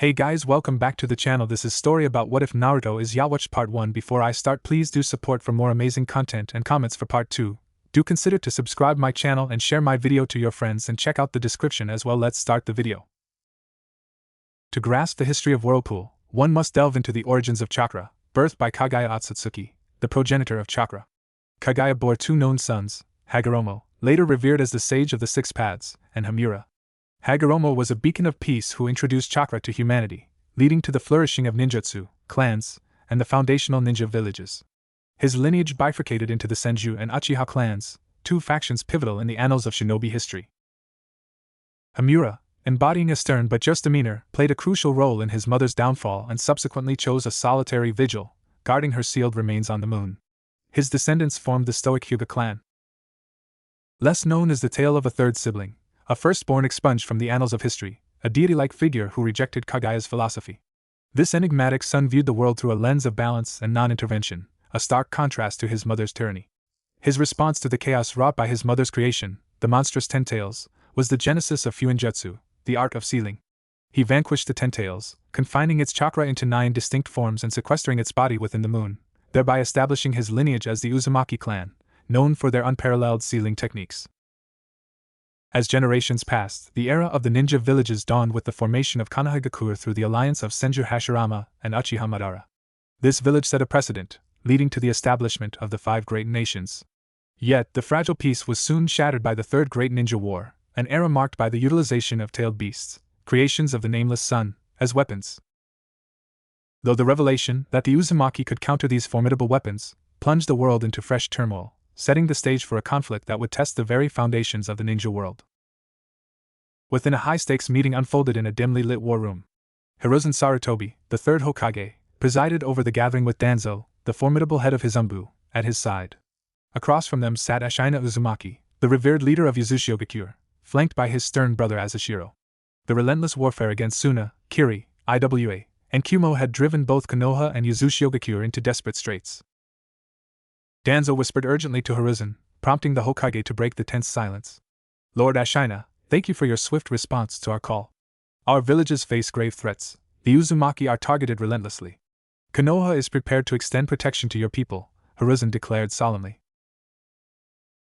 Hey guys, welcome back to the channel. This is story about what if Naruto is Yhwach part 1. Before I start, please do support for more amazing content and comments for part 2. Do consider to subscribe my channel and share my video to your friends and check out the description as well. Let's start the video. To grasp the history of Whirlpool, one must delve into the origins of chakra, birthed by Kagaya Otsutsuki, the progenitor of chakra. Kagaya bore two known sons, Hagoromo, later revered as the sage of the six paths, and Hamura. Hagoromo was a beacon of peace who introduced chakra to humanity, leading to the flourishing of ninjutsu, clans, and the foundational ninja villages. His lineage bifurcated into the Senju and Uchiha clans, two factions pivotal in the annals of shinobi history. Hamura, embodying a stern but just demeanor, played a crucial role in his mother's downfall and subsequently chose a solitary vigil, guarding her sealed remains on the moon. His descendants formed the stoic Hyuga clan. Less known is the tale of a third sibling, a firstborn expunged from the annals of history, a deity-like figure who rejected Kagaya's philosophy. This enigmatic son viewed the world through a lens of balance and non-intervention, a stark contrast to his mother's tyranny. His response to the chaos wrought by his mother's creation, the monstrous Ten Tails, was the genesis of Fuinjutsu, the art of sealing. He vanquished the Ten Tails, confining its chakra into 9 distinct forms and sequestering its body within the moon, thereby establishing his lineage as the Uzumaki clan, known for their unparalleled sealing techniques. As generations passed, the era of the ninja villages dawned with the formation of Konohagakure through the alliance of Senju Hashirama and Uchiha Madara. This village set a precedent, leading to the establishment of the 5 great nations. Yet, the fragile peace was soon shattered by the Third Great Ninja War, an era marked by the utilization of tailed beasts, creations of the Nameless Sun, as weapons. Though the revelation that the Uzumaki could counter these formidable weapons plunged the world into fresh turmoil, setting the stage for a conflict that would test the very foundations of the ninja world. Within a high-stakes meeting unfolded in a dimly lit war room. Hiruzen Sarutobi, the third Hokage, presided over the gathering with Danzo, the formidable head of Hizumbu, at his side. Across from them sat Ashina Uzumaki, the revered leader of Yuzushiogakure, flanked by his stern brother Azashiro. The relentless warfare against Suna, Kiri, Iwa, and Kumo had driven both Konoha and Yuzushiogakure into desperate straits. Danzo whispered urgently to Hiruzen, prompting the Hokage to break the tense silence. "Lord Ashina, thank you for your swift response to our call. Our villages face grave threats. The Uzumaki are targeted relentlessly. Konoha is prepared to extend protection to your people," Hiruzen declared solemnly.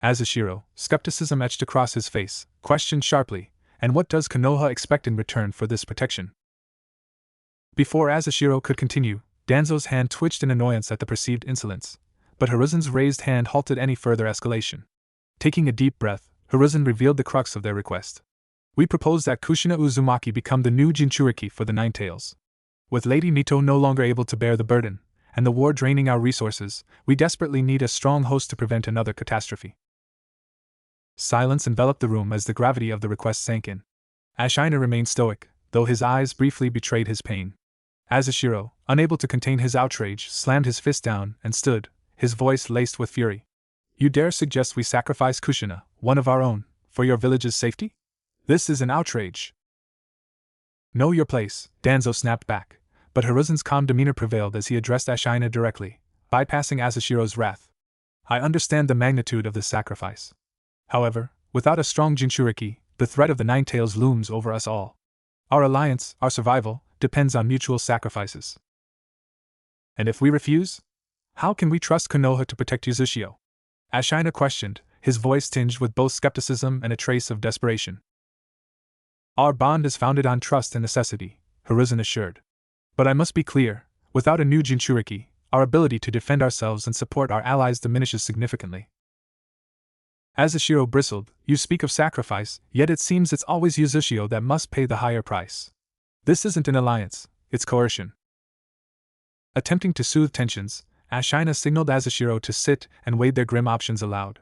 Azashiro, skepticism etched across his face, questioned sharply, "And what does Konoha expect in return for this protection?" Before Azashiro could continue, Danzo's hand twitched in annoyance at the perceived insolence, but Hiruzen's raised hand halted any further escalation. Taking a deep breath, Hiruzen revealed the crux of their request. "We propose that Kushina Uzumaki become the new Jinchuriki for the Nine Tails. With Lady Mito no longer able to bear the burden, and the war draining our resources, we desperately need a strong host to prevent another catastrophe." Silence enveloped the room as the gravity of the request sank in. Ashina remained stoic, though his eyes briefly betrayed his pain. Azashiro, unable to contain his outrage, slammed his fist down and stood, his voice laced with fury. "You dare suggest we sacrifice Kushina, one of our own, for your village's safety? This is an outrage." "Know your place," Danzo snapped back, but Hiruzen's calm demeanor prevailed as he addressed Ashina directly, bypassing Azashiro's wrath. "I understand the magnitude of this sacrifice. However, without a strong Jinchuriki, the threat of the Nine Tails looms over us all. Our alliance, our survival, depends on mutual sacrifices. And if we refuse? How can we trust Konoha to protect Uzushio?" Ashina questioned, his voice tinged with both skepticism and a trace of desperation. "Our bond is founded on trust and necessity," Hiruzen assured. "But I must be clear, without a new Jinchuriki, our ability to defend ourselves and support our allies diminishes significantly." Azashiro bristled. "You speak of sacrifice, yet it seems it's always Uzushio that must pay the higher price. This isn't an alliance, it's coercion." Attempting to soothe tensions, Ashina signaled Azashiro to sit and weighed their grim options aloud.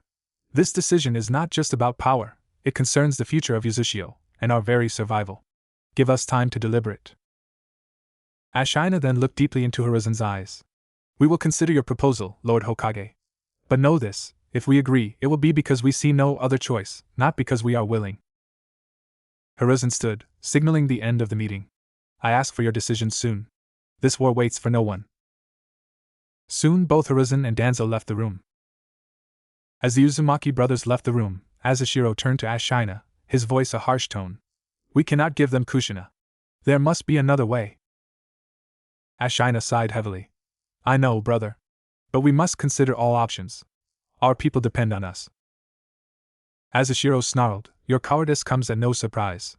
"This decision is not just about power, it concerns the future of Uzushio, and our very survival. Give us time to deliberate." Ashina then looked deeply into Hiruzen's eyes. "We will consider your proposal, Lord Hokage. But know this, if we agree, it will be because we see no other choice, not because we are willing." Hiruzen stood, signaling the end of the meeting. "I ask for your decision soon. This war waits for no one." Soon both Hiruzen and Danzo left the room. As the Uzumaki brothers left the room, Azashiro turned to Ashina, his voice a harsh tone. "We cannot give them Kushina. There must be another way. Ashina sighed heavily. I know, brother. But we must consider all options. Our people depend on us. Azushiro snarled, Your cowardice comes at no surprise.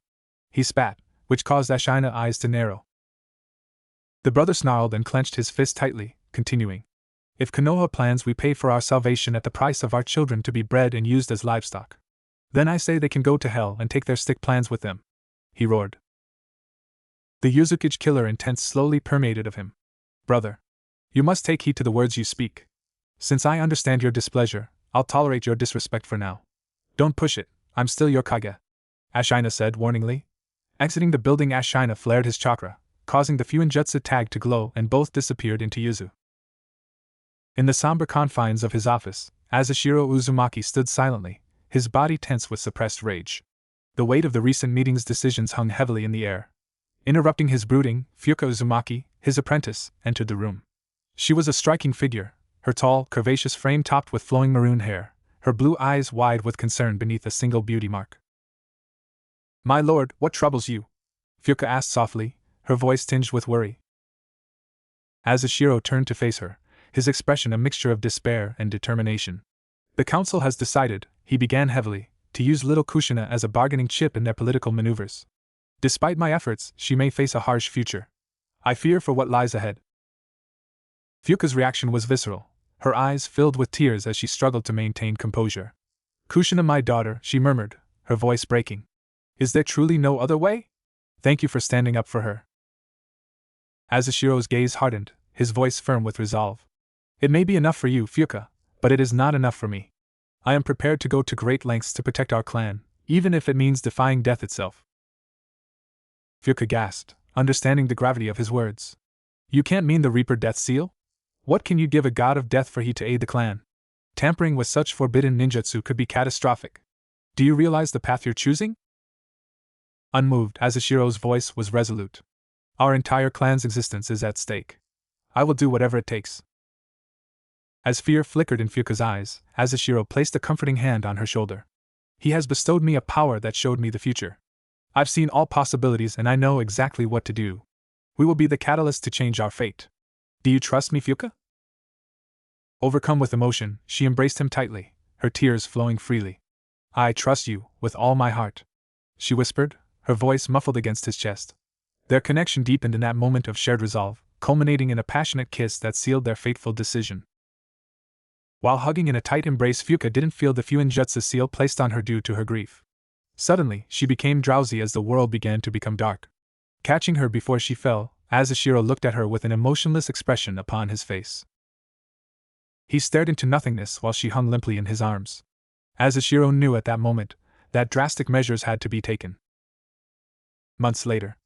He spat, which caused Ashina's eyes to narrow. The brother snarled and clenched his fist tightly, continuing. If Konoha plans we pay for our salvation at the price of our children to be bred and used as livestock. Then I say they can go to hell and take their stick plans with them. He roared. The Yhwach killer intent slowly permeated of him. Brother. You must take heed to the words you speak. Since I understand your displeasure, I'll tolerate your disrespect for now. Don't push it, I'm still your Kage. Ashina said warningly. Exiting the building, Ashina flared his chakra, causing the Fuinjutsu tag to glow, and both disappeared into Yuzu. In the somber confines of his office, Azushiro Uzumaki stood silently, his body tense with suppressed rage. The weight of the recent meeting's decisions hung heavily in the air. Interrupting his brooding, Fuka Uzumaki, his apprentice, entered the room. She was a striking figure, her tall, curvaceous frame topped with flowing maroon hair, her blue eyes wide with concern beneath a single beauty mark. My lord, what troubles you? Fuka asked softly, her voice tinged with worry. Azushiro turned to face her, his expression a mixture of despair and determination. The council has decided, he began heavily, to use little Kushina as a bargaining chip in their political maneuvers. Despite my efforts, she may face a harsh future. I fear for what lies ahead. Fuka's reaction was visceral, her eyes filled with tears as she struggled to maintain composure. Kushina, my daughter, she murmured, her voice breaking. Is there truly no other way? Thank you for standing up for her. Azushiro's gaze hardened, his voice firm with resolve. It may be enough for you, Fuka, but it is not enough for me. I am prepared to go to great lengths to protect our clan, even if it means defying death itself. Fuka gasped, understanding the gravity of his words. You can't mean the Reaper Death Seal? What can you give a god of death for he to aid the clan? Tampering with such forbidden ninjutsu could be catastrophic. Do you realize the path you're choosing? Unmoved, Azushiro's voice was resolute. Our entire clan's existence is at stake. I will do whatever it takes. As fear flickered in Fuka's eyes, Azushiro placed a comforting hand on her shoulder. He has bestowed me a power that showed me the future. I've seen all possibilities and I know exactly what to do. We will be the catalyst to change our fate. Do you trust me, Fuka? Overcome with emotion, she embraced him tightly, her tears flowing freely. I trust you, with all my heart, she whispered, her voice muffled against his chest. Their connection deepened in that moment of shared resolve, culminating in a passionate kiss that sealed their fateful decision. While hugging in a tight embrace, Fuka didn't feel the Fuinjutsu seal placed on her due to her grief. Suddenly, she became drowsy as the world began to become dark. Catching her before she fell, Azushiro looked at her with an emotionless expression upon his face. He stared into nothingness while she hung limply in his arms. Azushiro knew at that moment that drastic measures had to be taken. Months later.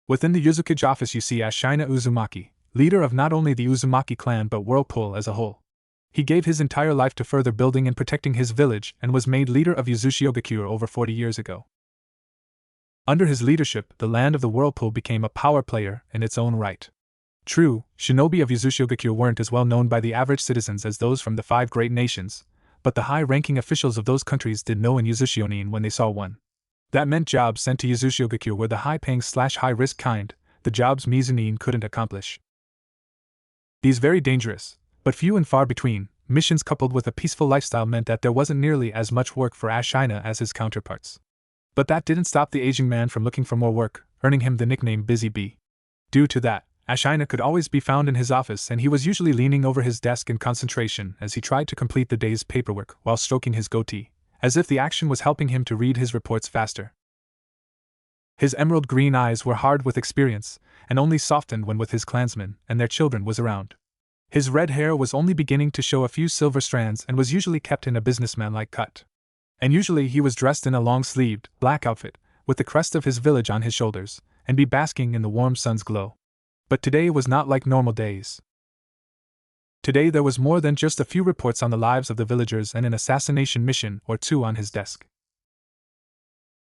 Within the Yhwach office you see Ashina Uzumaki, leader of not only the Uzumaki clan but Whirlpool as a whole. He gave his entire life to further building and protecting his village and was made leader of Yuzushiogakure over 40 years ago. Under his leadership, the land of the Whirlpool became a power player in its own right. True, shinobi of Yuzushiogakure weren't as well known by the average citizens as those from the 5 great nations, but the high-ranking officials of those countries did know an Yuzushionin when they saw one. That meant jobs sent to Yuzushiogakure were the high-paying/high-risk kind, the jobs Mizunin couldn't accomplish. These very dangerous, but few and far between, missions coupled with a peaceful lifestyle meant that there wasn't nearly as much work for Ashina as his counterparts. But that didn't stop the aging man from looking for more work, earning him the nickname Busy Bee. Due to that, Ashina could always be found in his office and he was usually leaning over his desk in concentration as he tried to complete the day's paperwork while stroking his goatee, as if the action was helping him to read his reports faster. His emerald green eyes were hard with experience, and only softened when with his clansmen and their children was around. His red hair was only beginning to show a few silver strands and was usually kept in a businessman-like cut. And usually he was dressed in a long-sleeved, black outfit, with the crest of his village on his shoulders, and be basking in the warm sun's glow. But today was not like normal days. Today there was more than just a few reports on the lives of the villagers and an assassination mission or two on his desk.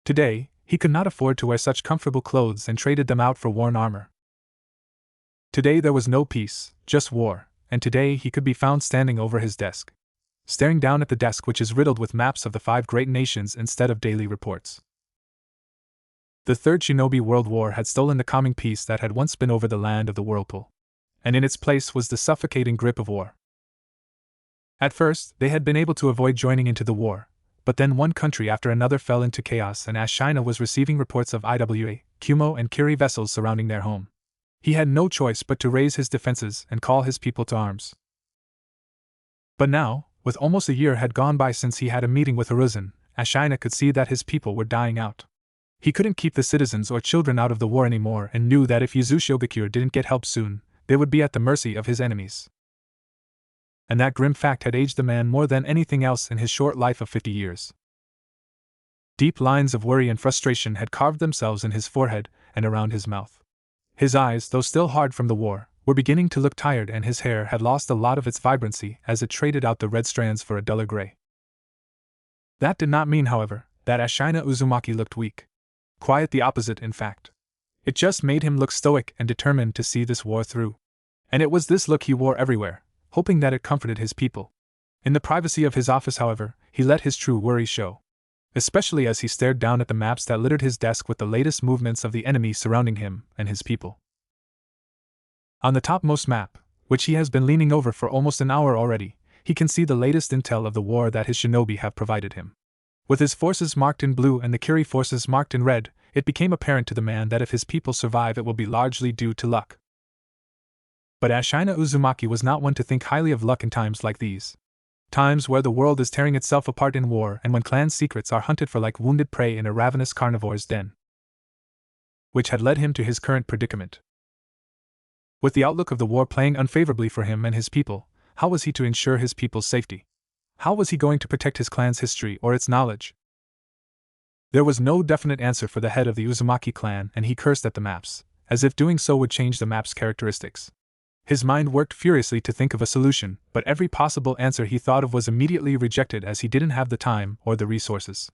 Today, he could not afford to wear such comfortable clothes and traded them out for worn armor. Today there was no peace, just war, and today he could be found standing over his desk, staring down at the desk which is riddled with maps of the 5 great nations instead of daily reports. The Third Shinobi World War had stolen the calming peace that had once been over the land of the whirlpool. And in its place was the suffocating grip of war. At first, they had been able to avoid joining into the war, but then one country after another fell into chaos, and Ashina was receiving reports of Iwa, Kumo, and Kiri vessels surrounding their home. He had no choice but to raise his defenses and call his people to arms. But now, with almost a year had gone by since he had a meeting with Hiruzen, Ashina could see that his people were dying out. He couldn't keep the citizens or children out of the war anymore, and knew that if Yuzushiogakure didn't get help soon, they would be at the mercy of his enemies. And that grim fact had aged the man more than anything else in his short life of 50 years. Deep lines of worry and frustration had carved themselves in his forehead and around his mouth. His eyes, though still hard from the war, were beginning to look tired, and his hair had lost a lot of its vibrancy as it traded out the red strands for a duller gray. That did not mean, however, that Ashina Uzumaki looked weak. Quite the opposite, in fact. It just made him look stoic and determined to see this war through. And it was this look he wore everywhere, hoping that it comforted his people. In the privacy of his office, however, he let his true worry show. Especially as he stared down at the maps that littered his desk with the latest movements of the enemy surrounding him and his people. On the topmost map, which he has been leaning over for almost an hour already, he can see the latest intel of the war that his shinobi have provided him. With his forces marked in blue and the Kiri forces marked in red, it became apparent to the man that if his people survive, it will be largely due to luck. But Ashina Uzumaki was not one to think highly of luck in times like these. Times where the world is tearing itself apart in war, and when clan secrets are hunted for like wounded prey in a ravenous carnivore's den. Which had led him to his current predicament. With the outlook of the war playing unfavorably for him and his people, how was he to ensure his people's safety? How was he going to protect his clan's history or its knowledge? There was no definite answer for the head of the Uzumaki clan, and he cursed at the maps, as if doing so would change the map's characteristics. His mind worked furiously to think of a solution, but every possible answer he thought of was immediately rejected as he didn't have the time or the resources.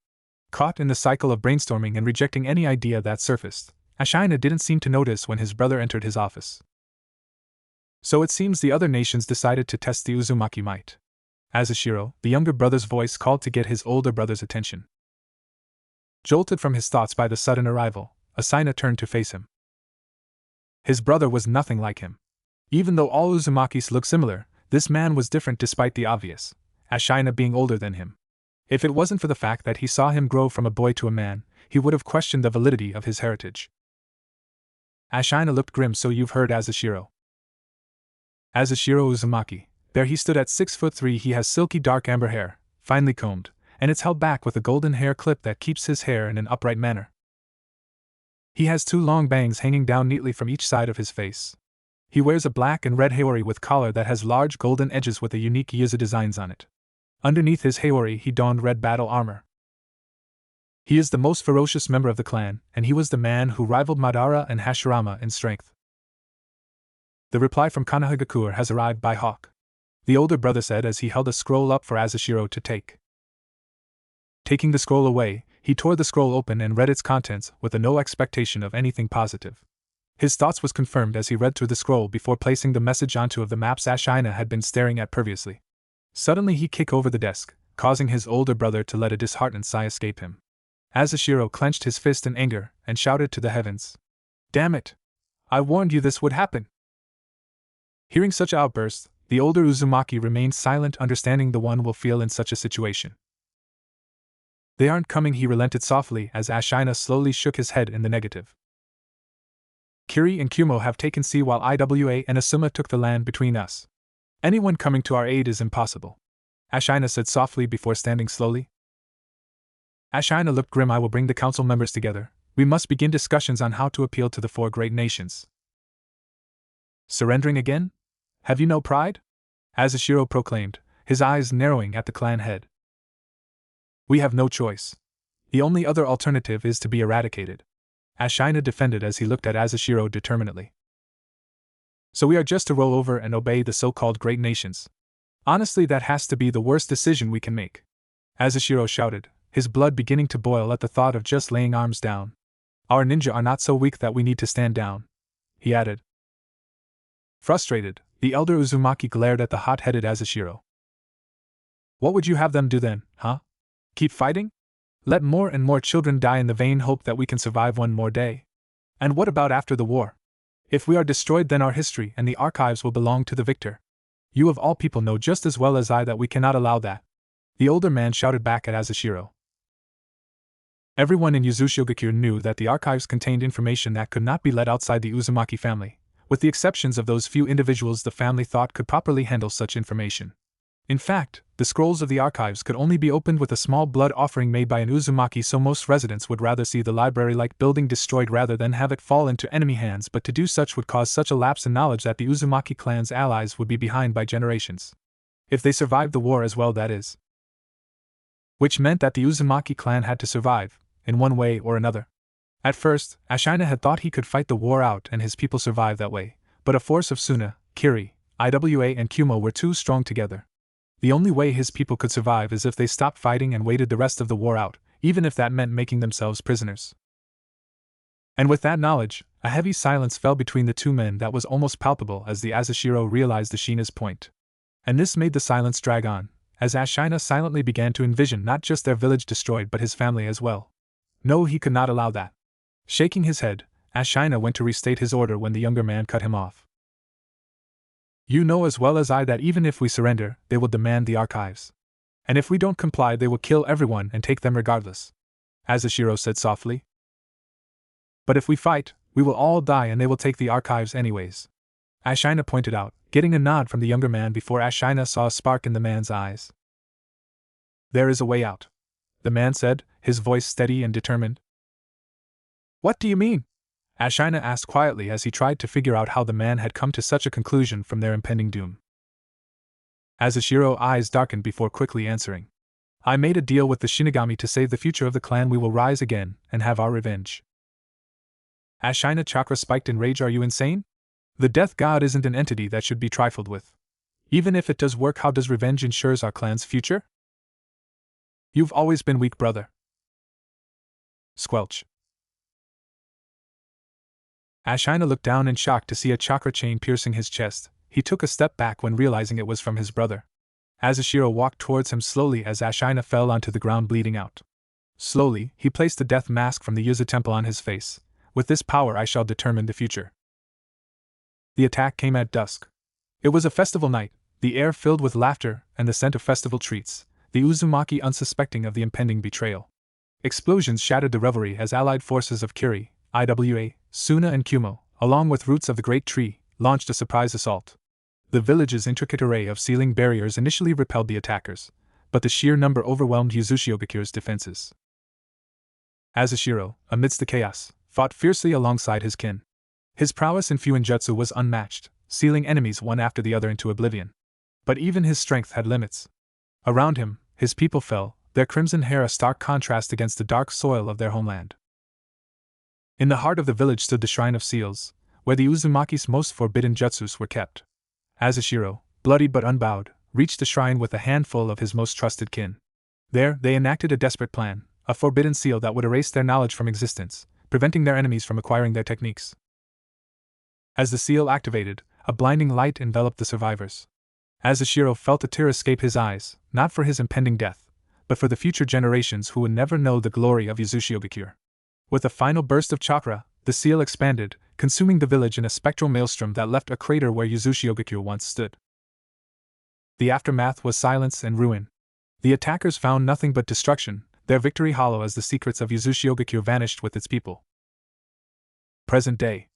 Caught in the cycle of brainstorming and rejecting any idea that surfaced, Ashina didn't seem to notice when his brother entered his office. So it seems the other nations decided to test the Uzumaki might. Azushiro, the younger brother's voice called to get his older brother's attention. Jolted from his thoughts by the sudden arrival, Ashina turned to face him. His brother was nothing like him. Even though all Uzumakis looked similar, this man was different despite the obvious, Ashina being older than him. If it wasn't for the fact that he saw him grow from a boy to a man, he would have questioned the validity of his heritage. Ashina looked grim. So you've heard Azushiro. Azushiro Uzumaki. There he stood at 6'3". He has silky dark amber hair, finely combed, and it's held back with a golden hair clip that keeps his hair in an upright manner. He has 2 long bangs hanging down neatly from each side of his face. He wears a black and red hewari with collar that has large golden edges with a unique yuzu designs on it. Underneath his hewari he donned red battle armor. He is the most ferocious member of the clan, and he was the man who rivaled Madara and Hashirama in strength. The reply from Konohagakure has arrived by Yhwach, the older brother said as he held a scroll up for Azushiro to take. Taking the scroll away, he tore the scroll open and read its contents with no expectation of anything positive. His thoughts was confirmed as he read through the scroll before placing the message onto of the maps Ashina had been staring at previously. Suddenly he kicked over the desk, causing his older brother to let a disheartened sigh escape him. Azushiro clenched his fist in anger and shouted to the heavens. Damn it! I warned you this would happen! Hearing such outbursts, the older Uzumaki remained silent, understanding the one will feel in such a situation. They aren't coming, he relented softly as Ashina slowly shook his head in the negative. Kiri and Kumo have taken sea while Iwa and Asuma took the land between us. Anyone coming to our aid is impossible, Ashina said softly before standing slowly. Ashina looked grim. I will bring the council members together. We must begin discussions on how to appeal to the 4 great nations. Surrendering again? Have you no pride? Azushiro proclaimed, his eyes narrowing at the clan head. We have no choice. The only other alternative is to be eradicated, Ashina defended as he looked at Azushiro determinedly. So we are just to roll over and obey the so-called great nations. Honestly, that has to be the worst decision we can make, Azushiro shouted, his blood beginning to boil at the thought of just laying arms down. Our ninja are not so weak that we need to stand down, he added. Frustrated, the elder Uzumaki glared at the hot-headed Azushiro. What would you have them do then, huh? Keep fighting? Let more and more children die in the vain hope that we can survive one more day. And what about after the war? If we are destroyed, then our history and the archives will belong to the victor. You of all people know just as well as I that we cannot allow that. The older man shouted back at Azushiro. Everyone in Yhwach knew that the archives contained information that could not be let outside the Uzumaki family, with the exceptions of those few individuals the family thought could properly handle such information. In fact, the scrolls of the archives could only be opened with a small blood offering made by an Uzumaki, so most residents would rather see the library-like building destroyed rather than have it fall into enemy hands, but to do such would cause such a lapse in knowledge that the Uzumaki clan's allies would be behind by generations. If they survived the war as well, that is. Which meant that the Uzumaki clan had to survive, in one way or another. At first, Ashina had thought he could fight the war out and his people survive that way, but a force of Suna, Kiri, Iwa and Kumo were too strong together. The only way his people could survive is if they stopped fighting and waited the rest of the war out, even if that meant making themselves prisoners. And with that knowledge, a heavy silence fell between the two men that was almost palpable as the Azushiro realized Ashina's point. And this made the silence drag on, as Ashina silently began to envision not just their village destroyed but his family as well. No, he could not allow that. Shaking his head, Ashina went to restate his order when the younger man cut him off. You know as well as I that even if we surrender, they will demand the archives. And if we don't comply, they will kill everyone and take them regardless. Azushiro said softly. But if we fight, we will all die and they will take the archives anyways. Ashina pointed out, getting a nod from the younger man before Ashina saw a spark in the man's eyes. There is a way out, the man said, his voice steady and determined. What do you mean? Ashina asked quietly as he tried to figure out how the man had come to such a conclusion from their impending doom. Azushiro's eyes darkened before quickly answering. I made a deal with the Shinigami to save the future of the clan. We will rise again and have our revenge. Ashina chakra spiked in rage. Are you insane? The death god isn't an entity that should be trifled with. Even if it does work, how does revenge ensures our clan's future? You've always been weak, brother. Squelch. Ashina looked down in shock to see a chakra chain piercing his chest. He took a step back when realizing it was from his brother. Azushiro walked towards him slowly as Ashina fell onto the ground bleeding out. Slowly, he placed the death mask from the Yuzu temple on his face. With this power I shall determine the future. The attack came at dusk. It was a festival night, the air filled with laughter and the scent of festival treats, the Uzumaki unsuspecting of the impending betrayal. Explosions shattered the revelry as allied forces of Kiri, Iwa, Suna and Kumo, along with roots of the great tree, launched a surprise assault. The village's intricate array of ceiling barriers initially repelled the attackers, but the sheer number overwhelmed Yhwach's defenses. Azushiro, amidst the chaos, fought fiercely alongside his kin. His prowess in Fuinjutsu was unmatched, sealing enemies one after the other into oblivion. But even his strength had limits. Around him, his people fell, their crimson hair a stark contrast against the dark soil of their homeland. In the heart of the village stood the Shrine of Seals, where the Uzumaki's most forbidden jutsus were kept. Azushiro, bloodied but unbowed, reached the shrine with a handful of his most trusted kin. There, they enacted a desperate plan, a forbidden seal that would erase their knowledge from existence, preventing their enemies from acquiring their techniques. As the seal activated, a blinding light enveloped the survivors. Azushiro felt a tear escape his eyes, not for his impending death, but for the future generations who would never know the glory of Yhwach. With a final burst of chakra, the seal expanded, consuming the village in a spectral maelstrom that left a crater where Yhwach once stood. The aftermath was silence and ruin. The attackers found nothing but destruction, their victory hollow as the secrets of Yhwach vanished with its people. Present day.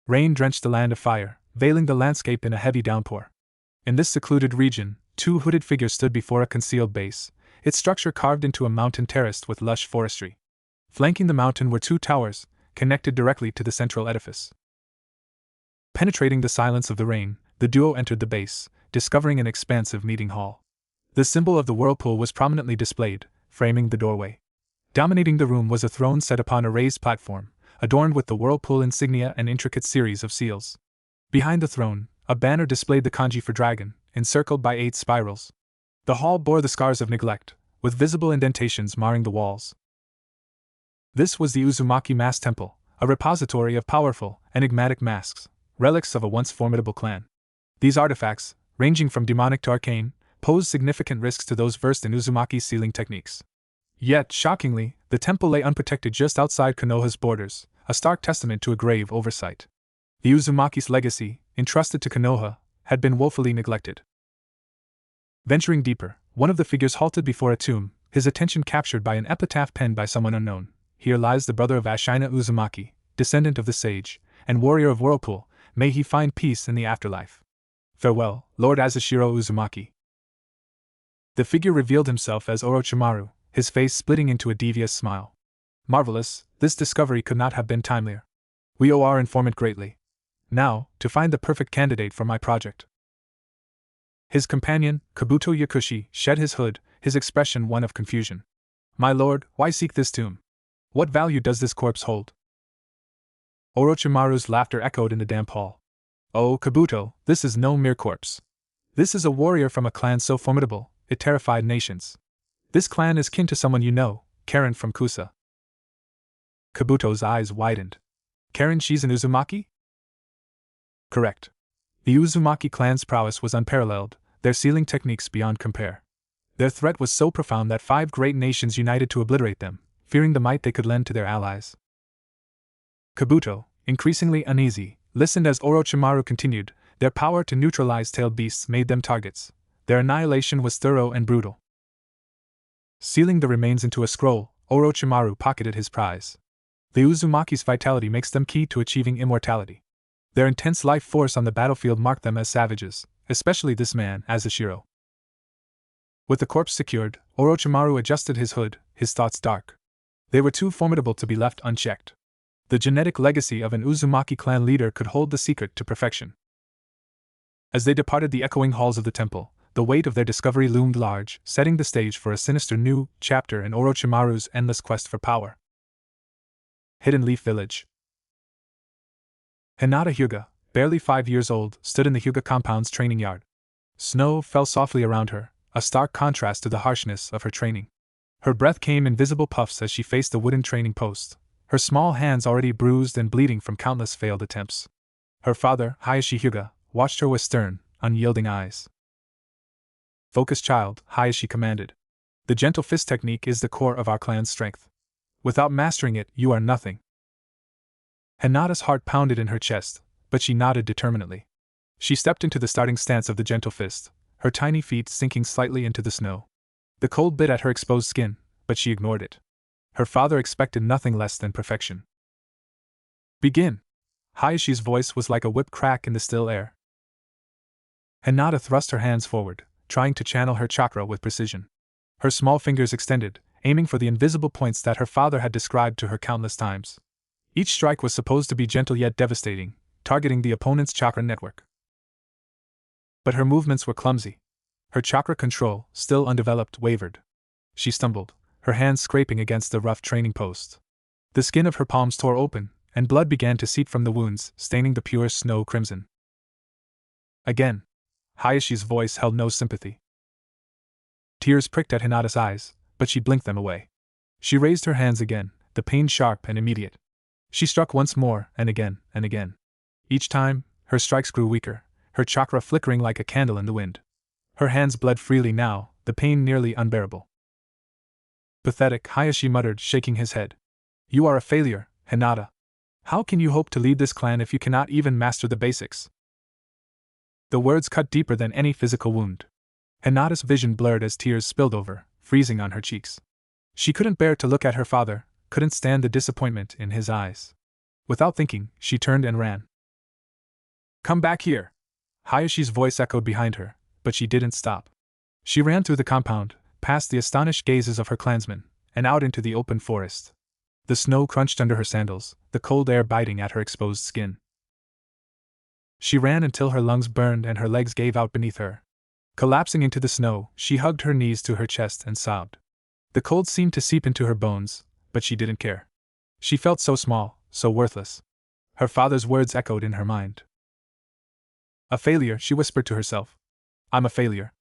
Rain drenched the land of fire, veiling the landscape in a heavy downpour. In this secluded region, two hooded figures stood before a concealed base, its structure carved into a mountain terraced with lush forestry. Flanking the mountain were two towers, connected directly to the central edifice. Penetrating the silence of the rain, the duo entered the base, discovering an expansive meeting hall. The symbol of the whirlpool was prominently displayed, framing the doorway. Dominating the room was a throne set upon a raised platform, adorned with the whirlpool insignia and intricate series of seals. Behind the throne, a banner displayed the kanji for dragon, encircled by 8 spirals. The hall bore the scars of neglect, with visible indentations marring the walls. This was the Uzumaki Mask Temple, a repository of powerful, enigmatic masks, relics of a once formidable clan. These artifacts, ranging from demonic to arcane, posed significant risks to those versed in Uzumaki's sealing techniques. Yet, shockingly, the temple lay unprotected just outside Konoha's borders, a stark testament to a grave oversight. The Uzumaki's legacy, entrusted to Konoha, had been woefully neglected. Venturing deeper, one of the figures halted before a tomb, his attention captured by an epitaph penned by someone unknown. Here lies the brother of Ashina Uzumaki, descendant of the sage, and warrior of Whirlpool, may he find peace in the afterlife. Farewell, Lord Azushiro Uzumaki. The figure revealed himself as Orochimaru, his face splitting into a devious smile. Marvelous, this discovery could not have been timelier. We owe our informant greatly. Now, to find the perfect candidate for my project. His companion, Kabuto Yakushi, shed his hood, his expression one of confusion. My lord, why seek this tomb? What value does this corpse hold? Orochimaru's laughter echoed in the damp hall. Oh, Kabuto, this is no mere corpse. This is a warrior from a clan so formidable, it terrified nations. This clan is kin to someone you know, Karen from Kusa. Kabuto's eyes widened. Karen Shizen Uzumaki? Correct. The Uzumaki clan's prowess was unparalleled, their sealing techniques beyond compare. Their threat was so profound that 5 great nations united to obliterate them, fearing the might they could lend to their allies. Kabuto, increasingly uneasy, listened as Orochimaru continued. Their power to neutralize tailed beasts made them targets. Their annihilation was thorough and brutal. Sealing the remains into a scroll, Orochimaru pocketed his prize. The Uzumaki's vitality makes them key to achieving immortality. Their intense life force on the battlefield marked them as savages, especially this man, Azushiro. With the corpse secured, Orochimaru adjusted his hood, his thoughts dark. They were too formidable to be left unchecked. The genetic legacy of an Uzumaki clan leader could hold the secret to perfection. As they departed the echoing halls of the temple, the weight of their discovery loomed large, setting the stage for a sinister new chapter in Orochimaru's endless quest for power. Hidden Leaf Village. Hinata Hyuga, barely 5 years old, stood in the Hyuga compound's training yard. Snow fell softly around her, a stark contrast to the harshness of her training. Her breath came in visible puffs as she faced the wooden training post, her small hands already bruised and bleeding from countless failed attempts. Her father, Hayashi Hyuga, watched her with stern, unyielding eyes. Focus, child, Hayashi commanded. The gentle fist technique is the core of our clan's strength. Without mastering it, you are nothing. Hinata's heart pounded in her chest, but she nodded determinedly. She stepped into the starting stance of the gentle fist, her tiny feet sinking slightly into the snow. The cold bit at her exposed skin, but she ignored it. Her father expected nothing less than perfection. Begin! Hayashi's voice was like a whip crack in the still air. Hinata thrust her hands forward, trying to channel her chakra with precision. Her small fingers extended, aiming for the invisible points that her father had described to her countless times. Each strike was supposed to be gentle yet devastating, targeting the opponent's chakra network. But her movements were clumsy. Her chakra control, still undeveloped, wavered. She stumbled, her hands scraping against the rough training post. The skin of her palms tore open, and blood began to seep from the wounds, staining the pure snow crimson. Again. Hayashi's voice held no sympathy. Tears pricked at Hinata's eyes, but she blinked them away. She raised her hands again, the pain sharp and immediate. She struck once more, and again, and again. Each time, her strikes grew weaker, her chakra flickering like a candle in the wind. Her hands bled freely now, the pain nearly unbearable. Pathetic, Hayashi muttered, shaking his head. You are a failure, Hinata. How can you hope to lead this clan if you cannot even master the basics? The words cut deeper than any physical wound. Hinata's vision blurred as tears spilled over, freezing on her cheeks. She couldn't bear to look at her father, couldn't stand the disappointment in his eyes. Without thinking, she turned and ran. Come back here! Hayashi's voice echoed behind her, but she didn't stop. She ran through the compound, past the astonished gazes of her clansmen, and out into the open forest. The snow crunched under her sandals, the cold air biting at her exposed skin. She ran until her lungs burned and her legs gave out beneath her. Collapsing into the snow, she hugged her knees to her chest and sobbed. The cold seemed to seep into her bones, but she didn't care. She felt so small, so worthless. Her father's words echoed in her mind. A failure, she whispered to herself. I'm a failure.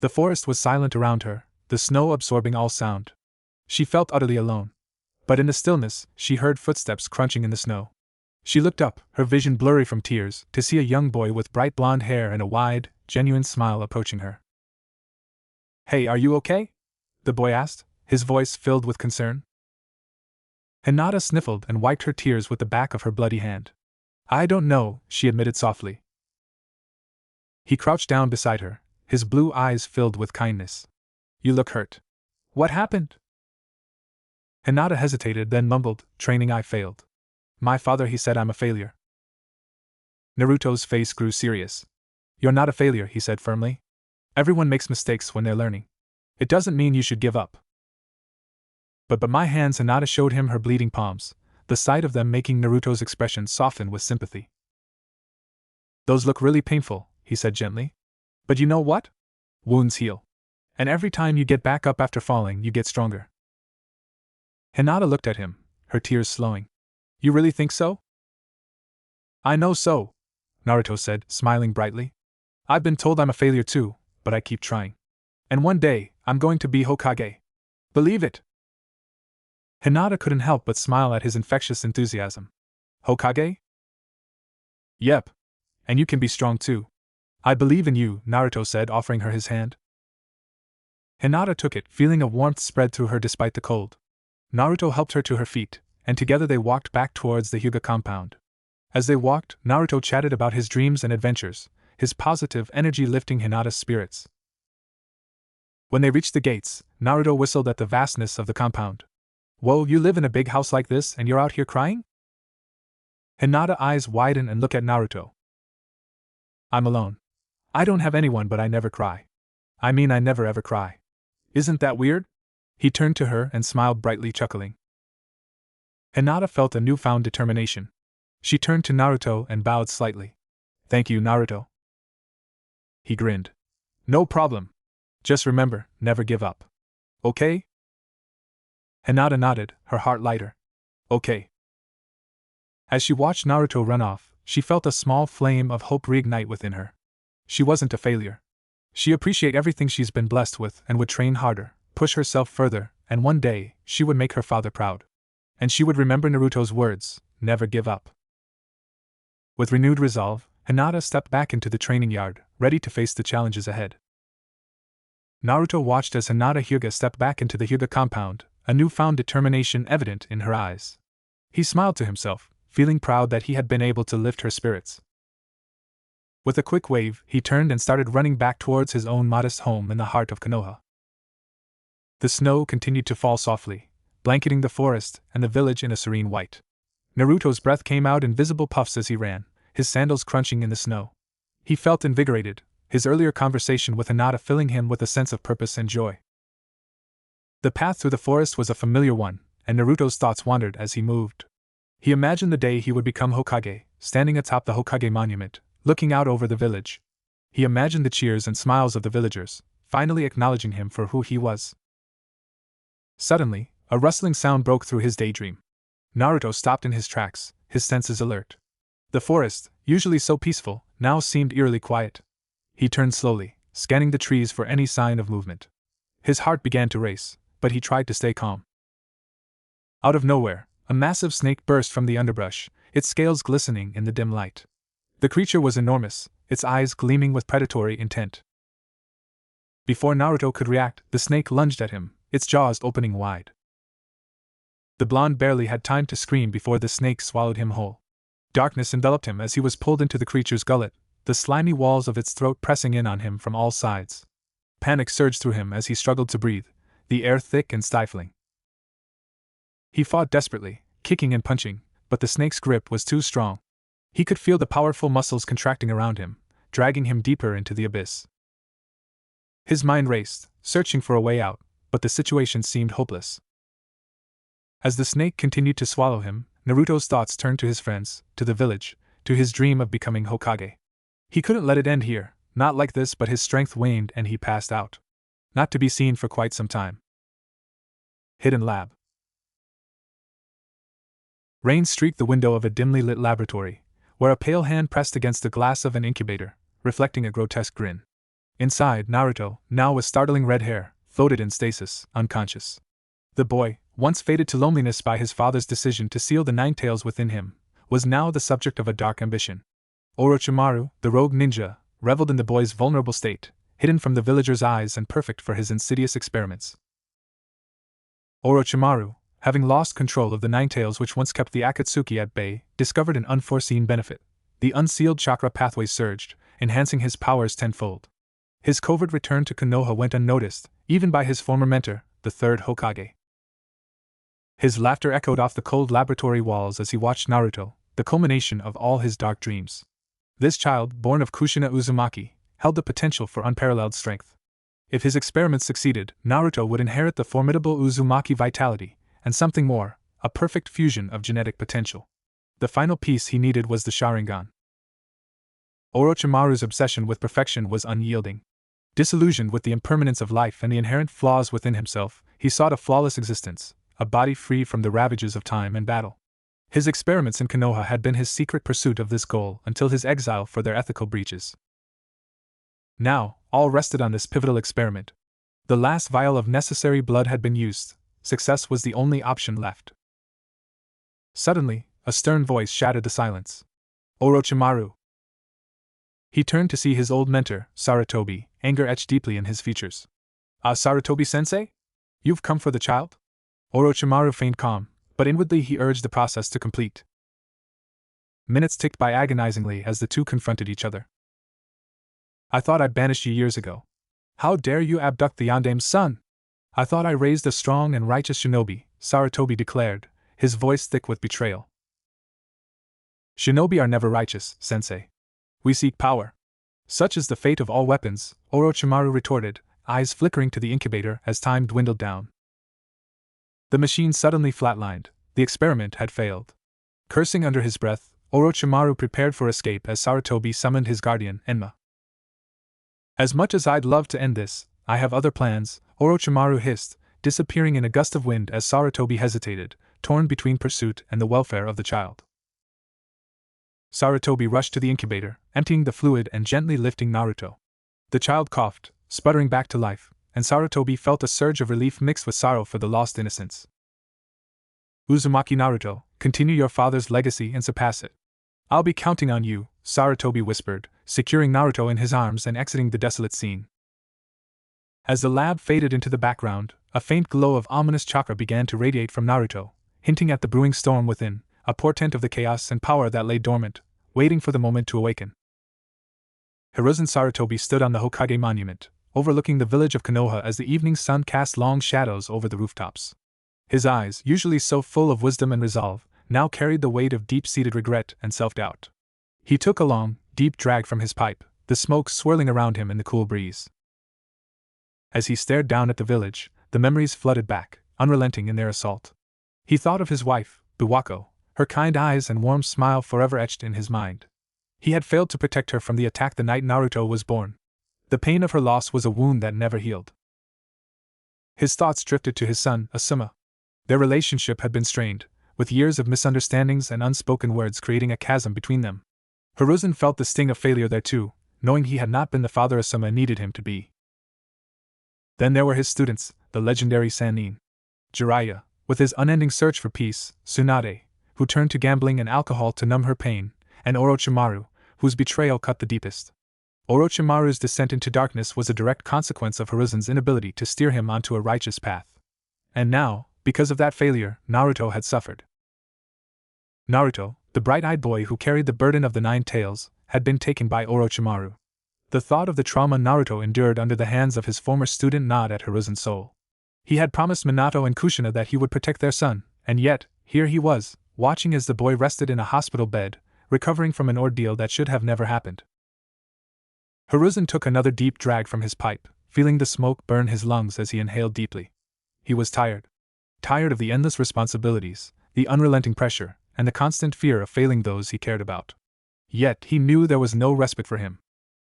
The forest was silent around her, the snow absorbing all sound. She felt utterly alone. But in the stillness, she heard footsteps crunching in the snow. She looked up, her vision blurry from tears, to see a young boy with bright blonde hair and a wide, genuine smile approaching her. "Hey, are you okay?" the boy asked, his voice filled with concern. Hinata sniffled and wiped her tears with the back of her bloody hand. "I don't know," she admitted softly. He crouched down beside her, his blue eyes filled with kindness. "You look hurt. What happened?" Hinata hesitated, then mumbled, "Training I failed. My father, he said I'm a failure." Naruto's face grew serious. "You're not a failure," he said firmly. "Everyone makes mistakes when they're learning. It doesn't mean you should give up." But my hands," Hinata showed him her bleeding palms, the sight of them making Naruto's expression soften with sympathy. "Those look really painful," he said gently. "But you know what? Wounds heal. And every time you get back up after falling, you get stronger." Hinata looked at him, her tears slowing. "You really think so?" "I know so," Naruto said, smiling brightly. "I've been told I'm a failure too, but I keep trying. And one day, I'm going to be Hokage. Believe it." Hinata couldn't help but smile at his infectious enthusiasm. "Hokage?" "Yep. And you can be strong too. I believe in you," Naruto said, offering her his hand. Hinata took it, feeling a warmth spread through her despite the cold. Naruto helped her to her feet, and together they walked back towards the Hyuga compound. As they walked, Naruto chatted about his dreams and adventures, his positive energy lifting Hinata's spirits. When they reached the gates, Naruto whistled at the vastness of the compound. "Whoa, you live in a big house like this and you're out here crying?" Hinata's eyes widened and looked at Naruto. "I'm alone. I don't have anyone, but I never cry. I mean, I never ever cry. Isn't that weird?" He turned to her and smiled brightly, chuckling. Hinata felt a newfound determination. She turned to Naruto and bowed slightly. "Thank you, Naruto." He grinned. "No problem. Just remember, never give up. Okay?" Hinata nodded, her heart lighter. "Okay." As she watched Naruto run off, she felt a small flame of hope reignite within her. She wasn't a failure. She appreciated everything she's been blessed with and would train harder, push herself further, and one day, she would make her father proud. And she would remember Naruto's words, never give up. With renewed resolve, Hinata stepped back into the training yard, ready to face the challenges ahead. Naruto watched as Hinata Hyuga stepped back into the Hyuga compound, a newfound determination evident in her eyes. He smiled to himself, feeling proud that he had been able to lift her spirits. With a quick wave, he turned and started running back towards his own modest home in the heart of Konoha. The snow continued to fall softly, blanketing the forest and the village in a serene white. Naruto's breath came out in visible puffs as he ran, his sandals crunching in the snow. He felt invigorated, his earlier conversation with Hinata filling him with a sense of purpose and joy. The path through the forest was a familiar one, and Naruto's thoughts wandered as he moved. He imagined the day he would become Hokage, standing atop the Hokage monument, looking out over the village. He imagined the cheers and smiles of the villagers, finally acknowledging him for who he was. Suddenly, a rustling sound broke through his daydream. Naruto stopped in his tracks, his senses alert. The forest, usually so peaceful, now seemed eerily quiet. He turned slowly, scanning the trees for any sign of movement. His heart began to race, but he tried to stay calm. Out of nowhere, a massive snake burst from the underbrush, its scales glistening in the dim light. The creature was enormous, its eyes gleaming with predatory intent. Before Naruto could react, the snake lunged at him, its jaws opening wide. The blonde barely had time to scream before the snake swallowed him whole. Darkness enveloped him as he was pulled into the creature's gullet, the slimy walls of its throat pressing in on him from all sides. Panic surged through him as he struggled to breathe, the air thick and stifling. He fought desperately, kicking and punching, but the snake's grip was too strong. He could feel the powerful muscles contracting around him, dragging him deeper into the abyss. His mind raced, searching for a way out, but the situation seemed hopeless. As the snake continued to swallow him, Naruto's thoughts turned to his friends, to the village, to his dream of becoming Hokage. He couldn't let it end here, not like this, but his strength waned and he passed out. Not to be seen for quite some time. Hidden lab. Rain streaked the window of a dimly lit laboratory, where a pale hand pressed against the glass of an incubator, reflecting a grotesque grin. Inside, Naruto, now with startling red hair, floated in stasis, unconscious. The boy, once fated to loneliness by his father's decision to seal the nine tails within him, was now the subject of a dark ambition. Orochimaru, the rogue ninja, reveled in the boy's vulnerable state, hidden from the villagers' eyes and perfect for his insidious experiments. Orochimaru, having lost control of the nine tails which once kept the Akatsuki at bay, discovered an unforeseen benefit. The unsealed chakra pathway surged, enhancing his powers tenfold. His covert return to Konoha went unnoticed, even by his former mentor, the third Hokage. His laughter echoed off the cold laboratory walls as he watched Naruto, the culmination of all his dark dreams. This child, born of Kushina Uzumaki, held the potential for unparalleled strength. If his experiments succeeded, Naruto would inherit the formidable Uzumaki vitality, and something more, a perfect fusion of genetic potential. The final piece he needed was the Sharingan. Orochimaru's obsession with perfection was unyielding. Disillusioned with the impermanence of life and the inherent flaws within himself, he sought a flawless existence, a body free from the ravages of time and battle. His experiments in Konoha had been his secret pursuit of this goal until his exile for their ethical breaches. Now, all rested on this pivotal experiment. The last vial of necessary blood had been used. Success was the only option left. Suddenly, a stern voice shattered the silence. Orochimaru. He turned to see his old mentor, Sarutobi, anger etched deeply in his features. Sarutobi-sensei? You've come for the child? Orochimaru feigned calm, but inwardly he urged the process to complete. Minutes ticked by agonizingly as the two confronted each other. I thought I banished you years ago. How dare you abduct the Yandame's son? I thought I raised a strong and righteous shinobi, Sarutobi declared, his voice thick with betrayal. Shinobi are never righteous, sensei. We seek power. Such is the fate of all weapons, Orochimaru retorted, eyes flickering to the incubator as time dwindled down. The machine suddenly flatlined. The experiment had failed. Cursing under his breath, Orochimaru prepared for escape as Sarutobi summoned his guardian, Enma. As much as I'd love to end this, I have other plans, Orochimaru hissed, disappearing in a gust of wind as Sarutobi hesitated, torn between pursuit and the welfare of the child. Sarutobi rushed to the incubator, emptying the fluid and gently lifting Naruto. The child coughed, sputtering back to life, and Sarutobi felt a surge of relief mixed with sorrow for the lost innocence. Uzumaki Naruto, continue your father's legacy and surpass it. I'll be counting on you, Sarutobi whispered, securing Naruto in his arms and exiting the desolate scene. As the lab faded into the background, a faint glow of ominous chakra began to radiate from Naruto, hinting at the brewing storm within, a portent of the chaos and power that lay dormant, waiting for the moment to awaken. Hiruzen Sarutobi stood on the Hokage monument, overlooking the village of Konoha as the evening sun cast long shadows over the rooftops. His eyes, usually so full of wisdom and resolve, now carried the weight of deep-seated regret and self-doubt. He took a long, deep drag from his pipe, the smoke swirling around him in the cool breeze. As he stared down at the village, the memories flooded back, unrelenting in their assault. He thought of his wife, Buwako, her kind eyes and warm smile forever etched in his mind. He had failed to protect her from the attack the night Naruto was born. The pain of her loss was a wound that never healed. His thoughts drifted to his son, Asuma. Their relationship had been strained, with years of misunderstandings and unspoken words creating a chasm between them. Hiruzen felt the sting of failure there too, knowing he had not been the father Asuma needed him to be. Then there were his students, the legendary Sannin. Jiraiya, with his unending search for peace, Tsunade, who turned to gambling and alcohol to numb her pain, and Orochimaru, whose betrayal cut the deepest. Orochimaru's descent into darkness was a direct consequence of Hiruzen's inability to steer him onto a righteous path. And now, because of that failure, Naruto had suffered. Naruto, the bright-eyed boy who carried the burden of the nine tails, had been taken by Orochimaru. The thought of the trauma Naruto endured under the hands of his former student gnawed at Hiruzen's soul. He had promised Minato and Kushina that he would protect their son, and yet, here he was, watching as the boy rested in a hospital bed, recovering from an ordeal that should have never happened. Hiruzen took another deep drag from his pipe, feeling the smoke burn his lungs as he inhaled deeply. He was tired. Tired of the endless responsibilities, the unrelenting pressure, and the constant fear of failing those he cared about. Yet he knew there was no respite for him.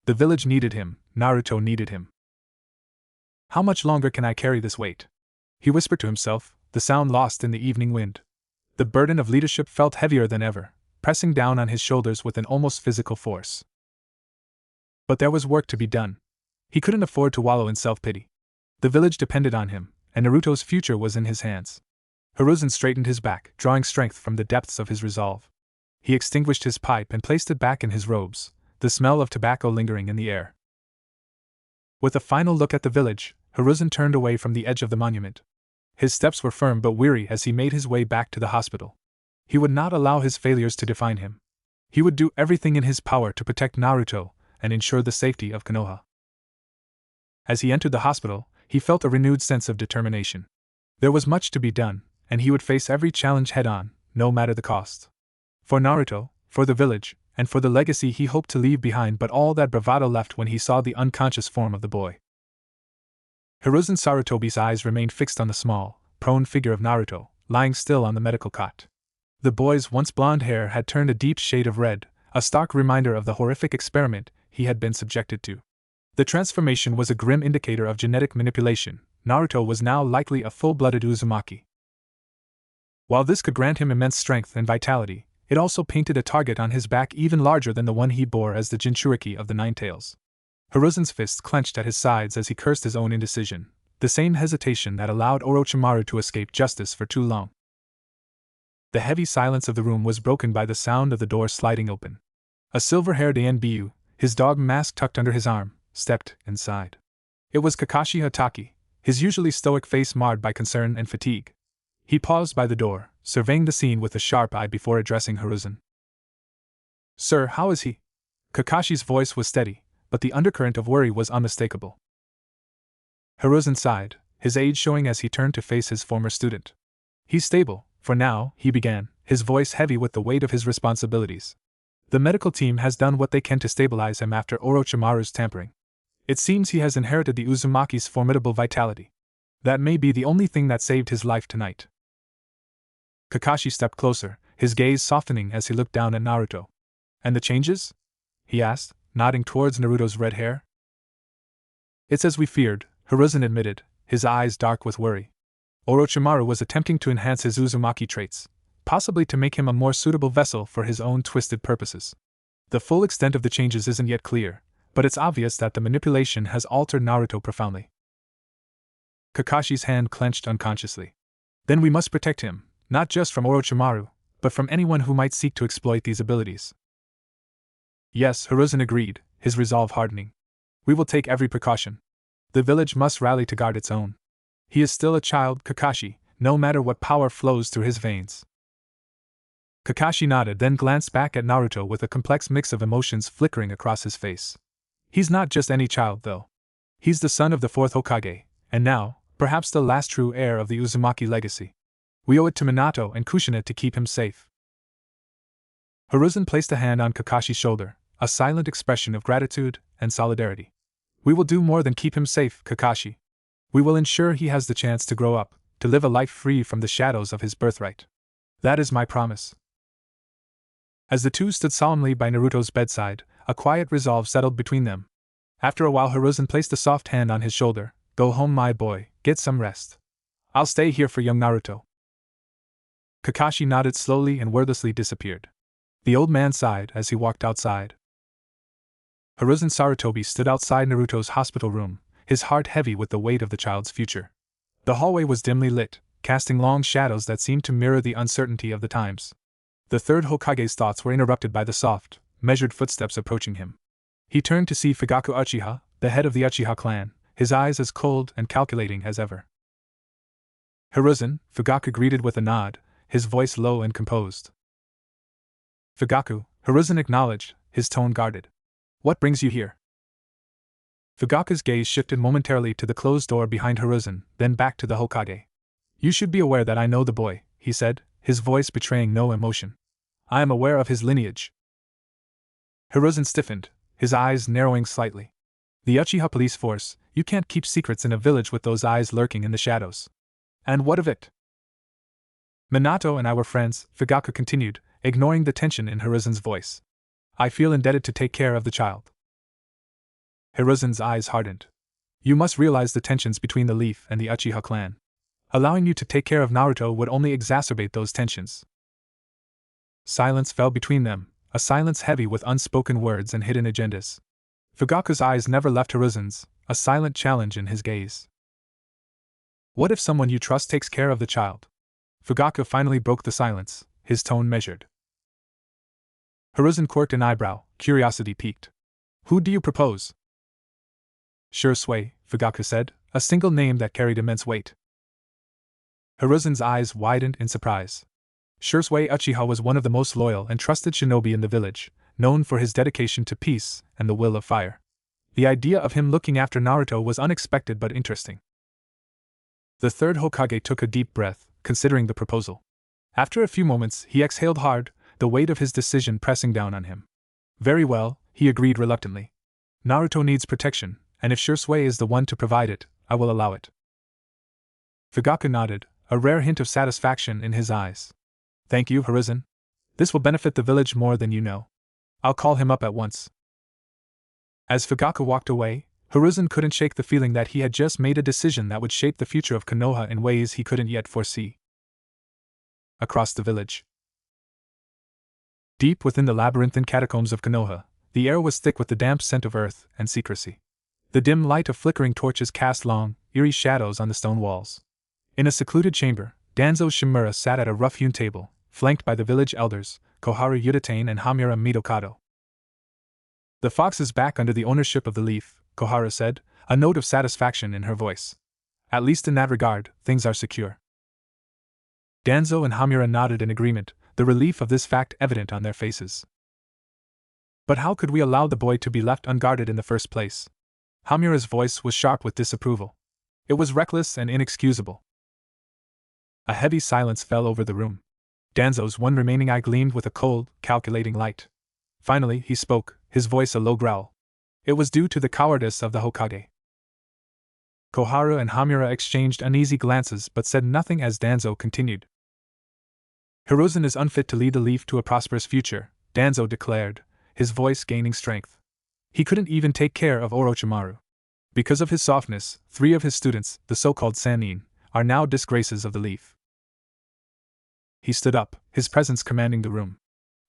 The village needed him, Naruto needed him. How much longer can I carry this weight? He whispered to himself, the sound lost in the evening wind. The burden of leadership felt heavier than ever, pressing down on his shoulders with an almost physical force. But there was work to be done. He couldn't afford to wallow in self-pity. The village depended on him, and Naruto's future was in his hands. Hiruzen straightened his back, drawing strength from the depths of his resolve. He extinguished his pipe and placed it back in his robes, the smell of tobacco lingering in the air. With a final look at the village, Hiruzen turned away from the edge of the monument. His steps were firm but weary as he made his way back to the hospital. He would not allow his failures to define him. He would do everything in his power to protect Naruto and ensure the safety of Konoha. As he entered the hospital, he felt a renewed sense of determination. There was much to be done, and he would face every challenge head-on, no matter the cost. For Naruto, for the village, and for the legacy he hoped to leave behind, but all that bravado left when he saw the unconscious form of the boy. Hiruzen Sarutobi's eyes remained fixed on the small, prone figure of Naruto, lying still on the medical cot. The boy's once blonde hair had turned a deep shade of red, a stark reminder of the horrific experiment he had been subjected to. The transformation was a grim indicator of genetic manipulation. Naruto was now likely a full-blooded Uzumaki. While this could grant him immense strength and vitality, it also painted a target on his back even larger than the one he bore as the Jinchuriki of the Nine Tails. Hiruzen's fists clenched at his sides as he cursed his own indecision, the same hesitation that allowed Orochimaru to escape justice for too long. The heavy silence of the room was broken by the sound of the door sliding open. A silver-haired Anbu, his dog mask tucked under his arm, stepped inside. It was Kakashi Hatake, his usually stoic face marred by concern and fatigue. He paused by the door, surveying the scene with a sharp eye before addressing Hiruzen. "Sir, how is he?" Kakashi's voice was steady, but the undercurrent of worry was unmistakable. Hiruzen sighed, his age showing as he turned to face his former student. "He's stable, for now," he began, his voice heavy with the weight of his responsibilities. "The medical team has done what they can to stabilize him after Orochimaru's tampering. It seems he has inherited the Uzumaki's formidable vitality. That may be the only thing that saved his life tonight." Kakashi stepped closer, his gaze softening as he looked down at Naruto. "And the changes?" he asked, nodding towards Naruto's red hair. "It's as we feared," Hiruzen admitted, his eyes dark with worry. "Orochimaru was attempting to enhance his Uzumaki traits, possibly to make him a more suitable vessel for his own twisted purposes. The full extent of the changes isn't yet clear, but it's obvious that the manipulation has altered Naruto profoundly." Kakashi's hand clenched unconsciously. "Then we must protect him, not just from Orochimaru, but from anyone who might seek to exploit these abilities." "Yes," Hiruzen agreed, his resolve hardening. "We will take every precaution. The village must rally to guard its own. He is still a child, Kakashi, no matter what power flows through his veins." Kakashi nodded, then glanced back at Naruto with a complex mix of emotions flickering across his face. "He's not just any child, though. He's the son of the fourth Hokage, and now, perhaps the last true heir of the Uzumaki legacy. We owe it to Minato and Kushina to keep him safe." Hiruzen placed a hand on Kakashi's shoulder, a silent expression of gratitude and solidarity. "We will do more than keep him safe, Kakashi. We will ensure he has the chance to grow up, to live a life free from the shadows of his birthright. That is my promise." As the two stood solemnly by Naruto's bedside, a quiet resolve settled between them. After a while Hiruzen placed a soft hand on his shoulder. "Go home, my boy, get some rest. I'll stay here for young Naruto." Kakashi nodded slowly and wordlessly disappeared. The old man sighed as he walked outside. Hiruzen Sarutobi stood outside Naruto's hospital room, his heart heavy with the weight of the child's future. The hallway was dimly lit, casting long shadows that seemed to mirror the uncertainty of the times. The third Hokage's thoughts were interrupted by the soft, measured footsteps approaching him. He turned to see Fugaku Uchiha, the head of the Uchiha clan, his eyes as cold and calculating as ever. "Hiruzen," Fugaku greeted with a nod, his voice low and composed. "Fugaku," Hiruzen acknowledged, his tone guarded. "What brings you here?" Fugaku's gaze shifted momentarily to the closed door behind Hiruzen, then back to the Hokage. "You should be aware that I know the boy," he said, his voice betraying no emotion. "I am aware of his lineage." Hiruzen stiffened, his eyes narrowing slightly. "The Uchiha police force, you can't keep secrets in a village with those eyes lurking in the shadows." "And what of it?" "Minato and I were friends," Fugaku continued, ignoring the tension in Hiruzen's voice. "I feel indebted to take care of the child." Hiruzen's eyes hardened. "You must realize the tensions between the Leaf and the Uchiha clan. Allowing you to take care of Naruto would only exacerbate those tensions." Silence fell between them, a silence heavy with unspoken words and hidden agendas. Fugaku's eyes never left Hiruzen's, a silent challenge in his gaze. "What if someone you trust takes care of the child?" Fugaku finally broke the silence, his tone measured. Hiruzen quirked an eyebrow, Curiosity piqued. Who do you propose? Shursui, Fugaku said, a single name that carried immense weight. Hiruzen's eyes widened in surprise. Shursui Uchiha was one of the most loyal and trusted shinobi in the village, known for his dedication to peace and the will of fire. The idea of him looking after Naruto was unexpected but interesting. The third Hokage took a deep breath, considering the proposal. After a few moments, he exhaled hard, the weight of his decision pressing down on him. Very well, he agreed reluctantly. Naruto needs protection, and if Shursui is the one to provide it, I will allow it. Fugaku nodded, a rare hint of satisfaction in his eyes. Thank you, Hiruzen. This will benefit the village more than you know. I'll call him up at once. As Fugaku walked away, Hiruzen couldn't shake the feeling that he had just made a decision that would shape the future of Konoha in ways he couldn't yet foresee. Across the village. Deep within the labyrinthine catacombs of Konoha, the air was thick with the damp scent of earth and secrecy. The dim light of flickering torches cast long, eerie shadows on the stone walls. In a secluded chamber, Danzo Shimura sat at a rough-hewn table, flanked by the village elders, Koharu Yuditane and Hamura Midokado. The fox is back under the ownership of the leaf, Koharu said, a note of satisfaction in her voice. At least in that regard, things are secure. Danzo and Hamura nodded in agreement, the relief of this fact evident on their faces. But how could we allow the boy to be left unguarded in the first place? Hamura's voice was sharp with disapproval. It was reckless and inexcusable. A heavy silence fell over the room. Danzo's one remaining eye gleamed with a cold, calculating light. Finally, he spoke, his voice a low growl. It was due to the cowardice of the Hokage. Koharu and Hamura exchanged uneasy glances but said nothing as Danzo continued. Hiruzen is unfit to lead the leaf to a prosperous future, Danzo declared, his voice gaining strength. He couldn't even take care of Orochimaru. Because of his softness, 3 of his students, the so-called Sannin, are now disgraces of the leaf. He stood up, his presence commanding the room.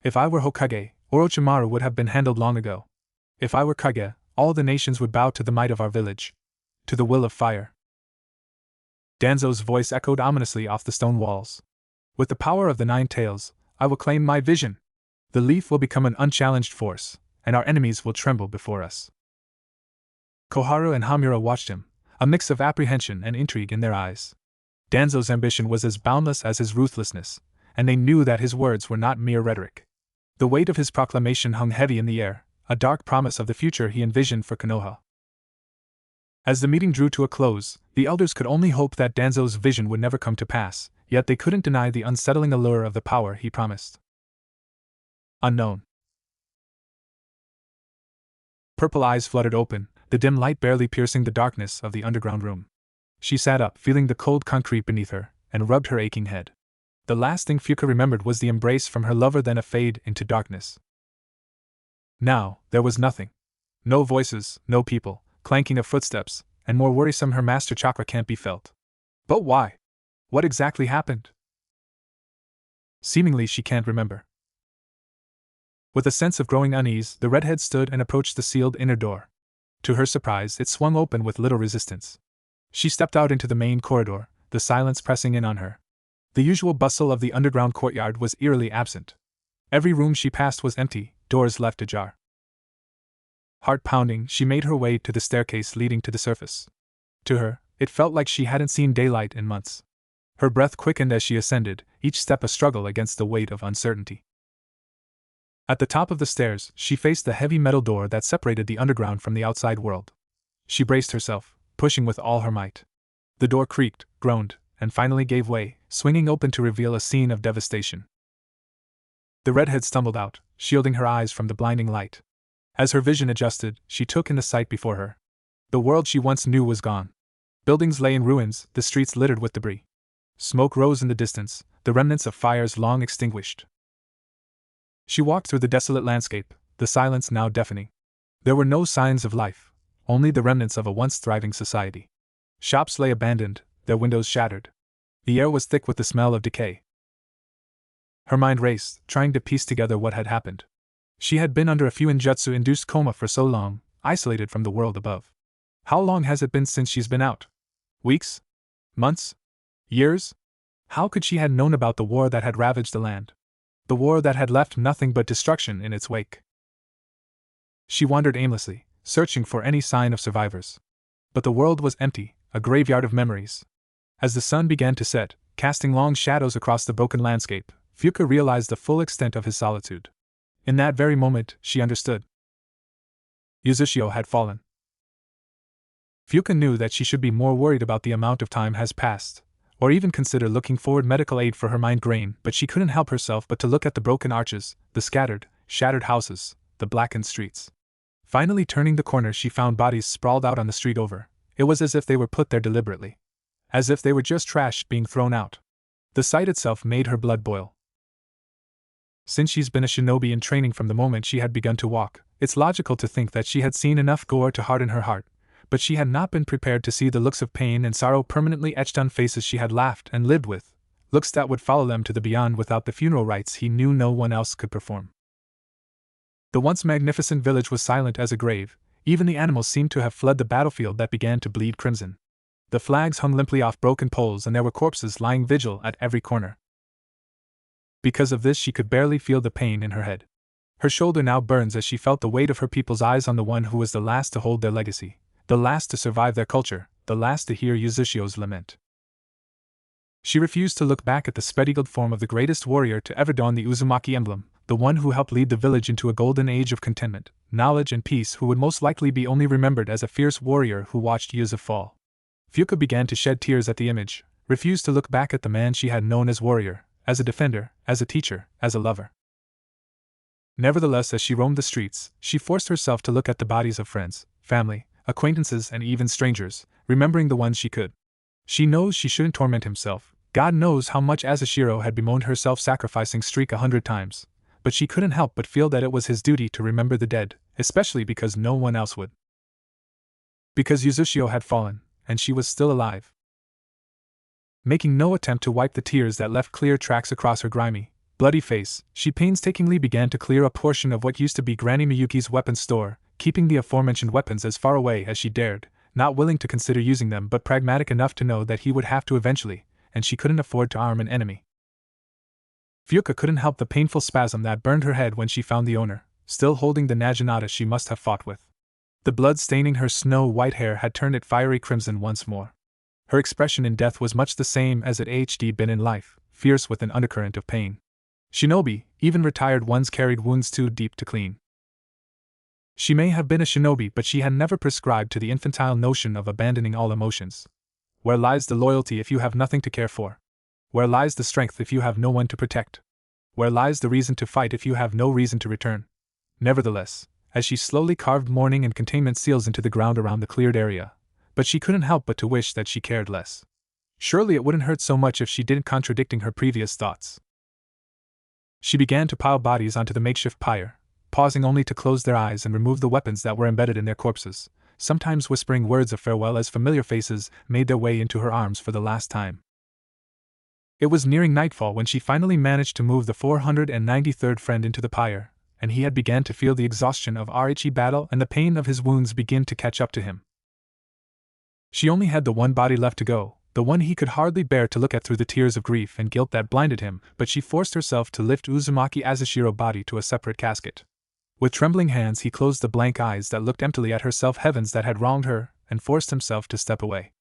If I were Hokage, Orochimaru would have been handled long ago. If I were Kage, all the nations would bow to the might of our village. To the will of fire. Danzo's voice echoed ominously off the stone walls. With the power of the 9 tails, I will claim my vision. The leaf will become an unchallenged force, and our enemies will tremble before us. Koharu and Hamura watched him, a mix of apprehension and intrigue in their eyes. Danzo's ambition was as boundless as his ruthlessness, and they knew that his words were not mere rhetoric. The weight of his proclamation hung heavy in the air, a dark promise of the future he envisioned for Konoha. As the meeting drew to a close, the elders could only hope that Danzo's vision would never come to pass, yet they couldn't deny the unsettling allure of the power he promised. Unknown. Purple eyes fluttered open, the dim light barely piercing the darkness of the underground room. She sat up, feeling the cold concrete beneath her, and rubbed her aching head. The last thing Fuka remembered was the embrace from her lover, then a fade into darkness. Now, there was nothing. No voices, no people, clanking of footsteps, and more worrisome, her master chakra can't be felt. But why? What exactly happened? Seemingly she can't remember. With a sense of growing unease, the redhead stood and approached the sealed inner door. To her surprise, it swung open with little resistance. She stepped out into the main corridor, the silence pressing in on her. The usual bustle of the underground courtyard was eerily absent. Every room she passed was empty, doors left ajar. Heart pounding, she made her way to the staircase leading to the surface. To her, it felt like she hadn't seen daylight in months. Her breath quickened as she ascended, each step a struggle against the weight of uncertainty. At the top of the stairs, she faced the heavy metal door that separated the underground from the outside world. She braced herself, pushing with all her might. The door creaked, groaned, and finally gave way, swinging open to reveal a scene of devastation. The redhead stumbled out, shielding her eyes from the blinding light. As her vision adjusted, she took in the sight before her. The world she once knew was gone. Buildings lay in ruins, the streets littered with debris. Smoke rose in the distance, the remnants of fires long extinguished. She walked through the desolate landscape, the silence now deafening. There were no signs of life, only the remnants of a once thriving society. Shops lay abandoned, their windows shattered. The air was thick with the smell of decay. Her mind raced, trying to piece together what had happened. She had been under a Fuinjutsu-induced coma for so long, isolated from the world above. How long has it been since she's been out? Weeks? Months? Years? How could she have known about the war that had ravaged the land? The war that had left nothing but destruction in its wake. She wandered aimlessly, searching for any sign of survivors. But the world was empty, a graveyard of memories. As the sun began to set, casting long shadows across the broken landscape, Yhwach realized the full extent of his solitude. In that very moment, she understood. Yhwach had fallen. Yhwach knew that she should be more worried about the amount of time has passed, or even consider looking forward medical aid for her migraine, but she couldn't help herself but to look at the broken arches, the scattered, shattered houses, the blackened streets. Finally turning the corner, she found bodies sprawled out on the street over. It was as if they were put there deliberately. As if they were just trash being thrown out. The sight itself made her blood boil. Since she's been a shinobi in training from the moment she had begun to walk, it's logical to think that she had seen enough gore to harden her heart, but she had not been prepared to see the looks of pain and sorrow permanently etched on faces she had laughed and lived with, looks that would follow them to the beyond without the funeral rites he knew no one else could perform. The once magnificent village was silent as a grave. Even the animals seemed to have fled the battlefield that began to bleed crimson. The flags hung limply off broken poles and there were corpses lying vigil at every corner. Because of this she could barely feel the pain in her head. Her shoulder now burns as she felt the weight of her people's eyes on the one who was the last to hold their legacy, the last to survive their culture, the last to hear Yhwach's lament. She refused to look back at the spread-eagled form of the greatest warrior to ever don the Uzumaki emblem, the one who helped lead the village into a golden age of contentment, knowledge and peace, who would most likely be only remembered as a fierce warrior who watched Yhwach fall. Yhwach began to shed tears at the image, refused to look back at the man she had known as warrior, as a defender, as a teacher, as a lover. Nevertheless, as she roamed the streets, she forced herself to look at the bodies of friends, family, acquaintances and even strangers, remembering the ones she could. She knows she shouldn't torment himself. God knows how much Asashiro had bemoaned her self-sacrificing streak 100 times, but she couldn't help but feel that it was his duty to remember the dead, especially because no one else would. Because Yhwach had fallen, and she was still alive. Making no attempt to wipe the tears that left clear tracks across her grimy, bloody face, she painstakingly began to clear a portion of what used to be Granny Miyuki's weapons store, keeping the aforementioned weapons as far away as she dared, not willing to consider using them but pragmatic enough to know that he would have to eventually, and she couldn't afford to arm an enemy. Yhwach couldn't help the painful spasm that burned her head when she found the owner, still holding the naginata she must have fought with. The blood staining her snow-white hair had turned it fiery crimson once more. Her expression in death was much the same as it had been in life, fierce with an undercurrent of pain. Shinobi, even retired ones, carried wounds too deep to clean. She may have been a shinobi, but she had never prescribed to the infantile notion of abandoning all emotions. Where lies the loyalty if you have nothing to care for? Where lies the strength if you have no one to protect? Where lies the reason to fight if you have no reason to return? Nevertheless, as she slowly carved mourning and containment seals into the ground around the cleared area, but she couldn't help but to wish that she cared less. Surely it wouldn't hurt so much if she didn't, contradicting her previous thoughts. She began to pile bodies onto the makeshift pyre, pausing only to close their eyes and remove the weapons that were embedded in their corpses, sometimes whispering words of farewell as familiar faces made their way into her arms for the last time. It was nearing nightfall when she finally managed to move the 493rd friend into the pyre, and he had begun to feel the exhaustion of Richi battle and the pain of his wounds begin to catch up to him. She only had the one body left to go, the one he could hardly bear to look at through the tears of grief and guilt that blinded him, but she forced herself to lift Uzumaki Asashiro's body to a separate casket. With trembling hands he closed the blank eyes that looked emptily at herself, heavens that had wronged her, and forced himself to step away.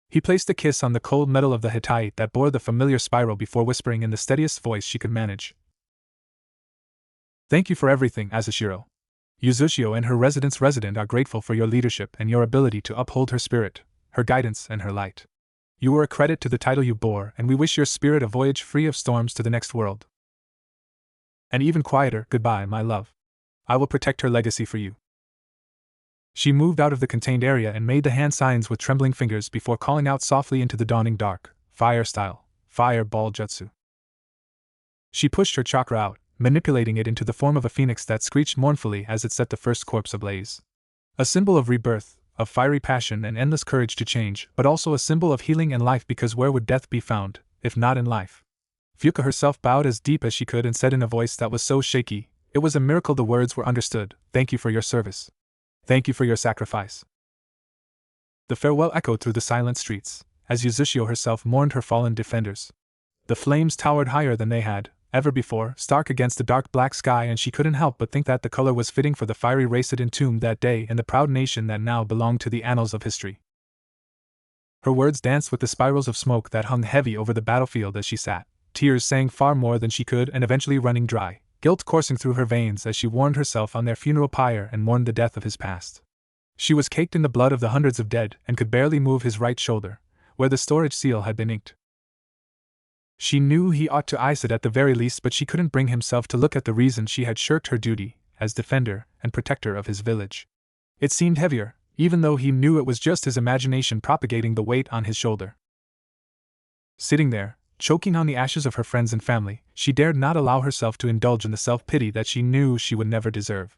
He placed a kiss on the cold metal of the Hittite that bore the familiar spiral before whispering in the steadiest voice she could manage. "Thank you for everything, Asashiro. Yhwach and her resident are grateful for your leadership and your ability to uphold her spirit, her guidance and her light. You were a credit to the title you bore, and we wish your spirit a voyage free of storms to the next world. An even quieter goodbye, my love. I will protect her legacy for you." She moved out of the contained area and made the hand signs with trembling fingers before calling out softly into the dawning dark, "Fire style, fireball jutsu." She pushed her chakra out, manipulating it into the form of a phoenix that screeched mournfully as it set the first corpse ablaze. A symbol of rebirth, of fiery passion and endless courage to change, but also a symbol of healing and life, because where would death be found, if not in life? Yhwach herself bowed as deep as she could and said in a voice that was so shaky, it was a miracle the words were understood, "Thank you for your service. Thank you for your sacrifice." The farewell echoed through the silent streets, as Yhwach herself mourned her fallen defenders. The flames towered higher than they had, ever before, stark against the dark black sky, and she couldn't help but think that the color was fitting for the fiery race it entombed that day and the proud nation that now belonged to the annals of history. Her words danced with the spirals of smoke that hung heavy over the battlefield as she sat, tears saying far more than she could and eventually running dry, guilt coursing through her veins as she warmed herself on their funeral pyre and mourned the death of his past. She was caked in the blood of the hundreds of dead and could barely move his right shoulder, where the storage seal had been inked. She knew he ought to ice it at the very least, but she couldn't bring himself to look at the reason she had shirked her duty as defender and protector of his village. It seemed heavier, even though he knew it was just his imagination propagating the weight on his shoulder. Sitting there, choking on the ashes of her friends and family, she dared not allow herself to indulge in the self-pity that she knew she would never deserve.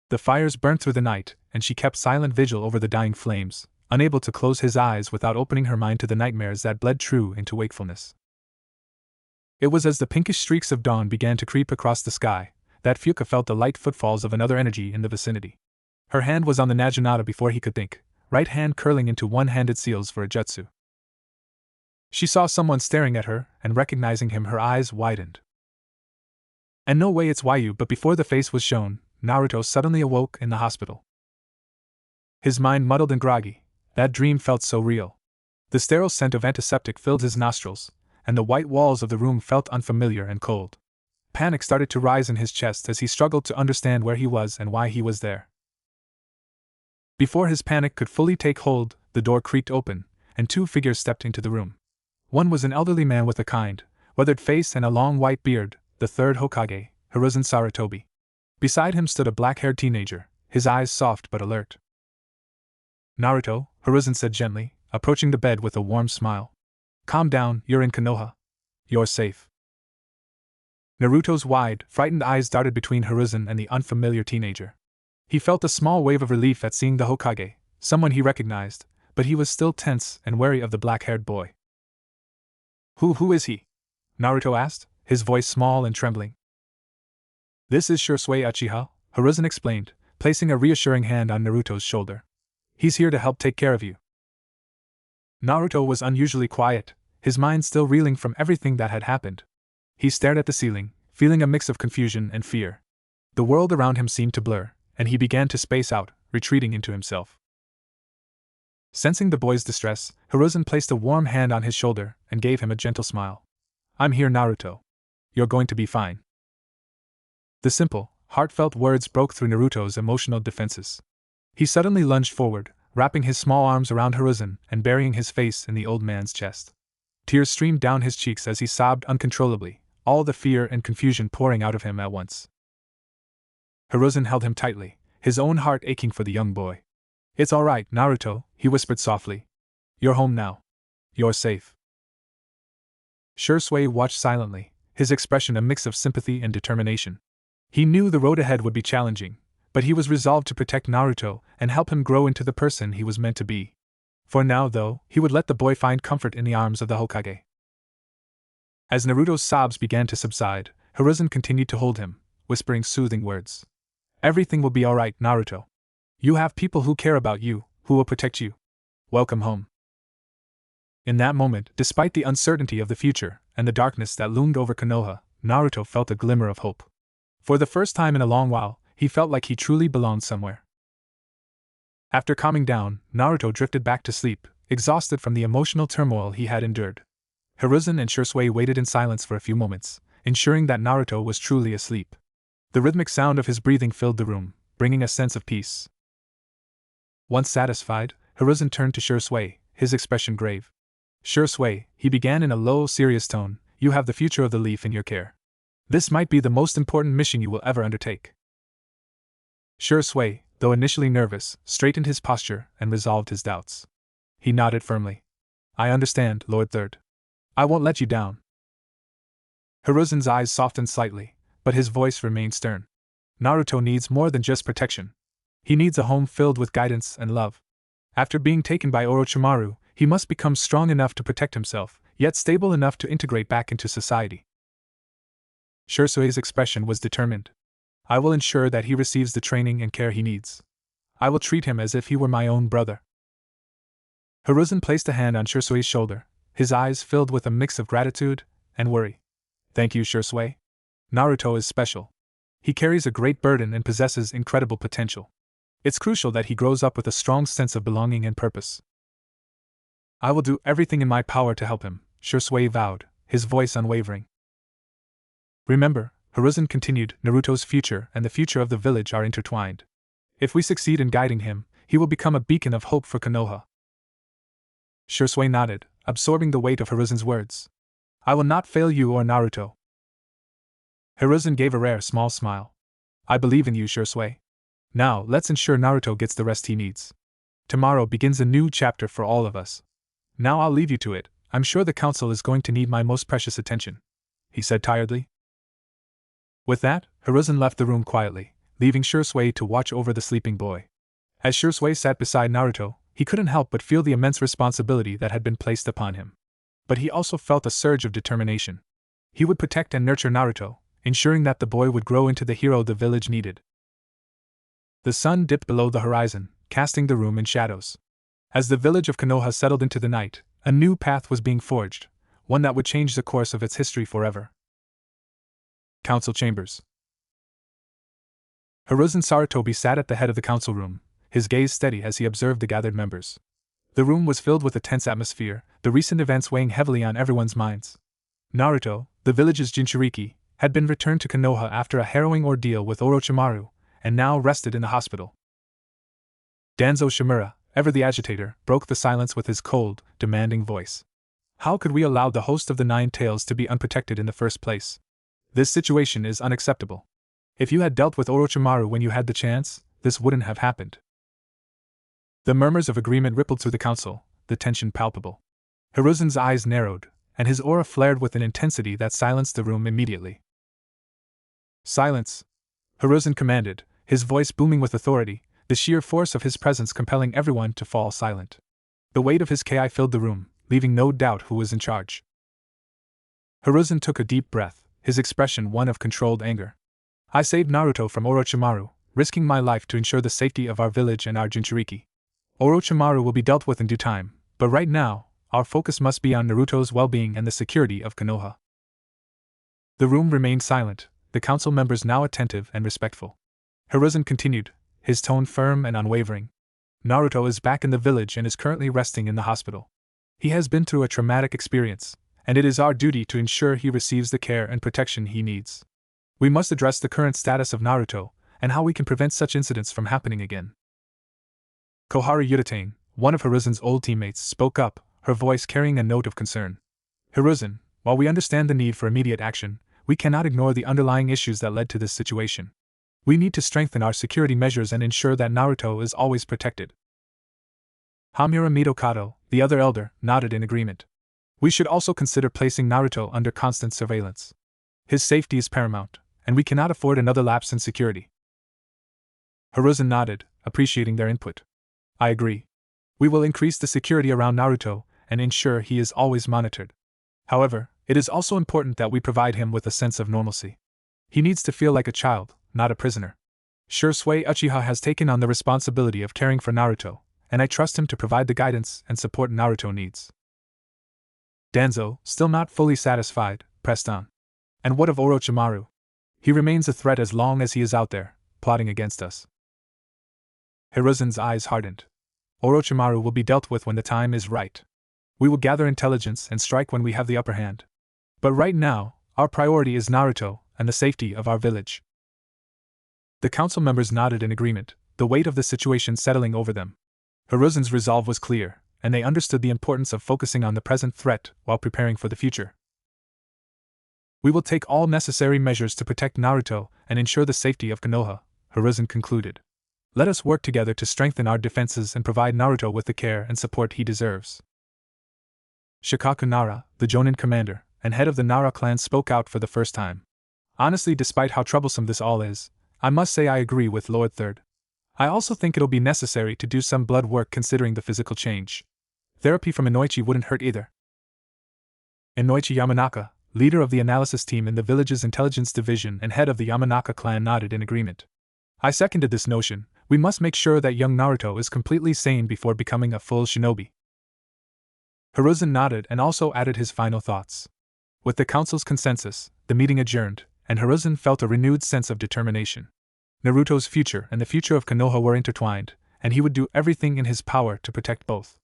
The fires burnt through the night, and she kept silent vigil over the dying flames, unable to close his eyes without opening her mind to the nightmares that bled true into wakefulness. It was as the pinkish streaks of dawn began to creep across the sky that Yhwach felt the light footfalls of another energy in the vicinity. Her hand was on the naginata before he could think, right hand curling into one-handed seals for a jutsu. She saw someone staring at her, and recognizing him, her eyes widened. And no way, it's Yhwach, but before the face was shown, Naruto suddenly awoke in the hospital. His mind muddled and groggy, that dream felt so real. The sterile scent of antiseptic filled his nostrils, and the white walls of the room felt unfamiliar and cold. Panic started to rise in his chest as he struggled to understand where he was and why he was there. Before his panic could fully take hold, the door creaked open, and two figures stepped into the room. One was an elderly man with a kind, weathered face and a long white beard, the third Hokage, Hiruzen Sarutobi. Beside him stood a black-haired teenager, his eyes soft but alert. "Naruto," Hiruzen said gently, approaching the bed with a warm smile. "Calm down, you're in Konoha. You're safe." Naruto's wide, frightened eyes darted between Hiruzen and the unfamiliar teenager. He felt a small wave of relief at seeing the Hokage, someone he recognized, but he was still tense and wary of the black-haired boy. Who is he?" Naruto asked, his voice small and trembling. "This is Shursui Uchiha," Hiruzen explained, placing a reassuring hand on Naruto's shoulder. "He's here to help take care of you." Naruto was unusually quiet, his mind still reeling from everything that had happened. He stared at the ceiling, feeling a mix of confusion and fear. The world around him seemed to blur, and he began to space out, retreating into himself. Sensing the boy's distress, Hiruzen placed a warm hand on his shoulder and gave him a gentle smile. "I'm here, Naruto. You're going to be fine." The simple, heartfelt words broke through Naruto's emotional defenses. He suddenly lunged forward, wrapping his small arms around Hiruzen and burying his face in the old man's chest. Tears streamed down his cheeks as he sobbed uncontrollably, all the fear and confusion pouring out of him at once. Hiruzen held him tightly, his own heart aching for the young boy. "It's all right, Naruto," he whispered softly. "You're home now. You're safe." Shursui watched silently, his expression a mix of sympathy and determination. He knew the road ahead would be challenging, but he was resolved to protect Naruto and help him grow into the person he was meant to be. For now, though, he would let the boy find comfort in the arms of the Hokage. As Naruto's sobs began to subside, Hiruzen continued to hold him, whispering soothing words. "Everything will be all right, Naruto. You have people who care about you, who will protect you. Welcome home." In that moment, despite the uncertainty of the future and the darkness that loomed over Konoha, Naruto felt a glimmer of hope. For the first time in a long while, he felt like he truly belonged somewhere. After calming down, Naruto drifted back to sleep, exhausted from the emotional turmoil he had endured. Hiruzen and Shursui waited in silence for a few moments, ensuring that Naruto was truly asleep. The rhythmic sound of his breathing filled the room, bringing a sense of peace. Once satisfied, Hiruzen turned to Shursui, his expression grave. "Shursui," he began in a low, serious tone, "you have the future of the leaf in your care. This might be the most important mission you will ever undertake." Shursui, though initially nervous, straightened his posture and resolved his doubts. He nodded firmly. "I understand, Lord Third. I won't let you down." Hiruzen's eyes softened slightly, but his voice remained stern. "Naruto needs more than just protection. He needs a home filled with guidance and love. After being taken by Orochimaru, he must become strong enough to protect himself, yet stable enough to integrate back into society." Shursui's expression was determined. "I will ensure that he receives the training and care he needs. I will treat him as if he were my own brother." Hiruzen placed a hand on Shursui's shoulder, his eyes filled with a mix of gratitude and worry. Thank you, Shursui. Naruto is special. He carries a great burden and possesses incredible potential. It's crucial that he grows up with a strong sense of belonging and purpose. I will do everything in my power to help him, Shursui vowed, his voice unwavering. Remember, Hiruzen continued, Naruto's future and the future of the village are intertwined. If we succeed in guiding him, he will become a beacon of hope for Konoha. Shursui nodded, absorbing the weight of Hiruzen's words. I will not fail you or Naruto. Hiruzen gave a rare small smile. I believe in you, Shursui. Now, let's ensure Naruto gets the rest he needs. Tomorrow begins a new chapter for all of us. Now I'll leave you to it. I'm sure the council is going to need my most precious attention, he said tiredly. With that, Hiruzen left the room quietly, leaving Shursui to watch over the sleeping boy. As Shursui sat beside Naruto, he couldn't help but feel the immense responsibility that had been placed upon him. But he also felt a surge of determination. He would protect and nurture Naruto, ensuring that the boy would grow into the hero the village needed. The sun dipped below the horizon, casting the room in shadows. As the village of Konoha settled into the night, a new path was being forged, one that would change the course of its history forever. Council Chambers. Hiruzen Sarutobi sat at the head of the council room, his gaze steady as he observed the gathered members. The room was filled with a tense atmosphere, the recent events weighing heavily on everyone's minds. Naruto, the village's Jinchuriki, had been returned to Konoha after a harrowing ordeal with Orochimaru, and now rested in the hospital. Danzo Shimura, ever the agitator, broke the silence with his cold, demanding voice. How could we allow the host of the Nine Tails to be unprotected in the first place? This situation is unacceptable. If you had dealt with Orochimaru when you had the chance, this wouldn't have happened. The murmurs of agreement rippled through the council, the tension palpable. Hiruzen's eyes narrowed, and his aura flared with an intensity that silenced the room immediately. Silence! Hiruzen commanded, his voice booming with authority, the sheer force of his presence compelling everyone to fall silent. The weight of his ki filled the room, leaving no doubt who was in charge. Hiruzen took a deep breath, his expression one of controlled anger. I saved Naruto from Orochimaru, risking my life to ensure the safety of our village and our Jinchuriki. Orochimaru will be dealt with in due time, but right now, our focus must be on Naruto's well-being and the security of Konoha. The room remained silent, the council members now attentive and respectful. Hiruzen continued, his tone firm and unwavering. Naruto is back in the village and is currently resting in the hospital. He has been through a traumatic experience, and it is our duty to ensure he receives the care and protection he needs. We must address the current status of Naruto, and how we can prevent such incidents from happening again. Koharu Udatane, one of Hiruzen's old teammates, spoke up, her voice carrying a note of concern. Hiruzen, while we understand the need for immediate action, we cannot ignore the underlying issues that led to this situation. We need to strengthen our security measures and ensure that Naruto is always protected. Hamura Midokado, the other elder, nodded in agreement. We should also consider placing Naruto under constant surveillance. His safety is paramount, and we cannot afford another lapse in security. Hiruzen nodded, appreciating their input. I agree. We will increase the security around Naruto and ensure he is always monitored. However, it is also important that we provide him with a sense of normalcy. He needs to feel like a child, not a prisoner. Shursui Uchiha has taken on the responsibility of caring for Naruto, and I trust him to provide the guidance and support Naruto needs. Danzo, still not fully satisfied, pressed on. And what of Orochimaru? He remains a threat as long as he is out there, plotting against us. Hiruzen's eyes hardened. Orochimaru will be dealt with when the time is right. We will gather intelligence and strike when we have the upper hand. But right now, our priority is Naruto and the safety of our village. The council members nodded in agreement, the weight of the situation settling over them. Hiruzen's resolve was clear, and they understood the importance of focusing on the present threat while preparing for the future. We will take all necessary measures to protect Naruto and ensure the safety of Konoha, Hiruzen concluded. Let us work together to strengthen our defenses and provide Naruto with the care and support he deserves. Shikaku Nara, the Jonin commander and head of the Nara clan, spoke out for the first time. Honestly, despite how troublesome this all is, I must say I agree with Lord Third. I also think it'll be necessary to do some blood work considering the physical change. Therapy from Inoichi wouldn't hurt either. Inoichi Yamanaka, leader of the analysis team in the village's intelligence division and head of the Yamanaka clan, nodded in agreement. I seconded this notion. We must make sure that young Naruto is completely sane before becoming a full shinobi. Hiruzen nodded and also added his final thoughts. With the council's consensus, the meeting adjourned, and Hiruzen felt a renewed sense of determination. Naruto's future and the future of Konoha were intertwined, and he would do everything in his power to protect both.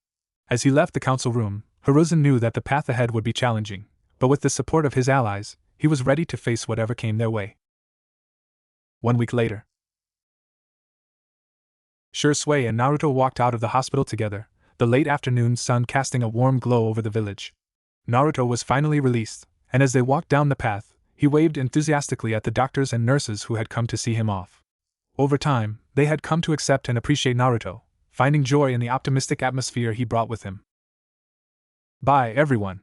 As he left the council room, Hiruzen knew that the path ahead would be challenging, but with the support of his allies, he was ready to face whatever came their way. 1 week later, Shui and Naruto walked out of the hospital together, the late afternoon sun casting a warm glow over the village. Naruto was finally released, and as they walked down the path, he waved enthusiastically at the doctors and nurses who had come to see him off. Over time, they had come to accept and appreciate Naruto, finding joy in the optimistic atmosphere he brought with him. "Bye, everyone,"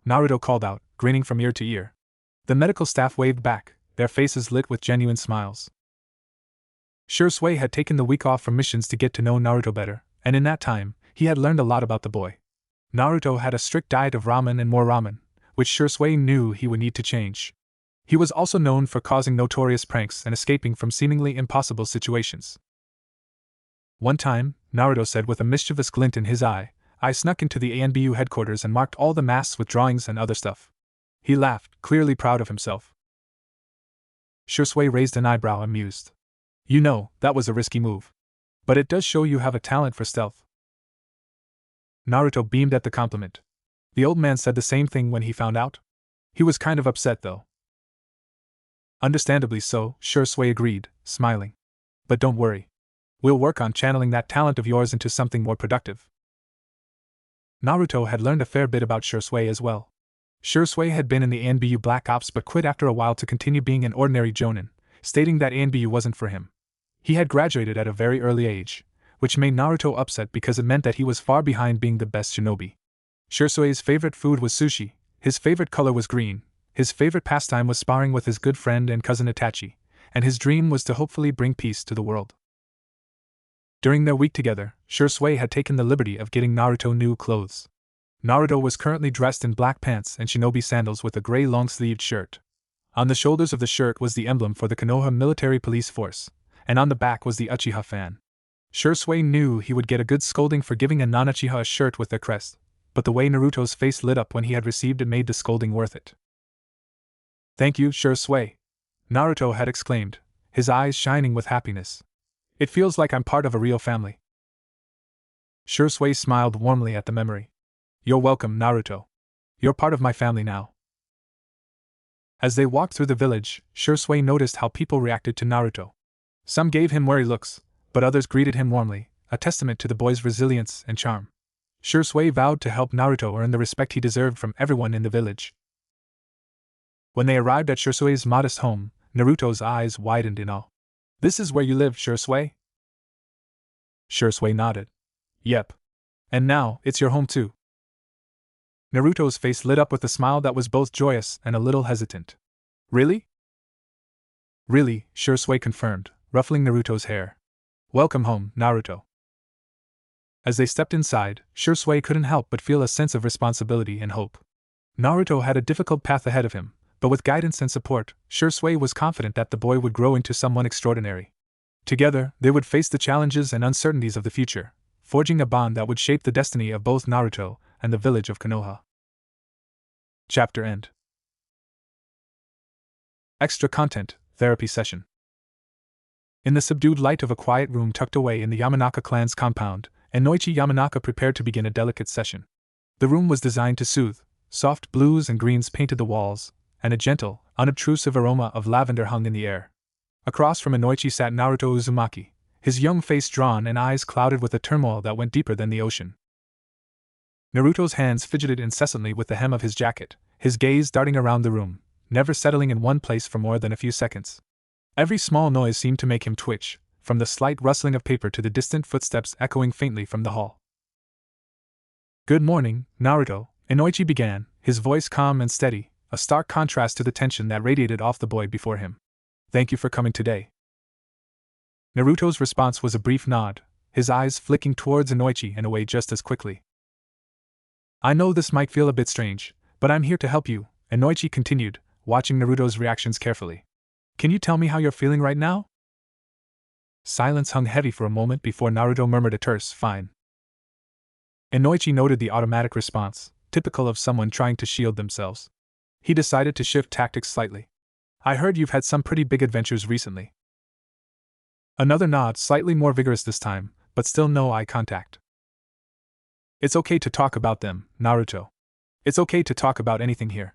Naruto called out, grinning from ear to ear. The medical staff waved back, their faces lit with genuine smiles. Shui had taken the week off from missions to get to know Naruto better, and in that time, he had learned a lot about the boy. Naruto had a strict diet of ramen and more ramen, which Shui knew he would need to change. He was also known for causing notorious pranks and escaping from seemingly impossible situations. One time, Naruto said with a mischievous glint in his eye, "I snuck into the ANBU headquarters and marked all the masks with drawings and other stuff." He laughed, clearly proud of himself. Shui raised an eyebrow, amused. "You know, that was a risky move. But it does show you have a talent for stealth." Naruto beamed at the compliment. The old man said the same thing when he found out. He was kind of upset though. "Understandably so," Shui agreed, smiling. "But don't worry. We'll work on channeling that talent of yours into something more productive." Naruto had learned a fair bit about Shui as well. Shui had been in the ANBU Black Ops but quit after a while to continue being an ordinary jonin, stating that ANBU wasn't for him. He had graduated at a very early age, which made Naruto upset because it meant that he was far behind being the best shinobi. Shui's favorite food was sushi, his favorite color was green, his favorite pastime was sparring with his good friend and cousin Itachi, and his dream was to hopefully bring peace to the world. During their week together, Shui had taken the liberty of getting Naruto new clothes. Naruto was currently dressed in black pants and shinobi sandals with a gray long-sleeved shirt. On the shoulders of the shirt was the emblem for the Konoha Military Police Force, and on the back was the Uchiha fan. Shui knew he would get a good scolding for giving a non-Uchiha a shirt with their crest, but the way Naruto's face lit up when he had received it made the scolding worth it. "Thank you, Shui," Naruto had exclaimed, his eyes shining with happiness. "It feels like I'm part of a real family." Shui smiled warmly at the memory. "You're welcome, Naruto. You're part of my family now." As they walked through the village, Shui noticed how people reacted to Naruto. Some gave him wary looks, but others greeted him warmly, a testament to the boy's resilience and charm. Shui vowed to help Naruto earn the respect he deserved from everyone in the village. When they arrived at Shui's modest home, Naruto's eyes widened in awe. "This is where you live, Shui?" Shui nodded. "Yep. And now, it's your home too." Naruto's face lit up with a smile that was both joyous and a little hesitant. "Really?" "Really," Shui confirmed, ruffling Naruto's hair. "Welcome home, Naruto." As they stepped inside, Shui couldn't help but feel a sense of responsibility and hope. Naruto had a difficult path ahead of him, but with guidance and support, Shui was confident that the boy would grow into someone extraordinary. Together, they would face the challenges and uncertainties of the future, forging a bond that would shape the destiny of both Naruto and the village of Konoha. Chapter End. Extra content, therapy session. In the subdued light of a quiet room tucked away in the Yamanaka clan's compound, Inoichi Yamanaka prepared to begin a delicate session. The room was designed to soothe, soft blues and greens painted the walls, and a gentle, unobtrusive aroma of lavender hung in the air. Across from Inoichi sat Naruto Uzumaki, his young face drawn and eyes clouded with a turmoil that went deeper than the ocean. Naruto's hands fidgeted incessantly with the hem of his jacket, his gaze darting around the room, never settling in one place for more than a few seconds. Every small noise seemed to make him twitch, from the slight rustling of paper to the distant footsteps echoing faintly from the hall. "Good morning, Naruto," Inoichi began, his voice calm and steady, a stark contrast to the tension that radiated off the boy before him. "Thank you for coming today." Naruto's response was a brief nod, his eyes flicking towards Inoichi and away just as quickly. "I know this might feel a bit strange, but I'm here to help you," Inoichi continued, watching Naruto's reactions carefully. "Can you tell me how you're feeling right now?" Silence hung heavy for a moment before Naruto murmured a terse, "Fine." Inoichi noted the automatic response, typical of someone trying to shield themselves. He decided to shift tactics slightly. I heard you've had some pretty big adventures recently. Another nod, slightly more vigorous this time, but still no eye contact. It's okay to talk about them, Naruto. It's okay to talk about anything here.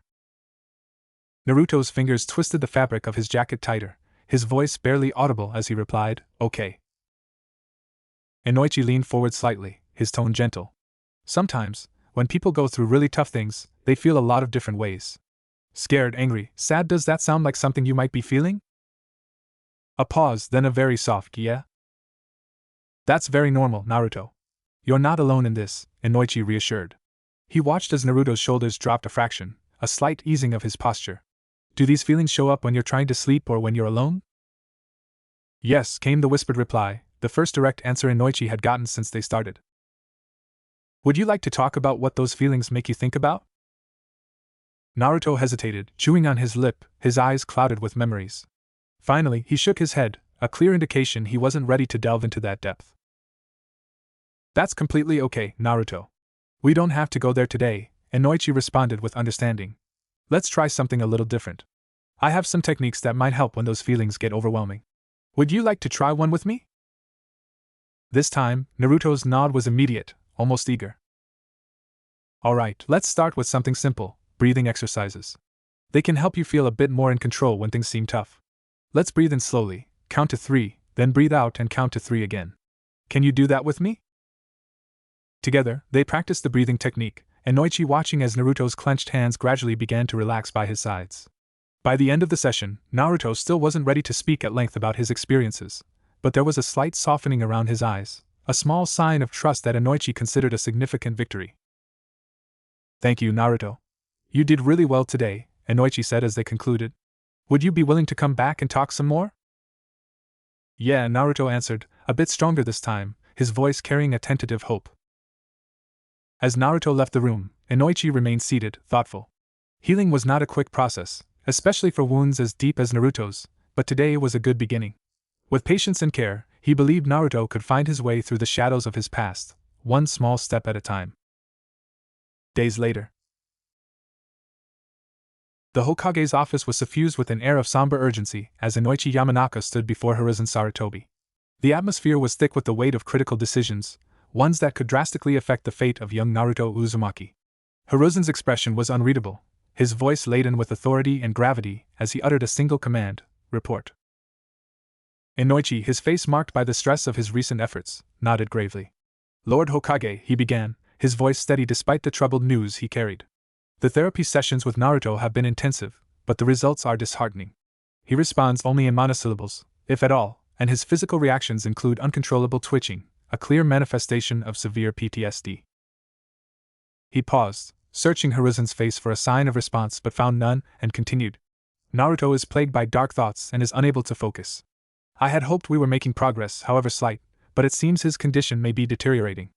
Naruto's fingers twisted the fabric of his jacket tighter, his voice barely audible as he replied, okay. Inoichi leaned forward slightly, his tone gentle. Sometimes, when people go through really tough things, they feel a lot of different ways. Scared, angry, sad. Does that sound like something you might be feeling? A pause, then a very soft, yeah? That's very normal, Naruto. You're not alone in this, Inoichi reassured. He watched as Naruto's shoulders dropped a fraction, a slight easing of his posture. Do these feelings show up when you're trying to sleep or when you're alone? Yes, came the whispered reply, the first direct answer Inoichi had gotten since they started. Would you like to talk about what those feelings make you think about? Naruto hesitated, chewing on his lip, his eyes clouded with memories. Finally, he shook his head, a clear indication he wasn't ready to delve into that depth. That's completely okay, Naruto. We don't have to go there today, Inoichi responded with understanding. Let's try something a little different. I have some techniques that might help when those feelings get overwhelming. Would you like to try one with me? This time, Naruto's nod was immediate, almost eager. Alright, let's start with something simple, breathing exercises. They can help you feel a bit more in control when things seem tough. Let's breathe in slowly, count to 3, then breathe out and count to 3 again. Can you do that with me? Together, they practiced the breathing technique, Inoichi watching as Naruto's clenched hands gradually began to relax by his sides. By the end of the session, Naruto still wasn't ready to speak at length about his experiences, but there was a slight softening around his eyes, a small sign of trust that Inoichi considered a significant victory. Thank you, Naruto. You did really well today, Inoichi said as they concluded. Would you be willing to come back and talk some more? Yeah, Naruto answered, a bit stronger this time, his voice carrying a tentative hope. As Naruto left the room, Inoichi remained seated, thoughtful. Healing was not a quick process, especially for wounds as deep as Naruto's, but today was a good beginning. With patience and care, he believed Naruto could find his way through the shadows of his past, one small step at a time. Days later. The Hokage's office was suffused with an air of somber urgency as Inoichi Yamanaka stood before Hiruzen Sarutobi. The atmosphere was thick with the weight of critical decisions, ones that could drastically affect the fate of young Naruto Uzumaki. Hiruzen's expression was unreadable, his voice laden with authority and gravity as he uttered a single command, report. Inoichi, his face marked by the stress of his recent efforts, nodded gravely. Lord Hokage, he began, his voice steady despite the troubled news he carried. The therapy sessions with Naruto have been intensive, but the results are disheartening. He responds only in monosyllables, if at all, and his physical reactions include uncontrollable twitching, a clear manifestation of severe PTSD. He paused, searching Hiruzen's face for a sign of response but found none, and continued. Naruto is plagued by dark thoughts and is unable to focus. I had hoped we were making progress, however slight, but it seems his condition may be deteriorating.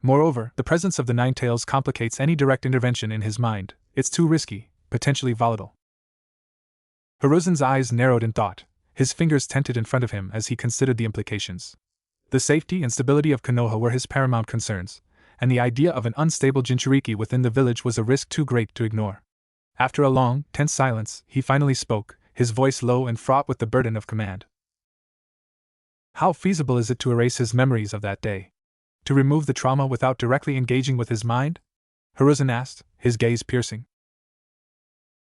Moreover, the presence of the Nine Tails complicates any direct intervention in his mind. It's too risky, potentially volatile. Hiruzen's eyes narrowed in thought, his fingers tented in front of him as he considered the implications. The safety and stability of Konoha were his paramount concerns, and the idea of an unstable Jinchuriki within the village was a risk too great to ignore. After a long, tense silence, he finally spoke, his voice low and fraught with the burden of command. How feasible is it to erase his memories of that day? To remove the trauma without directly engaging with his mind? Hiruzen asked, his gaze piercing.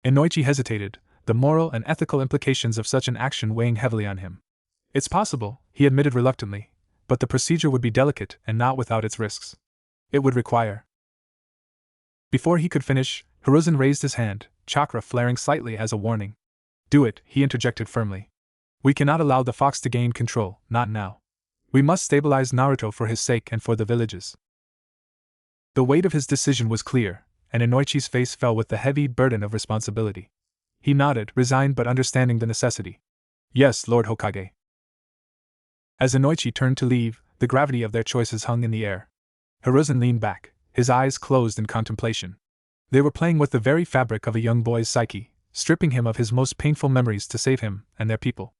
Inoichi hesitated, the moral and ethical implications of such an action weighing heavily on him. It's possible, he admitted reluctantly, but the procedure would be delicate and not without its risks. It would require. Before he could finish, Hiruzen raised his hand, chakra flaring slightly as a warning. Do it, he interjected firmly. We cannot allow the fox to gain control, not now. We must stabilize Naruto for his sake and for the village's. The weight of his decision was clear, and Inoichi's face fell with the heavy burden of responsibility. He nodded, resigned but understanding the necessity. Yes, Lord Hokage. As Inoichi turned to leave, the gravity of their choices hung in the air. Hiruzen leaned back, his eyes closed in contemplation. They were playing with the very fabric of a young boy's psyche, stripping him of his most painful memories to save him and their people.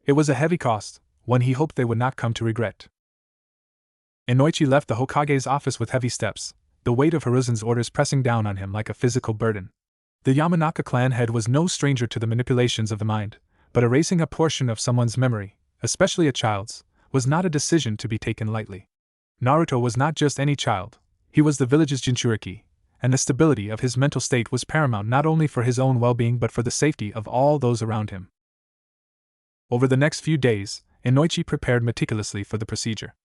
It was a heavy cost, one he hoped they would not come to regret. Inoichi left the Hokage's office with heavy steps, the weight of Hiruzen's orders pressing down on him like a physical burden. The Yamanaka clan head was no stranger to the manipulations of the mind, but erasing a portion of someone's memory, especially a child's, was not a decision to be taken lightly. Naruto was not just any child, he was the village's Jinchuriki, and the stability of his mental state was paramount not only for his own well-being but for the safety of all those around him. Over the next few days, Inoichi prepared meticulously for the procedure.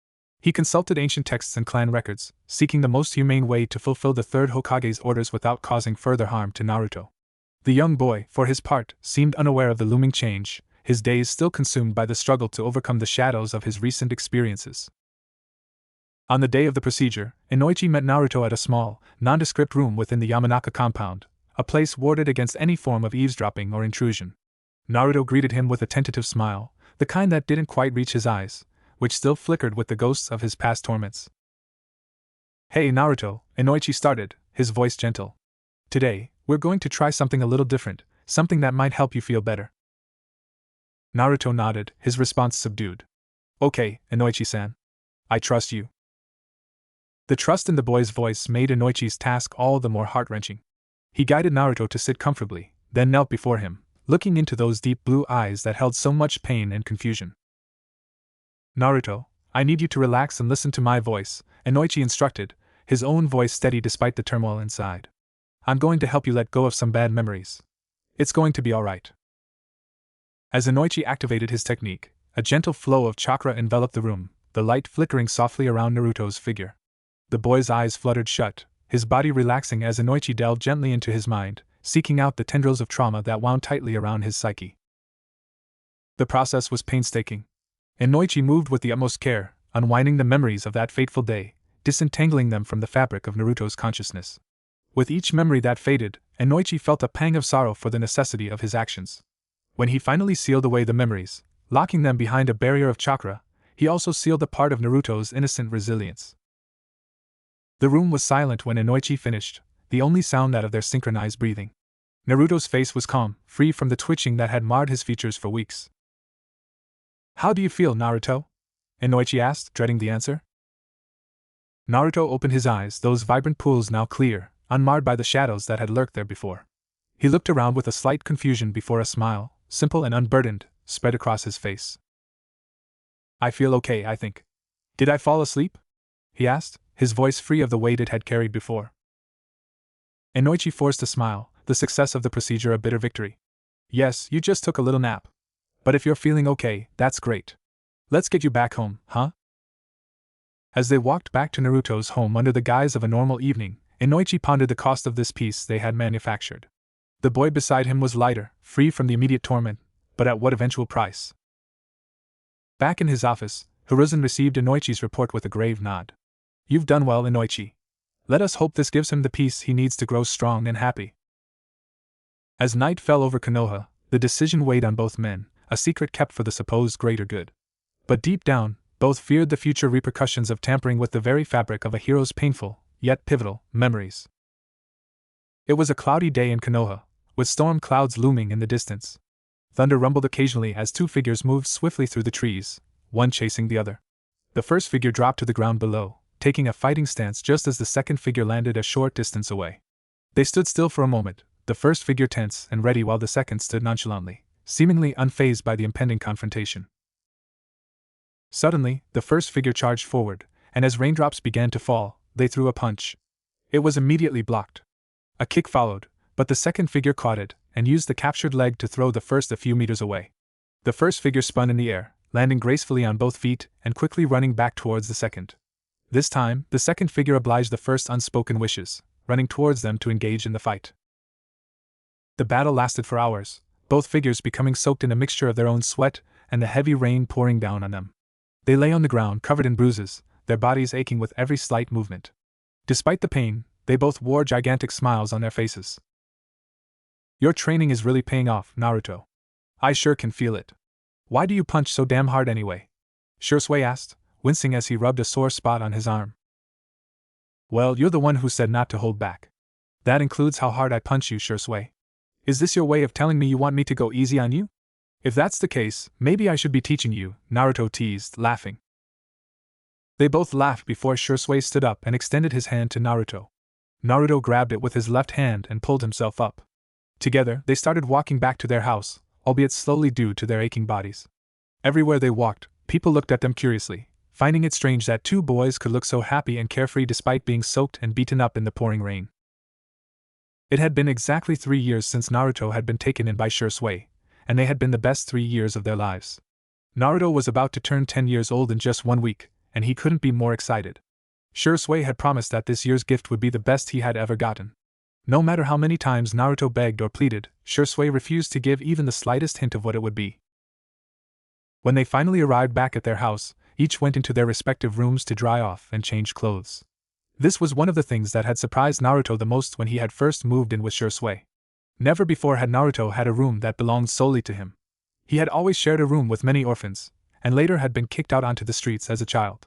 He consulted ancient texts and clan records, seeking the most humane way to fulfill the third Hokage's orders without causing further harm to Naruto. The young boy, for his part, seemed unaware of the looming change, his days still consumed by the struggle to overcome the shadows of his recent experiences. On the day of the procedure, Inoichi met Naruto at a small, nondescript room within the Yamanaka compound, a place warded against any form of eavesdropping or intrusion. Naruto greeted him with a tentative smile, the kind that didn't quite reach his eyes, which still flickered with the ghosts of his past torments. "Hey Naruto," Inoichi started, his voice gentle. "Today, we're going to try something a little different, something that might help you feel better." Naruto nodded, his response subdued. "Okay, Inoichi-san. I trust you." The trust in the boy's voice made Inoichi's task all the more heart-wrenching. He guided Naruto to sit comfortably, then knelt before him, looking into those deep blue eyes that held so much pain and confusion. "Naruto, I need you to relax and listen to my voice," Inoichi instructed, his own voice steady despite the turmoil inside. "I'm going to help you let go of some bad memories. It's going to be alright." As Inoichi activated his technique, a gentle flow of chakra enveloped the room, the light flickering softly around Naruto's figure. The boy's eyes fluttered shut, his body relaxing as Inoichi delved gently into his mind, seeking out the tendrils of trauma that wound tightly around his psyche. The process was painstaking. Inoichi moved with the utmost care, unwinding the memories of that fateful day, disentangling them from the fabric of Naruto's consciousness. With each memory that faded, Inoichi felt a pang of sorrow for the necessity of his actions. When he finally sealed away the memories, locking them behind a barrier of chakra, he also sealed a part of Naruto's innocent resilience. The room was silent when Inoichi finished, the only sound that of their synchronized breathing. Naruto's face was calm, free from the twitching that had marred his features for weeks. "How do you feel, Naruto?" Inoichi asked, dreading the answer. Naruto opened his eyes, those vibrant pools now clear, unmarred by the shadows that had lurked there before. He looked around with a slight confusion before a smile, simple and unburdened, spread across his face. "I feel okay, I think. Did I fall asleep?" he asked, his voice free of the weight it had carried before. Inoichi forced a smile, the success of the procedure a bitter victory. "Yes, you just took a little nap. But if you're feeling okay, that's great. Let's get you back home, huh?" As they walked back to Naruto's home under the guise of a normal evening, Inoichi pondered the cost of this peace they had manufactured. The boy beside him was lighter, free from the immediate torment, but at what eventual price? Back in his office, Hiruzen received Inoichi's report with a grave nod. "You've done well, Inoichi. Let us hope this gives him the peace he needs to grow strong and happy." As night fell over Konoha, the decision weighed on both men, a secret kept for the supposed greater good. But deep down, both feared the future repercussions of tampering with the very fabric of a hero's painful, yet pivotal, memories. It was a cloudy day in Konoha, with storm clouds looming in the distance. Thunder rumbled occasionally as two figures moved swiftly through the trees, one chasing the other. The first figure dropped to the ground below, taking a fighting stance just as the second figure landed a short distance away. They stood still for a moment, the first figure tense and ready while the second stood nonchalantly, seemingly unfazed by the impending confrontation. Suddenly, the first figure charged forward, and as raindrops began to fall, they threw a punch. It was immediately blocked. A kick followed, but the second figure caught it, and used the captured leg to throw the first a few meters away. The first figure spun in the air, landing gracefully on both feet and quickly running back towards the second. This time, the second figure obliged the first unspoken wishes, running towards them to engage in the fight. The battle lasted for hours, both figures becoming soaked in a mixture of their own sweat and the heavy rain pouring down on them. They lay on the ground covered in bruises, their bodies aching with every slight movement. Despite the pain, they both wore gigantic smiles on their faces. "Your training is really paying off, Naruto. I sure can feel it. Why do you punch so damn hard anyway?" Shursui asked, wincing as he rubbed a sore spot on his arm. "Well, you're the one who said not to hold back. That includes how hard I punch you, Shursui. Is this your way of telling me you want me to go easy on you? If that's the case, maybe I should be teaching you," Naruto teased, laughing. They both laughed before Shursui stood up and extended his hand to Naruto. Naruto grabbed it with his left hand and pulled himself up. Together, they started walking back to their house, albeit slowly due to their aching bodies. Everywhere they walked, people looked at them curiously, finding it strange that two boys could look so happy and carefree despite being soaked and beaten up in the pouring rain. It had been exactly 3 years since Naruto had been taken in by Shui, and they had been the best 3 years of their lives. Naruto was about to turn 10 years old in just 1 week, and he couldn't be more excited. Shui had promised that this year's gift would be the best he had ever gotten. No matter how many times Naruto begged or pleaded, Shui refused to give even the slightest hint of what it would be. When they finally arrived back at their house, each went into their respective rooms to dry off and change clothes. This was one of the things that had surprised Naruto the most when he had first moved in with Shui. Never before had Naruto had a room that belonged solely to him. He had always shared a room with many orphans, and later had been kicked out onto the streets as a child.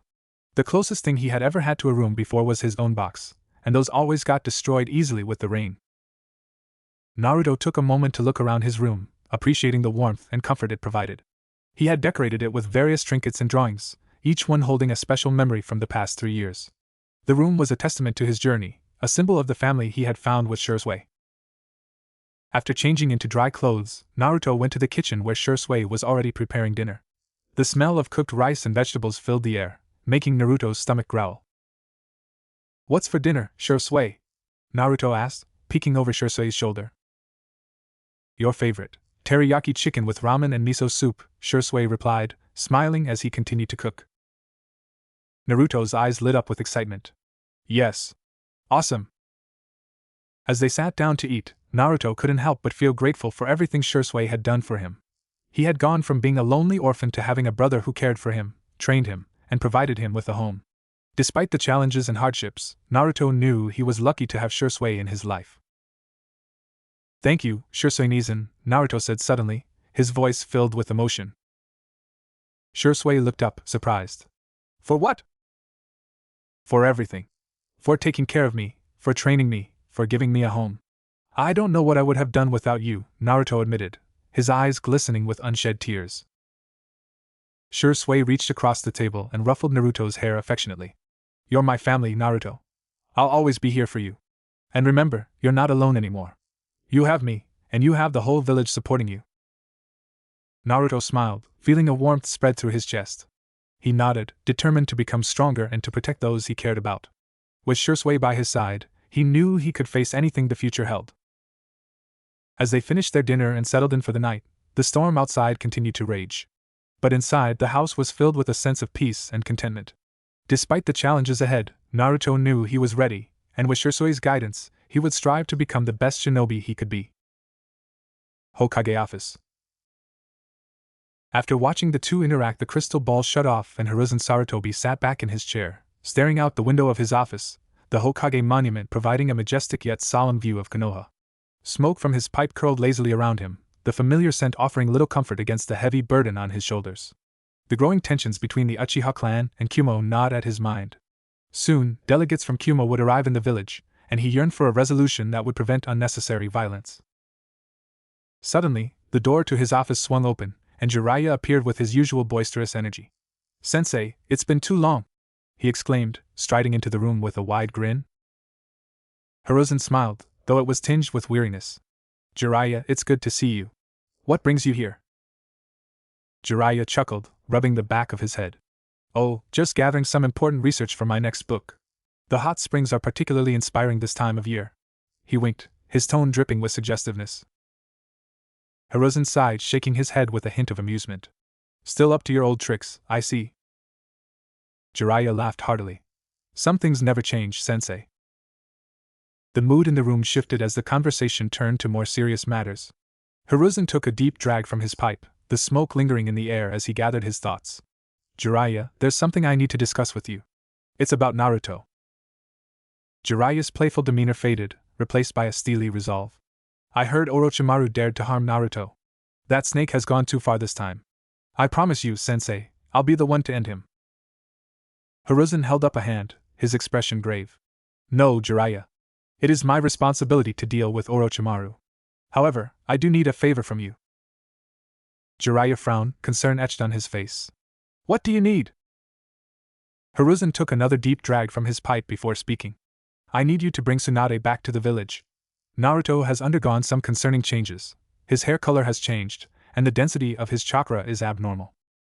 The closest thing he had ever had to a room before was his own box, and those always got destroyed easily with the rain. Naruto took a moment to look around his room, appreciating the warmth and comfort it provided. He had decorated it with various trinkets and drawings, each one holding a special memory from the past 3 years. The room was a testament to his journey, a symbol of the family he had found with Shui. After changing into dry clothes, Naruto went to the kitchen where Shui was already preparing dinner. The smell of cooked rice and vegetables filled the air, making Naruto's stomach growl. "What's for dinner, Shui?" Naruto asked, peeking over Shui's shoulder. "Your favorite, teriyaki chicken with ramen and miso soup," Shui replied, smiling as he continued to cook. Naruto's eyes lit up with excitement. "Yes. Awesome." As they sat down to eat, Naruto couldn't help but feel grateful for everything Shui had done for him. He had gone from being a lonely orphan to having a brother who cared for him, trained him, and provided him with a home. Despite the challenges and hardships, Naruto knew he was lucky to have Shui in his life. "Thank you, Shui-Nizen," Naruto said suddenly, his voice filled with emotion. Shui looked up, surprised. "For what?" "For everything. For taking care of me, for training me, for giving me a home. I don't know what I would have done without you," Naruto admitted, his eyes glistening with unshed tears. Shui reached across the table and ruffled Naruto's hair affectionately. "You're my family, Naruto. I'll always be here for you. And remember, you're not alone anymore. You have me, and you have the whole village supporting you." Naruto smiled, feeling a warmth spread through his chest. He nodded, determined to become stronger and to protect those he cared about. With Shui by his side, he knew he could face anything the future held. As they finished their dinner and settled in for the night, the storm outside continued to rage. But inside, the house was filled with a sense of peace and contentment. Despite the challenges ahead, Naruto knew he was ready, and with Shui's guidance, he would strive to become the best shinobi he could be. Hokage Office. After watching the two interact, the crystal ball shut off and Hiruzen Sarutobi sat back in his chair, staring out the window of his office, the Hokage monument providing a majestic yet solemn view of Konoha. Smoke from his pipe curled lazily around him, the familiar scent offering little comfort against the heavy burden on his shoulders. The growing tensions between the Uchiha clan and Kumo gnawed at his mind. Soon, delegates from Kumo would arrive in the village, and he yearned for a resolution that would prevent unnecessary violence. Suddenly, the door to his office swung open, and Jiraiya appeared with his usual boisterous energy. "Sensei, it's been too long," he exclaimed, striding into the room with a wide grin. Hiruzen smiled, though it was tinged with weariness. "Jiraiya, it's good to see you. What brings you here?" Jiraiya chuckled, rubbing the back of his head. "Oh, just gathering some important research for my next book. The hot springs are particularly inspiring this time of year." He winked, his tone dripping with suggestiveness. Hiruzen sighed, shaking his head with a hint of amusement. "Still up to your old tricks, I see." Jiraiya laughed heartily. "Some things never change, Sensei." The mood in the room shifted as the conversation turned to more serious matters. Hiruzen took a deep drag from his pipe, the smoke lingering in the air as he gathered his thoughts. "Jiraiya, there's something I need to discuss with you. It's about Naruto." Jiraiya's playful demeanor faded, replaced by a steely resolve. "I heard Orochimaru dared to harm Naruto. That snake has gone too far this time. I promise you, Sensei, I'll be the one to end him." Hiruzen held up a hand, his expression grave. "No, Jiraiya. It is my responsibility to deal with Orochimaru. However, I do need a favor from you." Jiraiya frowned, concern etched on his face. "What do you need?" Hiruzen took another deep drag from his pipe before speaking. "I need you to bring Tsunade back to the village." Naruto has undergone some concerning changes. His hair color has changed, and the density of his chakra is abnormal.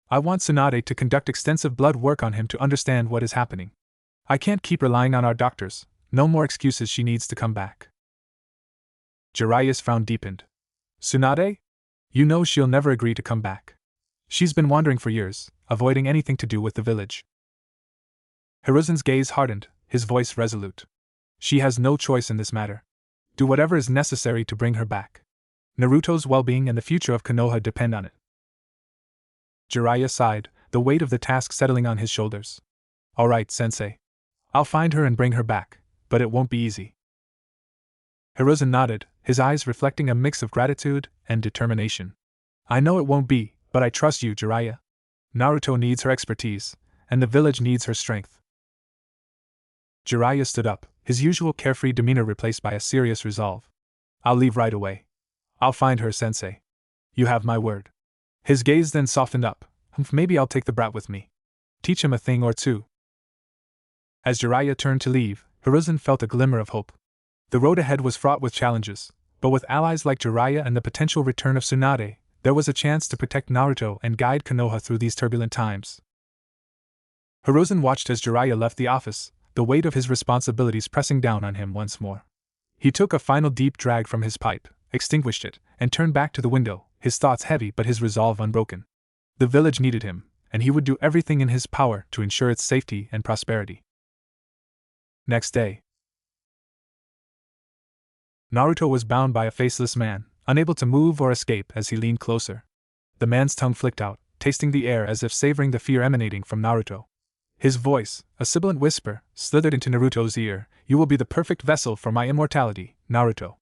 I want Tsunade to conduct extensive blood work on him to understand what is happening. I can't keep relying on our doctors. No more excuses, she needs to come back. Jiraiya's frown deepened. Tsunade? You know she'll never agree to come back. She's been wandering for years, avoiding anything to do with the village. Hiruzen's gaze hardened, his voice resolute. She has no choice in this matter. Do whatever is necessary to bring her back. Naruto's well-being and the future of Konoha depend on it. Jiraiya sighed, the weight of the task settling on his shoulders. All right, sensei. I'll find her and bring her back, but it won't be easy. Hiruzen nodded, his eyes reflecting a mix of gratitude and determination. I know it won't be, but I trust you, Jiraiya. Naruto needs her expertise, and the village needs her strength. Jiraiya stood up, his usual carefree demeanor replaced by a serious resolve. I'll leave right away. I'll find her, sensei. You have my word. His gaze then softened up. Maybe I'll take the brat with me. Teach him a thing or two. As Jiraiya turned to leave, Hiruzen felt a glimmer of hope. The road ahead was fraught with challenges, but with allies like Jiraiya and the potential return of Tsunade, there was a chance to protect Naruto and guide Konoha through these turbulent times. Hiruzen watched as Jiraiya left the office, the weight of his responsibilities pressing down on him once more. He took a final deep drag from his pipe, extinguished it, and turned back to the window, his thoughts heavy but his resolve unbroken. The village needed him, and he would do everything in his power to ensure its safety and prosperity. Next day, Naruto was bound by a faceless man, unable to move or escape as he leaned closer. The man's tongue flicked out, tasting the air as if savoring the fear emanating from Naruto. His voice, a sibilant whisper, slithered into Naruto's ear. You will be the perfect vessel for my immortality, Naruto.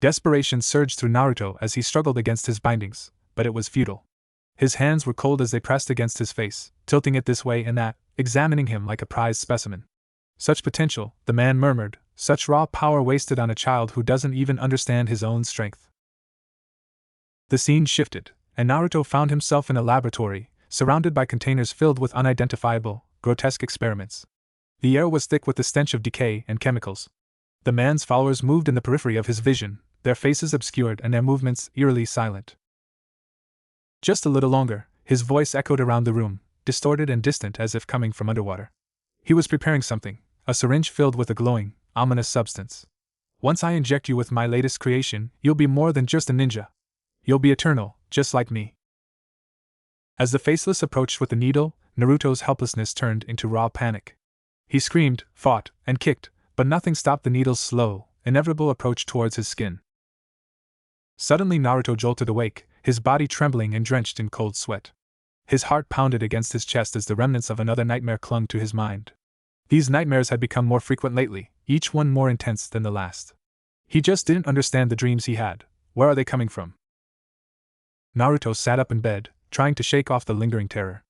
Desperation surged through Naruto as he struggled against his bindings, but it was futile. His hands were cold as they pressed against his face, tilting it this way and that, examining him like a prized specimen. Such potential, the man murmured, such raw power wasted on a child who doesn't even understand his own strength. The scene shifted, and Naruto found himself in a laboratory, surrounded by containers filled with unidentifiable, grotesque experiments. The air was thick with the stench of decay and chemicals. The man's followers moved in the periphery of his vision, their faces obscured and their movements eerily silent. Just a little longer, his voice echoed around the room, distorted and distant as if coming from underwater. He was preparing something, a syringe filled with a glowing, ominous substance. Once I inject you with my latest creation, you'll be more than just a ninja. You'll be eternal, just like me. As the faceless approached with the needle, Naruto's helplessness turned into raw panic. He screamed, fought, and kicked, but nothing stopped the needle's slow, inevitable approach towards his skin. Suddenly Naruto jolted awake, his body trembling and drenched in cold sweat. His heart pounded against his chest as the remnants of another nightmare clung to his mind. These nightmares had become more frequent lately, each one more intense than the last. He just didn't understand the dreams he had. Where are they coming from? Naruto sat up in bed, trying to shake off the lingering terror.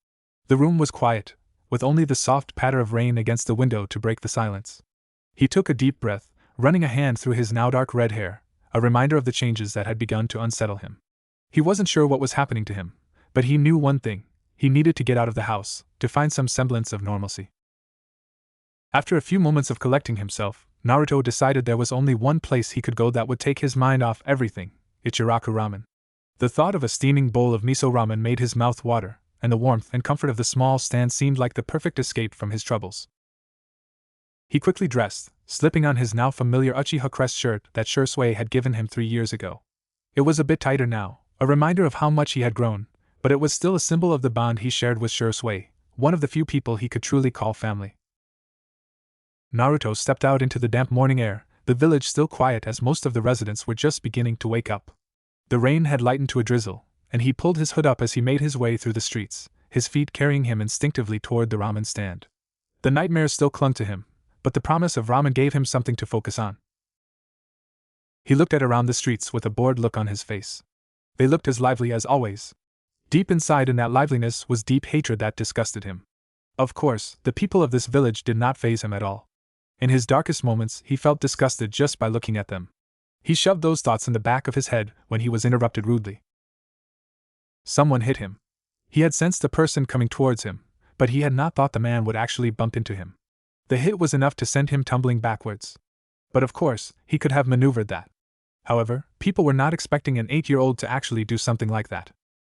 The room was quiet, with only the soft patter of rain against the window to break the silence. He took a deep breath, running a hand through his now dark red hair, a reminder of the changes that had begun to unsettle him. He wasn't sure what was happening to him, but he knew one thing: he needed to get out of the house, to find some semblance of normalcy. After a few moments of collecting himself, Naruto decided there was only one place he could go that would take his mind off everything: Ichiraku ramen. The thought of a steaming bowl of miso ramen made his mouth water, and the warmth and comfort of the small stand seemed like the perfect escape from his troubles. He quickly dressed, slipping on his now familiar Uchiha crest shirt that Shursui had given him 3 years ago. It was a bit tighter now, a reminder of how much he had grown, but it was still a symbol of the bond he shared with Shursui, one of the few people he could truly call family. Naruto stepped out into the damp morning air, the village still quiet as most of the residents were just beginning to wake up. The rain had lightened to a drizzle, and he pulled his hood up as he made his way through the streets, his feet carrying him instinctively toward the ramen stand. The nightmares still clung to him, but the promise of ramen gave him something to focus on. He looked at around the streets with a bored look on his face. They looked as lively as always. Deep inside in that liveliness was deep hatred that disgusted him. Of course, the people of this village did not faze him at all. In his darkest moments, he felt disgusted just by looking at them. He shoved those thoughts in the back of his head when he was interrupted rudely. Someone hit him. He had sensed a person coming towards him, but he had not thought the man would actually bump into him. The hit was enough to send him tumbling backwards. But of course, he could have maneuvered that. However, people were not expecting an 8-year-old to actually do something like that.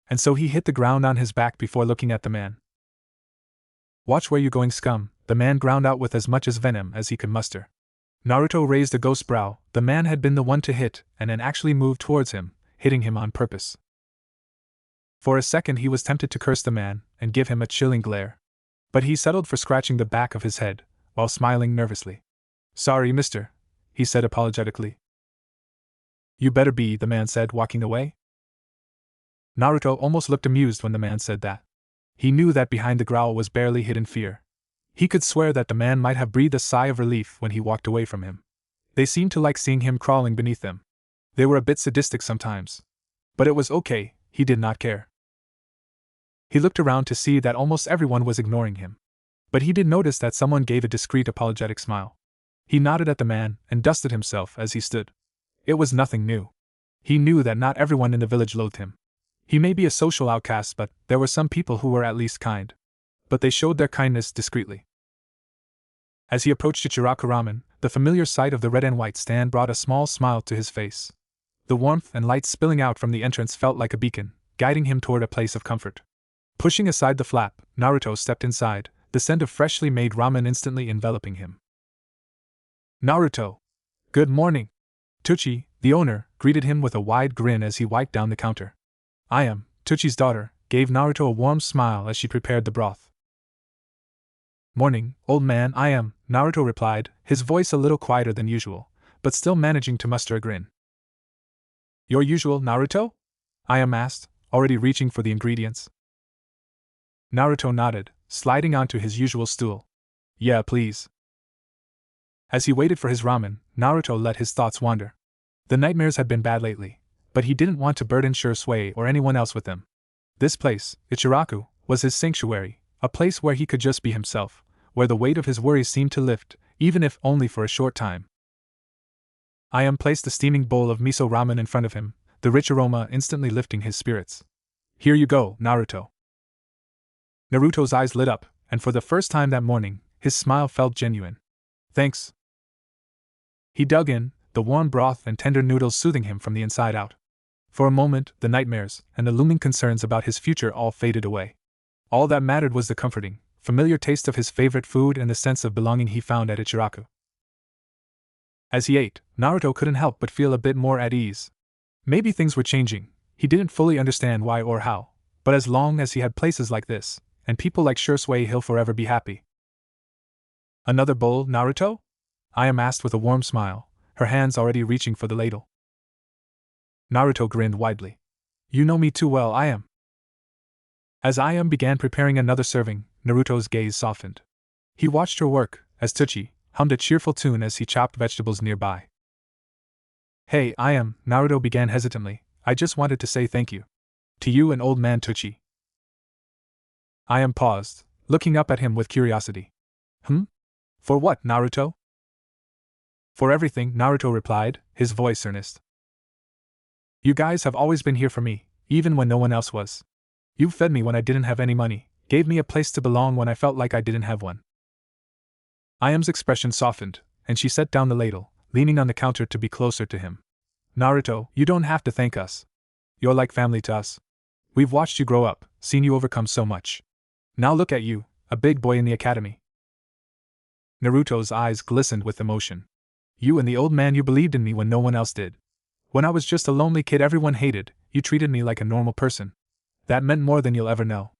And so he hit the ground on his back before looking at the man. "Watch where you going, scum," the man ground out with as much as venom as he could muster. Naruto raised a ghost brow. The man had been the one to hit, and then actually moved towards him, hitting him on purpose. For a second he was tempted to curse the man, and give him a chilling glare. But he settled for scratching the back of his head, while smiling nervously. "Sorry, mister," he said apologetically. "You better be," the man said, walking away. Naruto almost looked amused when the man said that. He knew that behind the growl was barely hidden fear. He could swear that the man might have breathed a sigh of relief when he walked away from him. They seemed to like seeing him crawling beneath them. They were a bit sadistic sometimes. But it was okay, he did not care. He looked around to see that almost everyone was ignoring him. But he did notice that someone gave a discreet apologetic smile. He nodded at the man and dusted himself as he stood. It was nothing new. He knew that not everyone in the village loathed him. He may be a social outcast, but there were some people who were at least kind. But they showed their kindness discreetly. As he approached Ichiraku Ramen, the familiar sight of the red and white stand brought a small smile to his face. The warmth and light spilling out from the entrance felt like a beacon, guiding him toward a place of comfort. Pushing aside the flap, Naruto stepped inside, the scent of freshly made ramen instantly enveloping him. "Naruto! Good morning!" Tucci, the owner, greeted him with a wide grin as he wiped down the counter. "I am Tucci's daughter," gave Naruto a warm smile as she prepared the broth. "Morning, old man, I am," Naruto replied, his voice a little quieter than usual, but still managing to muster a grin. "Your usual, Naruto?" I am asked, already reaching for the ingredients. Naruto nodded, sliding onto his usual stool. "Yeah, please." As he waited for his ramen, Naruto let his thoughts wander. The nightmares had been bad lately, but he didn't want to burden Shursui or anyone else with them. This place, Ichiraku, was his sanctuary, a place where he could just be himself, where the weight of his worries seemed to lift, even if only for a short time. I am placed a steaming bowl of miso ramen in front of him, the rich aroma instantly lifting his spirits. "Here you go, Naruto." Naruto's eyes lit up, and for the first time that morning, his smile felt genuine. "Thanks." He dug in, the warm broth and tender noodles soothing him from the inside out. For a moment, the nightmares and the looming concerns about his future all faded away. All that mattered was the comforting, familiar taste of his favorite food and the sense of belonging he found at Ichiraku. As he ate, Naruto couldn't help but feel a bit more at ease. Maybe things were changing, he didn't fully understand why or how, but as long as he had places like this, and people like Shursui, he'll forever be happy. "Another bowl, Naruto?" I am asked with a warm smile, her hands already reaching for the ladle. Naruto grinned widely. "You know me too well, I am." As I am began preparing another serving, Naruto's gaze softened. He watched her work, as Tucci hummed a cheerful tune as he chopped vegetables nearby. "Hey, I am," Naruto began hesitantly, "I just wanted to say thank you. To you and old man Tucci." I am paused, looking up at him with curiosity. For what, Naruto?" "For everything," Naruto replied, his voice earnest. "You guys have always been here for me, even when no one else was. You fed me when I didn't have any money, gave me a place to belong when I felt like I didn't have one." Ayam's expression softened, and she set down the ladle, leaning on the counter to be closer to him. "Naruto, you don't have to thank us. You're like family to us. We've watched you grow up, seen you overcome so much. Now look at you, a big boy in the academy." Naruto's eyes glistened with emotion. "You and the old man, you believed in me when no one else did. When I was just a lonely kid everyone hated, you treated me like a normal person. That meant more than you'll ever know."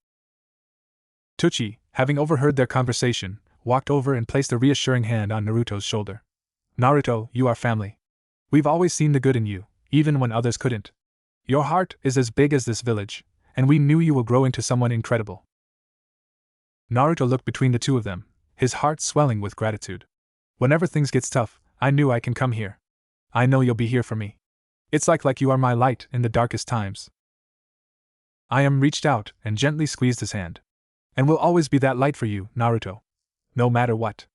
Tucci, having overheard their conversation, walked over and placed a reassuring hand on Naruto's shoulder. "Naruto, you are family. We've always seen the good in you, even when others couldn't. Your heart is as big as this village, and we knew you will grow into someone incredible." Naruto looked between the two of them, his heart swelling with gratitude. "Whenever things gets tough, I knew I can come here. I know you'll be here for me. It's like you are my light in the darkest times." Ayam reached out and gently squeezed his hand. "And will always be that light for you, Naruto. No matter what."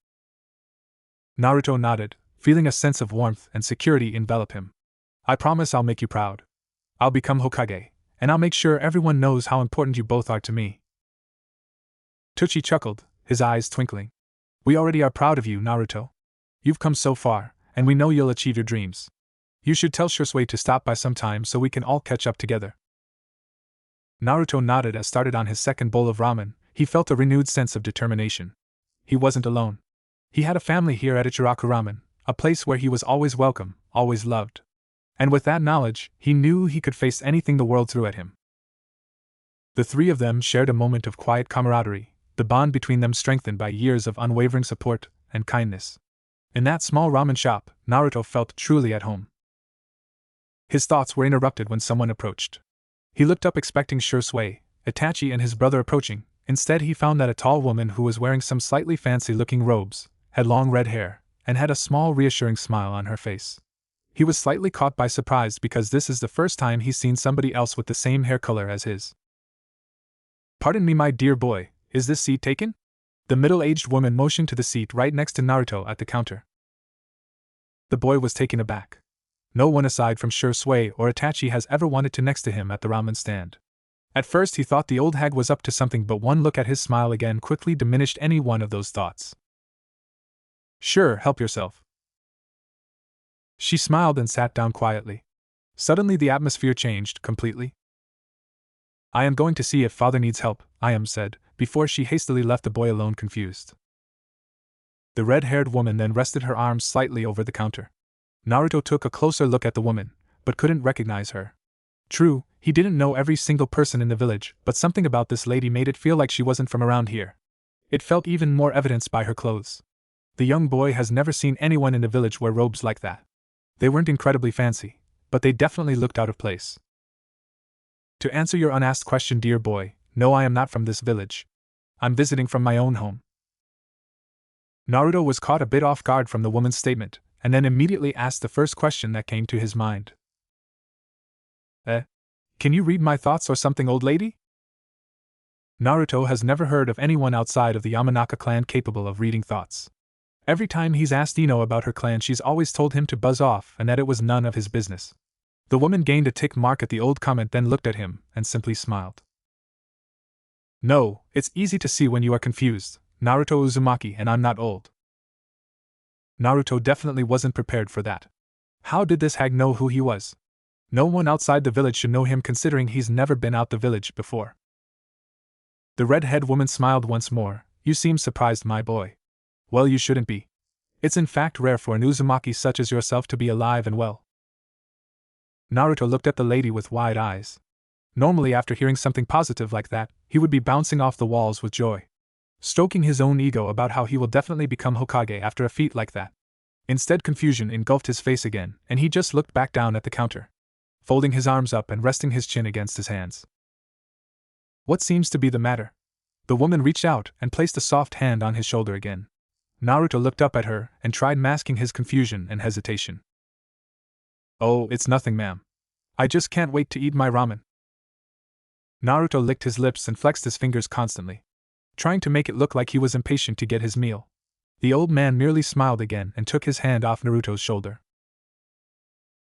Naruto nodded, feeling a sense of warmth and security envelop him. "I promise I'll make you proud. I'll become Hokage, and I'll make sure everyone knows how important you both are to me." Tucci chuckled, his eyes twinkling. "We already are proud of you, Naruto. You've come so far, and we know you'll achieve your dreams. You should tell Shursui to stop by sometime so we can all catch up together. Naruto nodded as started on his second bowl of ramen. He felt a renewed sense of determination. He wasn't alone. He had a family here at Ichiraku Ramen, a place where he was always welcome, always loved. And with that knowledge, he knew he could face anything the world threw at him. The three of them shared a moment of quiet camaraderie, the bond between them strengthened by years of unwavering support and kindness. In that small ramen shop, Naruto felt truly at home. His thoughts were interrupted when someone approached. He looked up expecting Shursui, Itachi and his brother approaching. Instead he found that a tall woman who was wearing some slightly fancy-looking robes, had long red hair, and had a small reassuring smile on her face. He was slightly caught by surprise because this is the first time he's seen somebody else with the same hair color as his. "Pardon me, my dear boy, is this seat taken?" The middle-aged woman motioned to the seat right next to Naruto at the counter. The boy was taken aback. No one aside from Shursui or Itachi has ever wanted to next to him at the ramen stand. At first he thought the old hag was up to something, but one look at his smile again quickly diminished any one of those thoughts. "Sure, help yourself." She smiled and sat down quietly. Suddenly the atmosphere changed completely. "I am going to see if father needs help," Ayam said, before she hastily left the boy alone confused. The red-haired woman then rested her arms slightly over the counter. Naruto took a closer look at the woman, but couldn't recognize her. True, he didn't know every single person in the village, but something about this lady made it feel like she wasn't from around here. It felt even more evidenced by her clothes. The young boy has never seen anyone in the village wear robes like that. They weren't incredibly fancy, but they definitely looked out of place. "To answer your unasked question, dear boy, no, I am not from this village. I'm visiting from my own home." Naruto was caught a bit off guard from the woman's statement, and then immediately asked the first question that came to his mind. Can you read my thoughts or something, old lady?" Naruto has never heard of anyone outside of the Yamanaka clan capable of reading thoughts. Every time he's asked Ino about her clan, she's always told him to buzz off and that it was none of his business. The woman gained a tick mark at the old comment, then looked at him and simply smiled. "No, it's easy to see when you are confused, Naruto Uzumaki, and I'm not old." Naruto definitely wasn't prepared for that. How did this hag know who he was? No one outside the village should know him, considering he's never been out the village before. The red-haired woman smiled once more. "You seem surprised, my boy. Well, you shouldn't be. It's in fact rare for an Uzumaki such as yourself to be alive and well." Naruto looked at the lady with wide eyes. Normally, after hearing something positive like that, he would be bouncing off the walls with joy, stroking his own ego about how he will definitely become Hokage after a feat like that. Instead, confusion engulfed his face again, and he just looked back down at the counter, folding his arms up and resting his chin against his hands. "What seems to be the matter?" The woman reached out and placed a soft hand on his shoulder again. Naruto looked up at her and tried masking his confusion and hesitation. "Oh, it's nothing, ma'am. I just can't wait to eat my ramen." Naruto licked his lips and flexed his fingers constantly, trying to make it look like he was impatient to get his meal. The old man merely smiled again and took his hand off Naruto's shoulder.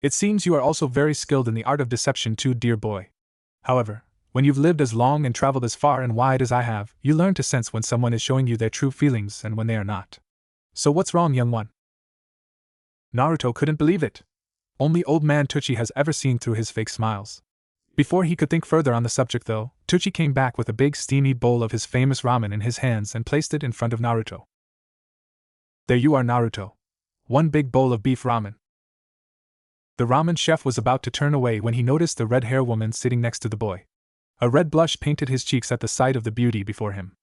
"It seems you are also very skilled in the art of deception too, dear boy. However, when you've lived as long and traveled as far and wide as I have, you learn to sense when someone is showing you their true feelings and when they are not. So what's wrong, young one?" Naruto couldn't believe it. Only old man Tucci has ever seen through his fake smiles. Before he could think further on the subject though, Tucci came back with a big steamy bowl of his famous ramen in his hands and placed it in front of Naruto. "There you are, Naruto. One big bowl of beef ramen." The ramen chef was about to turn away when he noticed the red-haired woman sitting next to the boy. A red blush painted his cheeks at the sight of the beauty before him.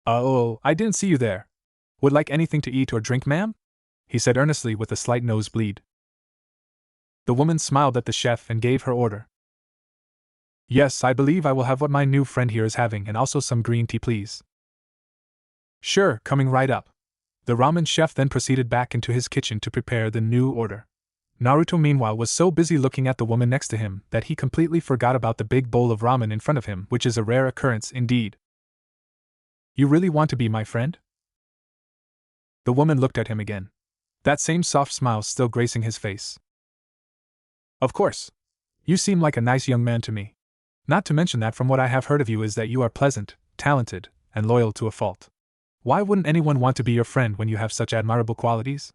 "Oh, I didn't see you there. Would like anything to eat or drink, ma'am?" he said earnestly with a slight nosebleed. The woman smiled at the chef and gave her order. "Yes, I believe I will have what my new friend here is having, and also some green tea, please." "Sure, coming right up." The ramen chef then proceeded back into his kitchen to prepare the new order. Naruto meanwhile was so busy looking at the woman next to him that he completely forgot about the big bowl of ramen in front of him, which is a rare occurrence indeed. "You really want to be my friend?" The woman looked at him again, that same soft smile still gracing his face. "Of course. You seem like a nice young man to me. Not to mention that from what I have heard of you is that you are pleasant, talented, and loyal to a fault. Why wouldn't anyone want to be your friend when you have such admirable qualities?"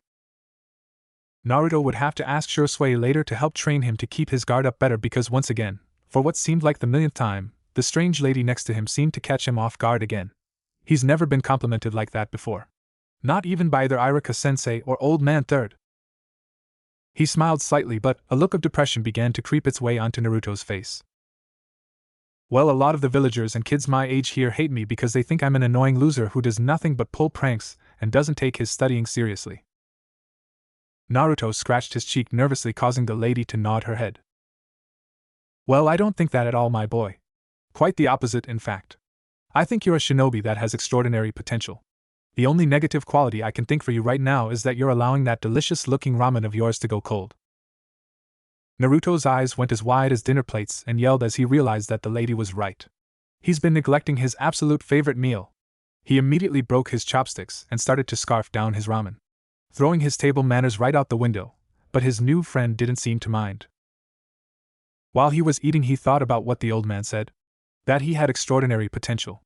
Naruto would have to ask Shursui later to help train him to keep his guard up better because once again, for what seemed like the millionth time, the strange lady next to him seemed to catch him off guard again. He's never been complimented like that before. Not even by either Irika-sensei or Old Man Third. He smiled slightly, but a look of depression began to creep its way onto Naruto's face. Well, a lot of the villagers and kids my age here hate me because they think I'm an annoying loser who does nothing but pull pranks and doesn't take his studying seriously. Naruto scratched his cheek nervously, causing the lady to nod her head. Well, I don't think that at all, my boy. Quite the opposite, in fact. I think you're a shinobi that has extraordinary potential. The only negative quality I can think for you right now is that you're allowing that delicious-looking ramen of yours to go cold. Naruto's eyes went as wide as dinner plates and yelled as he realized that the lady was right. He's been neglecting his absolute favorite meal. He immediately broke his chopsticks and started to scarf down his ramen, throwing his table manners right out the window, but his new friend didn't seem to mind. While he was eating, he thought about what the old man said, that he had extraordinary potential.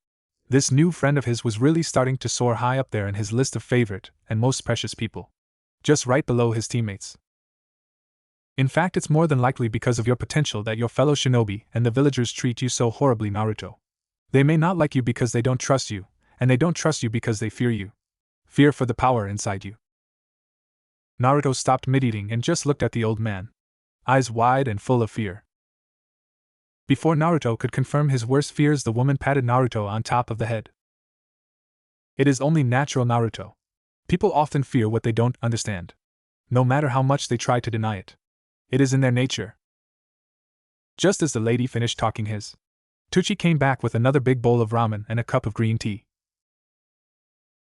This new friend of his was really starting to soar high up there in his list of favorite and most precious people, just right below his teammates. In fact, it's more than likely because of your potential that your fellow shinobi and the villagers treat you so horribly, Naruto. They may not like you because they don't trust you, and they don't trust you because they fear you. Fear for the power inside you. Naruto stopped mid-eating and just looked at the old man, eyes wide and full of fear. Before Naruto could confirm his worst fears, the woman patted Naruto on top of the head. It is only natural, Naruto. People often fear what they don't understand, no matter how much they try to deny it. It is in their nature. Just as the lady finished talking, his Tucci came back with another big bowl of ramen and a cup of green tea.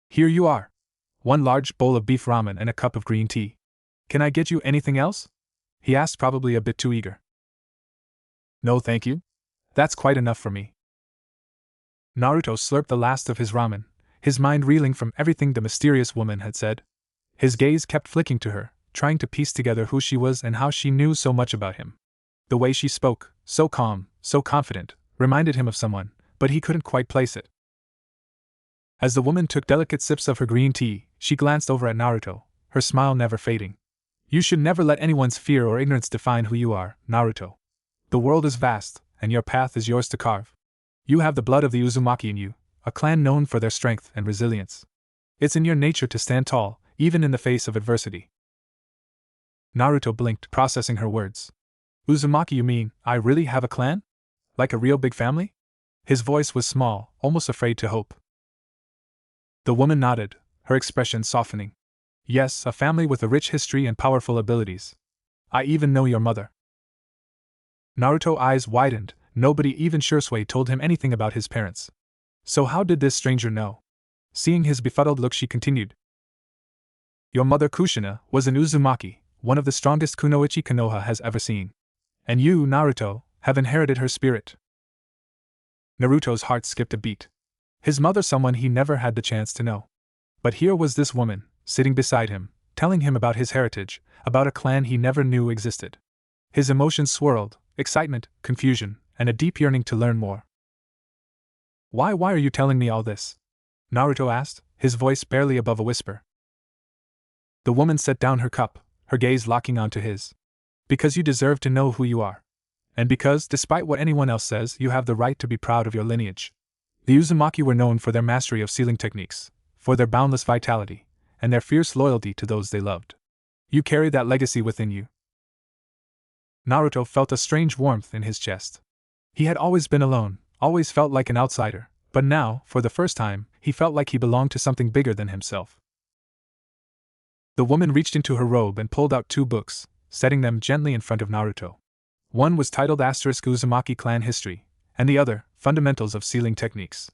Here you are. One large bowl of beef ramen and a cup of green tea. Can I get you anything else? He asked, probably a bit too eager. No, thank you. That's quite enough for me. Naruto slurped the last of his ramen, his mind reeling from everything the mysterious woman had said. His gaze kept flicking to her, trying to piece together who she was and how she knew so much about him. The way she spoke, so calm, so confident, reminded him of someone, but he couldn't quite place it. As the woman took delicate sips of her green tea, she glanced over at Naruto, her smile never fading. You should never let anyone's fear or ignorance define who you are, Naruto. The world is vast, and your path is yours to carve. You have the blood of the Uzumaki in you, a clan known for their strength and resilience. It's in your nature to stand tall, even in the face of adversity. Naruto blinked, processing her words. Uzumaki, you mean, I really have a clan? Like a real big family? His voice was small, almost afraid to hope. The woman nodded, her expression softening. Yes, a family with a rich history and powerful abilities. I even know your mother. Naruto's eyes widened. Nobody, even Shursui, told him anything about his parents. So how did this stranger know? Seeing his befuddled look, she continued. Your mother Kushina was an Uzumaki, one of the strongest kunoichi Konoha has ever seen. And you, Naruto, have inherited her spirit. Naruto's heart skipped a beat. His mother, someone he never had the chance to know. But here was this woman, sitting beside him, telling him about his heritage, about a clan he never knew existed. His emotions swirled, excitement, confusion, and a deep yearning to learn more. Why are you telling me all this? Naruto asked, his voice barely above a whisper. The woman set down her cup, her gaze locking onto his. Because you deserve to know who you are. And because, despite what anyone else says, you have the right to be proud of your lineage. The Uzumaki were known for their mastery of sealing techniques, for their boundless vitality, and their fierce loyalty to those they loved. You carry that legacy within you. Naruto felt a strange warmth in his chest. He had always been alone, always felt like an outsider, but now, for the first time, he felt like he belonged to something bigger than himself. The woman reached into her robe and pulled out 2 books, setting them gently in front of Naruto. One was titled Uzumaki Clan History, and the other, Fundamentals of Sealing Techniques.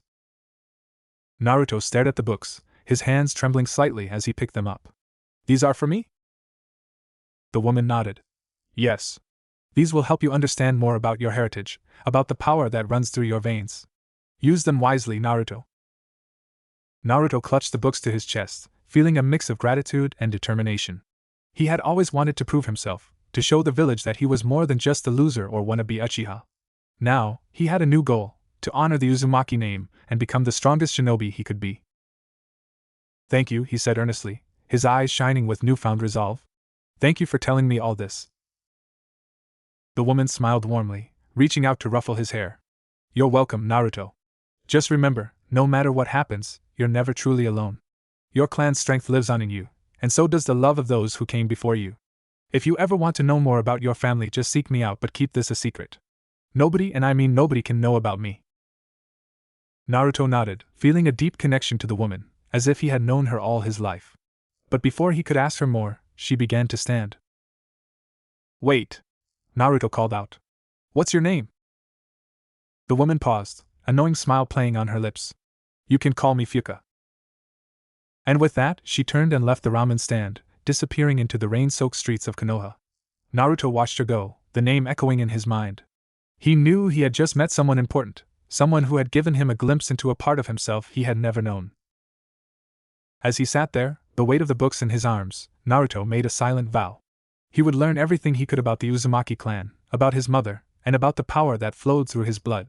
Naruto stared at the books, his hands trembling slightly as he picked them up. These are for me? The woman nodded. Yes. These will help you understand more about your heritage, about the power that runs through your veins. Use them wisely, Naruto. Naruto clutched the books to his chest, feeling a mix of gratitude and determination. He had always wanted to prove himself, to show the village that he was more than just a loser or wannabe Uchiha. Now, he had a new goal, to honor the Uzumaki name and become the strongest shinobi he could be. Thank you, he said earnestly, his eyes shining with newfound resolve. Thank you for telling me all this. The woman smiled warmly, reaching out to ruffle his hair. You're welcome, Naruto. Just remember, no matter what happens, you're never truly alone. Your clan's strength lives on in you, and so does the love of those who came before you. If you ever want to know more about your family, just seek me out, but keep this a secret. Nobody, and I mean nobody, can know about me. Naruto nodded, feeling a deep connection to the woman, as if he had known her all his life. But before he could ask her more, she began to stand. Wait! Naruto called out. What's your name? The woman paused, a knowing smile playing on her lips. You can call me Fuka. And with that, she turned and left the ramen stand, disappearing into the rain-soaked streets of Konoha. Naruto watched her go, the name echoing in his mind. He knew he had just met someone important, someone who had given him a glimpse into a part of himself he had never known. As he sat there, the weight of the books in his arms, Naruto made a silent vow. He would learn everything he could about the Uzumaki clan, about his mother, and about the power that flowed through his blood.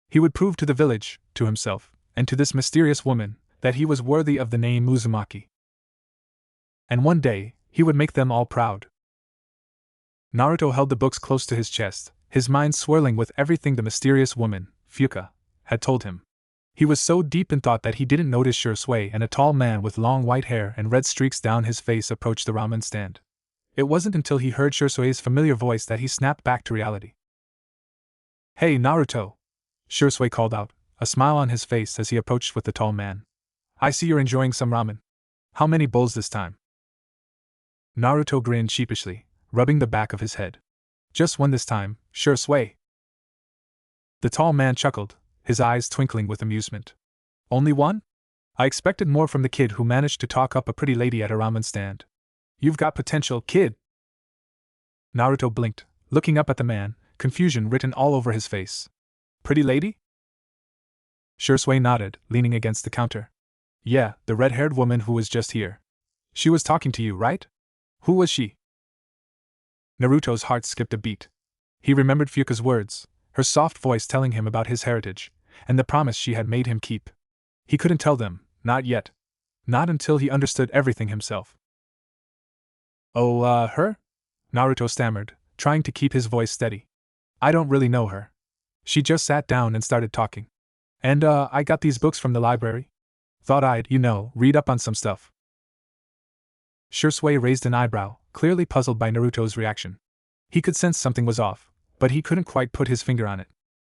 He would prove to the village, to himself, and to this mysterious woman, that he was worthy of the name Uzumaki. And one day, he would make them all proud. Naruto held the books close to his chest, his mind swirling with everything the mysterious woman, Fuka, had told him. He was so deep in thought that he didn't notice Shursui and a tall man with long white hair and red streaks down his face approach the ramen stand. It wasn't until he heard Shursui's familiar voice that he snapped back to reality. Hey, Naruto! Shursui called out, a smile on his face as he approached with the tall man. I see you're enjoying some ramen. How many bowls this time? Naruto grinned sheepishly, rubbing the back of his head. Just one this time, Shursui. The tall man chuckled, his eyes twinkling with amusement. Only one? I expected more from the kid who managed to talk up a pretty lady at a ramen stand. You've got potential, kid. Naruto blinked, looking up at the man, confusion written all over his face. Pretty lady? Shursui nodded, leaning against the counter. Yeah, the red-haired woman who was just here. She was talking to you, right? Who was she? Naruto's heart skipped a beat. He remembered Fuka's words, her soft voice telling him about his heritage, and the promise she had made him keep. He couldn't tell them, not yet. Not until he understood everything himself. Oh, her? Naruto stammered, trying to keep his voice steady. I don't really know her. She just sat down and started talking. And, I got these books from the library. Thought I'd, read up on some stuff. Shursui raised an eyebrow, clearly puzzled by Naruto's reaction. He could sense something was off, but he couldn't quite put his finger on it.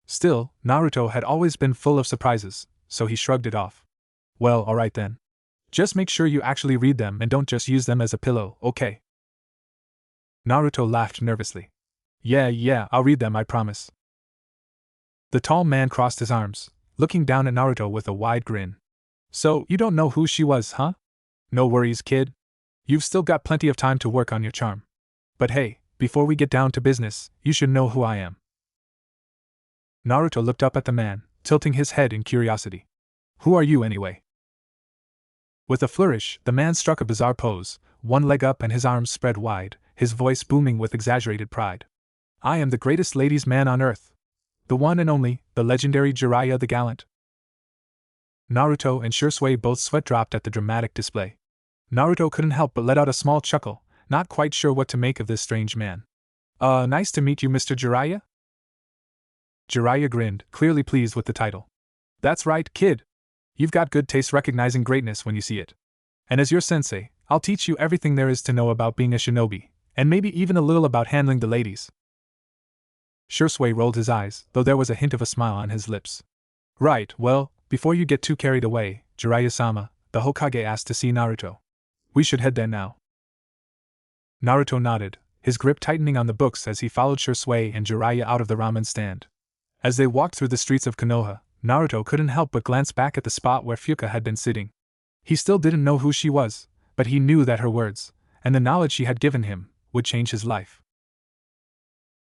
Still, Naruto had always been full of surprises, so he shrugged it off. Well, alright then. Just make sure you actually read them and don't just use them as a pillow, okay? Naruto laughed nervously. Yeah, I'll read them, I promise. The tall man crossed his arms, looking down at Naruto with a wide grin. So, you don't know who she was, huh? No worries, kid. You've still got plenty of time to work on your charm. But hey, before we get down to business, you should know who I am. Naruto looked up at the man, tilting his head in curiosity. Who are you anyway? With a flourish, the man struck a bizarre pose, one leg up and his arms spread wide, his voice booming with exaggerated pride. I am the greatest ladies' man on earth. The one and only, the legendary Jiraiya the Gallant. Naruto and Shursui both sweat dropped at the dramatic display. Naruto couldn't help but let out a small chuckle, not quite sure what to make of this strange man. Nice to meet you, Mr. Jiraiya? Jiraiya grinned, clearly pleased with the title. That's right, kid. You've got good taste recognizing greatness when you see it. And as your sensei, I'll teach you everything there is to know about being a shinobi, and maybe even a little about handling the ladies. Shursui rolled his eyes, though there was a hint of a smile on his lips. Right, well, before you get too carried away, Jiraiya-sama, the Hokage asked to see Naruto. We should head there now. Naruto nodded, his grip tightening on the books as he followed Shursui and Jiraiya out of the ramen stand. As they walked through the streets of Konoha, Naruto couldn't help but glance back at the spot where Fuka had been sitting. He still didn't know who she was, but he knew that her words, and the knowledge she had given him, would change his life.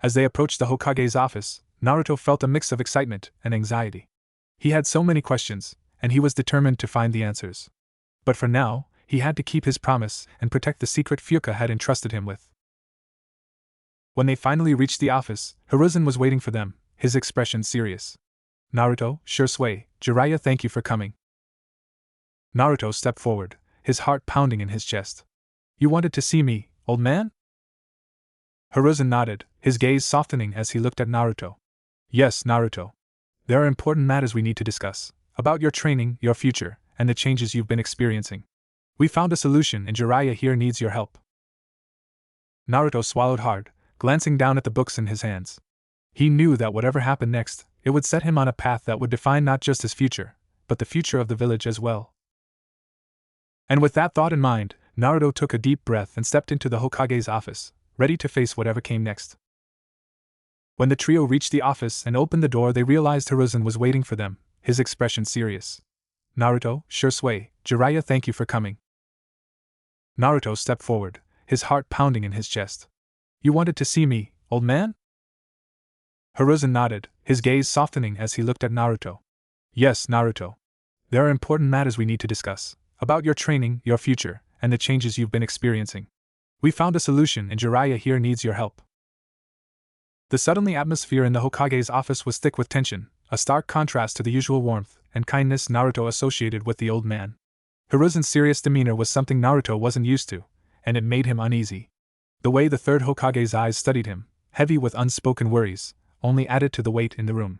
As they approached the Hokage's office, Naruto felt a mix of excitement and anxiety. He had so many questions, and he was determined to find the answers. But for now, he had to keep his promise and protect the secret Fuka had entrusted him with. When they finally reached the office, Hiruzen was waiting for them, his expression serious. Naruto, Shursui, Jiraiya, thank you for coming. Naruto stepped forward, his heart pounding in his chest. You wanted to see me, old man? Hiruzen nodded, his gaze softening as he looked at Naruto. Yes, Naruto. There are important matters we need to discuss, about your training, your future, and the changes you've been experiencing. We found a solution and Jiraiya here needs your help. Naruto swallowed hard, glancing down at the books in his hands. He knew that whatever happened next, it would set him on a path that would define not just his future, but the future of the village as well. And with that thought in mind, Naruto took a deep breath and stepped into the Hokage's office, ready to face whatever came next. When the trio reached the office and opened the door, they realized Hiruzen was waiting for them, his expression serious. Naruto, Shursui, Jiraiya, thank you for coming. Naruto stepped forward, his heart pounding in his chest. You wanted to see me, old man? Hiruzen nodded, his gaze softening as he looked at Naruto. Yes, Naruto. There are important matters we need to discuss, about your training, your future, and the changes you've been experiencing. We found a solution and Jiraiya here needs your help. The suddenly atmosphere in the Hokage's office was thick with tension, a stark contrast to the usual warmth and kindness Naruto associated with the old man. Hiruzen's serious demeanor was something Naruto wasn't used to, and it made him uneasy. The way the third Hokage's eyes studied him, heavy with unspoken worries, only added to the weight in the room.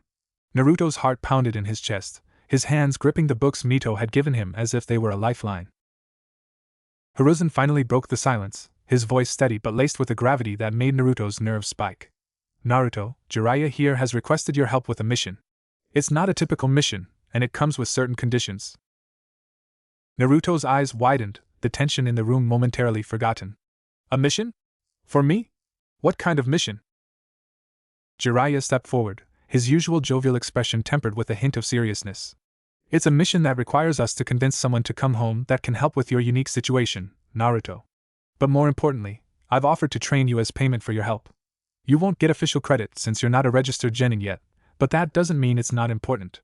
Naruto's heart pounded in his chest, his hands gripping the books Mito had given him as if they were a lifeline. Hiruzen finally broke the silence, his voice steady but laced with a gravity that made Naruto's nerves spike. Naruto, Jiraiya here has requested your help with a mission. It's not a typical mission, and it comes with certain conditions. Naruto's eyes widened, the tension in the room momentarily forgotten. A mission? For me? What kind of mission? Jiraiya stepped forward, his usual jovial expression tempered with a hint of seriousness. It's a mission that requires us to convince someone to come home that can help with your unique situation, Naruto. But more importantly, I've offered to train you as payment for your help. You won't get official credit since you're not a registered genin yet, but that doesn't mean it's not important.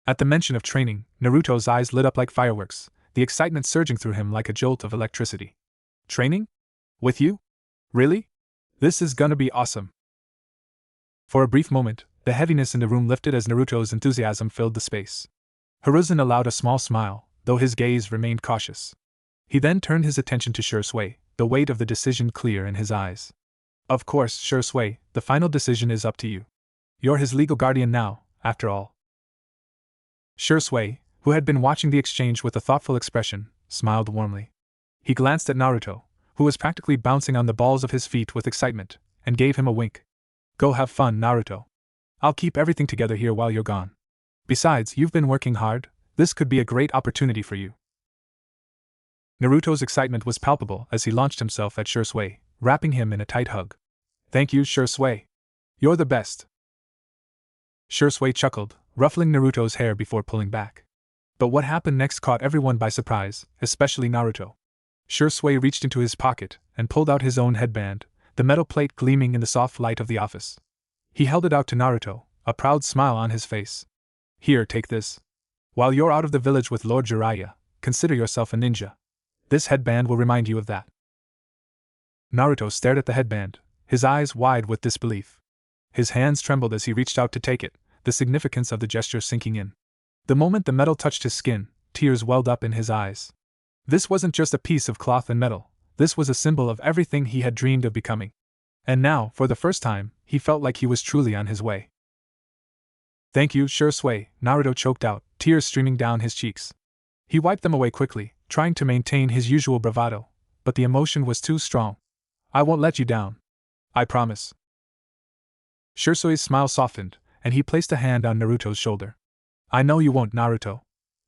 At the mention of training, Naruto's eyes lit up like fireworks, the excitement surging through him like a jolt of electricity. Training? With you? Really? This is gonna be awesome. For a brief moment, the heaviness in the room lifted as Naruto's enthusiasm filled the space. Hiruzen allowed a small smile, though his gaze remained cautious. He then turned his attention to Shursui, the weight of the decision clear in his eyes. Of course, Shursui, the final decision is up to you. You're his legal guardian now, after all. Shursui, who had been watching the exchange with a thoughtful expression, smiled warmly. He glanced at Naruto, who was practically bouncing on the balls of his feet with excitement, and gave him a wink. Go have fun, Naruto. I'll keep everything together here while you're gone. Besides, you've been working hard, this could be a great opportunity for you. Naruto's excitement was palpable as he launched himself at Shursui, wrapping him in a tight hug. Thank you, Shursui. You're the best. Shursui chuckled, ruffling Naruto's hair before pulling back. But what happened next caught everyone by surprise, especially Naruto. Shursui reached into his pocket and pulled out his own headband, the metal plate gleaming in the soft light of the office. He held it out to Naruto, a proud smile on his face. Here, take this. While you're out of the village with Lord Jiraiya, consider yourself a ninja. This headband will remind you of that. Naruto stared at the headband, his eyes wide with disbelief. His hands trembled as he reached out to take it, the significance of the gesture sinking in. The moment the metal touched his skin, tears welled up in his eyes. This wasn't just a piece of cloth and metal, this was a symbol of everything he had dreamed of becoming. And now, for the first time, he felt like he was truly on his way. Thank you, Shursui, Naruto choked out, tears streaming down his cheeks. He wiped them away quickly, trying to maintain his usual bravado, but the emotion was too strong. I won't let you down. I promise. Shursui's smile softened, and he placed a hand on Naruto's shoulder. I know you won't, Naruto.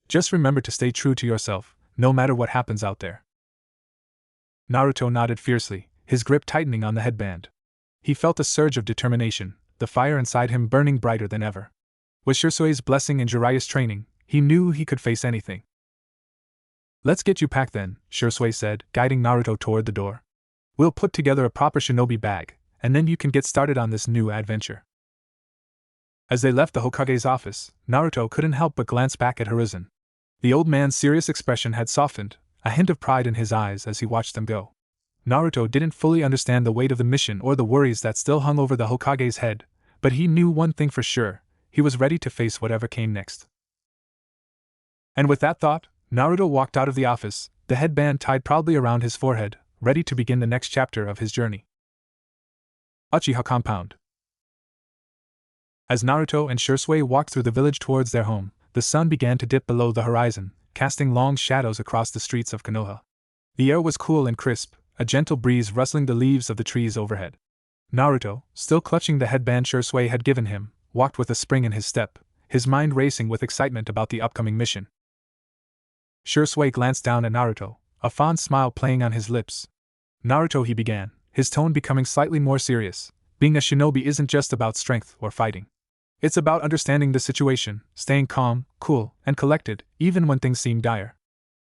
Just remember to stay true to yourself, no matter what happens out there. Naruto nodded fiercely, his grip tightening on the headband. He felt a surge of determination, the fire inside him burning brighter than ever. With Shursui's blessing and Jiraiya's training, he knew he could face anything. Let's get you packed then, Shursui said, guiding Naruto toward the door. We'll put together a proper shinobi bag, and then you can get started on this new adventure. As they left the Hokage's office, Naruto couldn't help but glance back at Hiruzen. The old man's serious expression had softened, a hint of pride in his eyes as he watched them go. Naruto didn't fully understand the weight of the mission or the worries that still hung over the Hokage's head, but he knew one thing for sure, he was ready to face whatever came next. And with that thought, Naruto walked out of the office, the headband tied proudly around his forehead, ready to begin the next chapter of his journey. Uchiha compound. As Naruto and Shisui walked through the village towards their home, the sun began to dip below the horizon, casting long shadows across the streets of Konoha. The air was cool and crisp, a gentle breeze rustling the leaves of the trees overhead. Naruto, still clutching the headband Shisui had given him, walked with a spring in his step, his mind racing with excitement about the upcoming mission. Shisui glanced down at Naruto, a fond smile playing on his lips. Naruto, he began, his tone becoming slightly more serious. Being a shinobi isn't just about strength or fighting. It's about understanding the situation, staying calm, cool, and collected, even when things seem dire.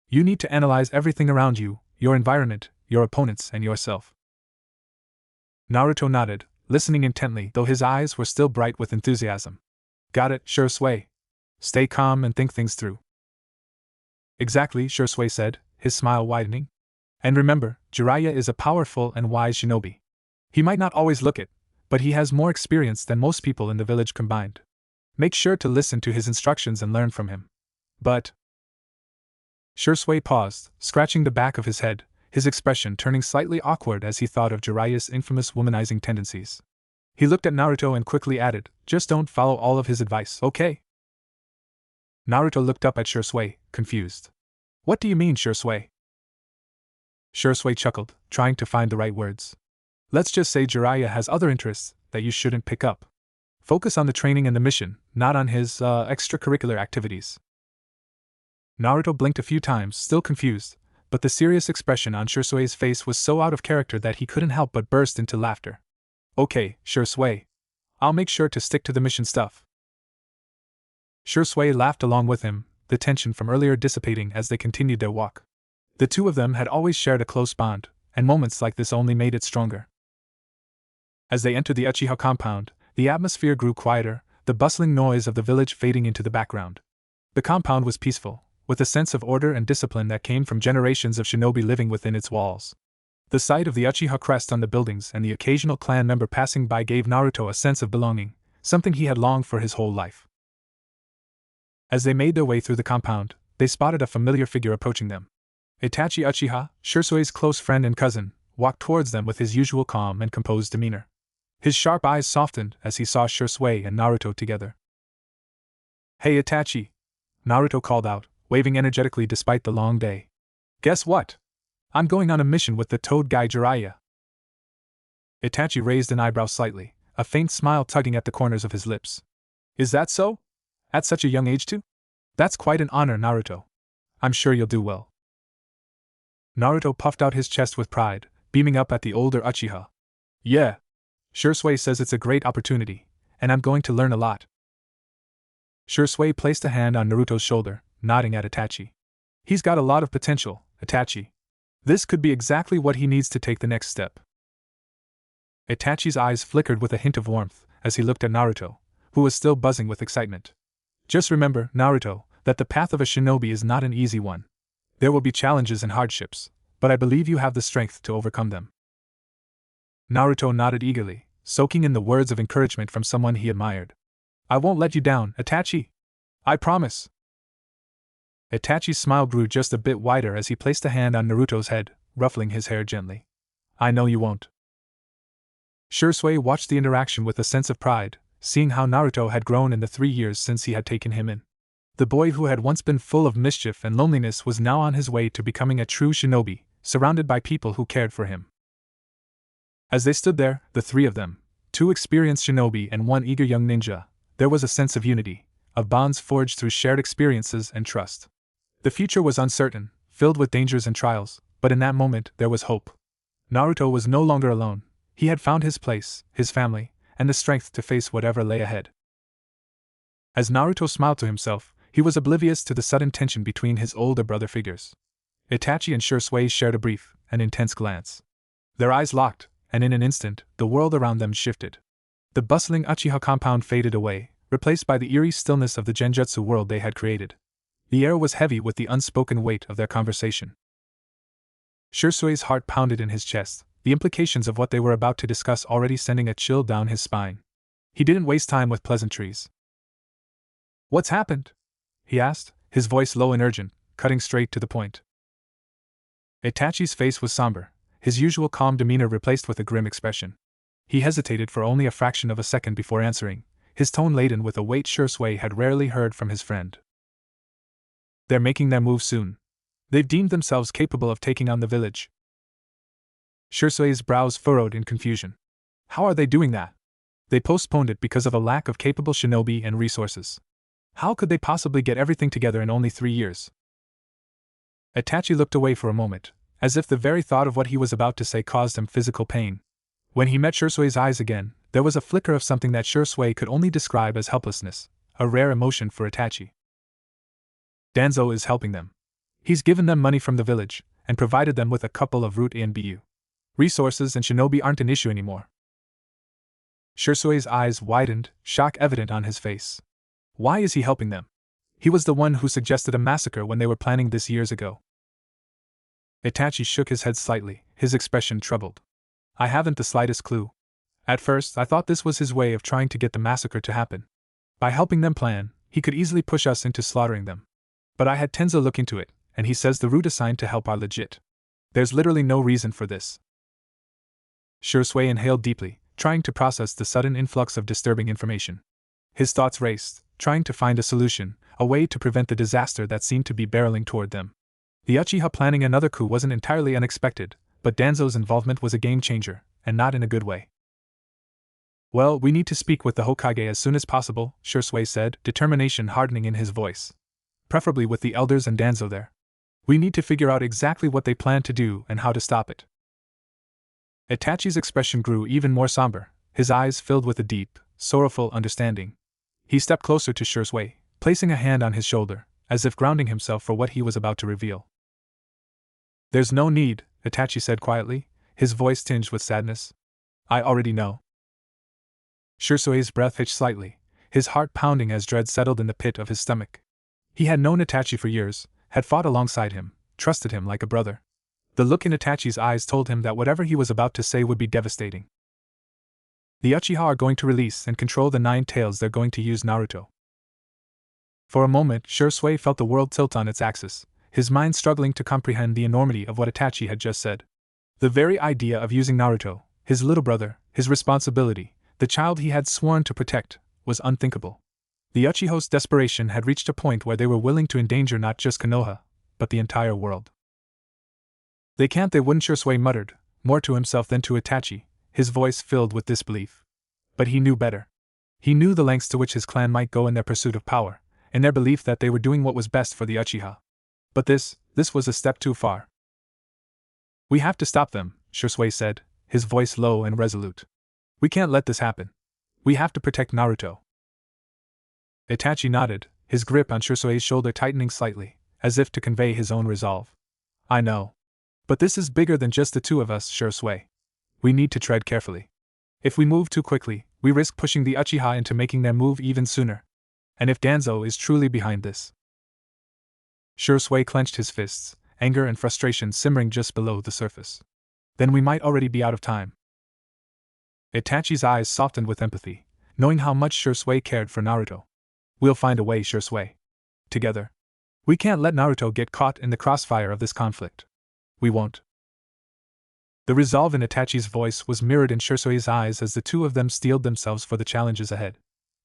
You need to analyze everything around you, your environment, your opponents, and yourself. Naruto nodded, listening intently, though his eyes were still bright with enthusiasm. Got it, Shisui. Stay calm and think things through. Exactly, Shisui said, his smile widening. And remember, Jiraiya is a powerful and wise shinobi. He might not always look it, but he has more experience than most people in the village combined. Make sure to listen to his instructions and learn from him. But... Shisui paused, scratching the back of his head, his expression turning slightly awkward as he thought of Jiraiya's infamous womanizing tendencies. He looked at Naruto and quickly added, just don't follow all of his advice, okay? Naruto looked up at Shisui, confused. What do you mean, Shisui? Shisui chuckled, trying to find the right words. Let's just say Jiraiya has other interests that you shouldn't pick up. Focus on the training and the mission, not on his, extracurricular activities. Naruto blinked a few times, still confused, but the serious expression on Shisui's face was so out of character that he couldn't help but burst into laughter. Okay, Shisui. I'll make sure to stick to the mission stuff. Shisui laughed along with him, the tension from earlier dissipating as they continued their walk. The two of them had always shared a close bond, and moments like this only made it stronger. As they entered the Uchiha compound, the atmosphere grew quieter, the bustling noise of the village fading into the background. The compound was peaceful, with a sense of order and discipline that came from generations of shinobi living within its walls. The sight of the Uchiha crest on the buildings and the occasional clan member passing by gave Naruto a sense of belonging, something he had longed for his whole life. As they made their way through the compound, they spotted a familiar figure approaching them. Itachi Uchiha, Shisui's close friend and cousin, walked towards them with his usual calm and composed demeanor. His sharp eyes softened as he saw Shisui and Naruto together. Hey Itachi! Naruto called out, waving energetically despite the long day. Guess what? I'm going on a mission with the toad guy Jiraiya. Itachi raised an eyebrow slightly, a faint smile tugging at the corners of his lips. Is that so? At such a young age too? That's quite an honor, Naruto. I'm sure you'll do well. Naruto puffed out his chest with pride, beaming up at the older Uchiha. Yeah. Shisui says it's a great opportunity, and I'm going to learn a lot. Shisui placed a hand on Naruto's shoulder, nodding at Itachi. He's got a lot of potential, Itachi. This could be exactly what he needs to take the next step. Itachi's eyes flickered with a hint of warmth as he looked at Naruto, who was still buzzing with excitement. Just remember, Naruto, that the path of a shinobi is not an easy one. There will be challenges and hardships, but I believe you have the strength to overcome them. Naruto nodded eagerly, soaking in the words of encouragement from someone he admired. I won't let you down, Itachi. I promise. Itachi's smile grew just a bit wider as he placed a hand on Naruto's head, ruffling his hair gently. I know you won't. Shisui watched the interaction with a sense of pride, seeing how Naruto had grown in the 3 years since he had taken him in. The boy who had once been full of mischief and loneliness was now on his way to becoming a true shinobi, surrounded by people who cared for him. As they stood there, the three of them, 2 experienced shinobi and 1 eager young ninja, there was a sense of unity, of bonds forged through shared experiences and trust. The future was uncertain, filled with dangers and trials, but in that moment there was hope. Naruto was no longer alone. He had found his place, his family, and the strength to face whatever lay ahead. As Naruto smiled to himself, he was oblivious to the sudden tension between his older brother figures. Itachi and Shisui shared a brief and intense glance. Their eyes locked, and in an instant, the world around them shifted. The bustling Uchiha compound faded away, replaced by the eerie stillness of the Genjutsu world they had created. The air was heavy with the unspoken weight of their conversation. Shisui's heart pounded in his chest, the implications of what they were about to discuss already sending a chill down his spine. He didn't waste time with pleasantries. What's happened? He asked, his voice low and urgent, cutting straight to the point. Itachi's face was somber, his usual calm demeanor replaced with a grim expression. He hesitated for only a fraction of a second before answering, his tone laden with a weight Shui had rarely heard from his friend. They're making their move soon. They've deemed themselves capable of taking on the village. Shui's brows furrowed in confusion. How are they doing that? They postponed it because of a lack of capable shinobi and resources. How could they possibly get everything together in only 3 years? Itachi looked away for a moment, as if the very thought of what he was about to say caused him physical pain. When he met Shui's eyes again, there was a flicker of something that Shui could only describe as helplessness, a rare emotion for Itachi. Danzo is helping them. He's given them money from the village, and provided them with a couple of root and bu. Resources and shinobi aren't an issue anymore. Shui's eyes widened, shock evident on his face. Why is he helping them? He was the one who suggested a massacre when they were planning this years ago. Itachi shook his head slightly, his expression troubled. I haven't the slightest clue. At first, I thought this was his way of trying to get the massacre to happen. By helping them plan, he could easily push us into slaughtering them. But I had Tenzo look into it, and he says the route assigned to help are legit. There's literally no reason for this. Shui inhaled deeply, trying to process the sudden influx of disturbing information. His thoughts raced, trying to find a solution, a way to prevent the disaster that seemed to be barreling toward them. The Uchiha planning another coup wasn't entirely unexpected, but Danzo's involvement was a game-changer, and not in a good way. Well, we need to speak with the Hokage as soon as possible, Shui said, determination hardening in his voice. Preferably with the elders and Danzo there. We need to figure out exactly what they plan to do and how to stop it. Itachi's expression grew even more somber, his eyes filled with a deep, sorrowful understanding. He stepped closer to Shui, placing a hand on his shoulder, as if grounding himself for what he was about to reveal. There's no need, Itachi said quietly, his voice tinged with sadness. I already know. Shui's breath hitched slightly, his heart pounding as dread settled in the pit of his stomach. He had known Itachi for years, had fought alongside him, trusted him like a brother. The look in Itachi's eyes told him that whatever he was about to say would be devastating. The Uchiha are going to release and control the 9 tails. They're going to use Naruto. For a moment, Shui felt the world tilt on its axis, his mind struggling to comprehend the enormity of what Itachi had just said. The very idea of using Naruto, his little brother, his responsibility, the child he had sworn to protect, was unthinkable. The Uchiha's desperation had reached a point where they were willing to endanger not just Konoha, but the entire world. They can't, they wouldn't, Shui muttered, more to himself than to Itachi, his voice filled with disbelief. But he knew better. He knew the lengths to which his clan might go in their pursuit of power, in their belief that they were doing what was best for the Uchiha. But this was a step too far. We have to stop them, Shui said, his voice low and resolute. We can't let this happen. We have to protect Naruto. Itachi nodded, his grip on Shui's shoulder tightening slightly, as if to convey his own resolve. I know. But this is bigger than just the two of us, Shui. We need to tread carefully. If we move too quickly, we risk pushing the Uchiha into making their move even sooner. And if Danzo is truly behind this. Shui clenched his fists, anger and frustration simmering just below the surface. Then we might already be out of time. Itachi's eyes softened with empathy, knowing how much Shui cared for Naruto. We'll find a way, Shui. Together. We can't let Naruto get caught in the crossfire of this conflict. We won't. The resolve in Itachi's voice was mirrored in Shui's eyes as the two of them steeled themselves for the challenges ahead.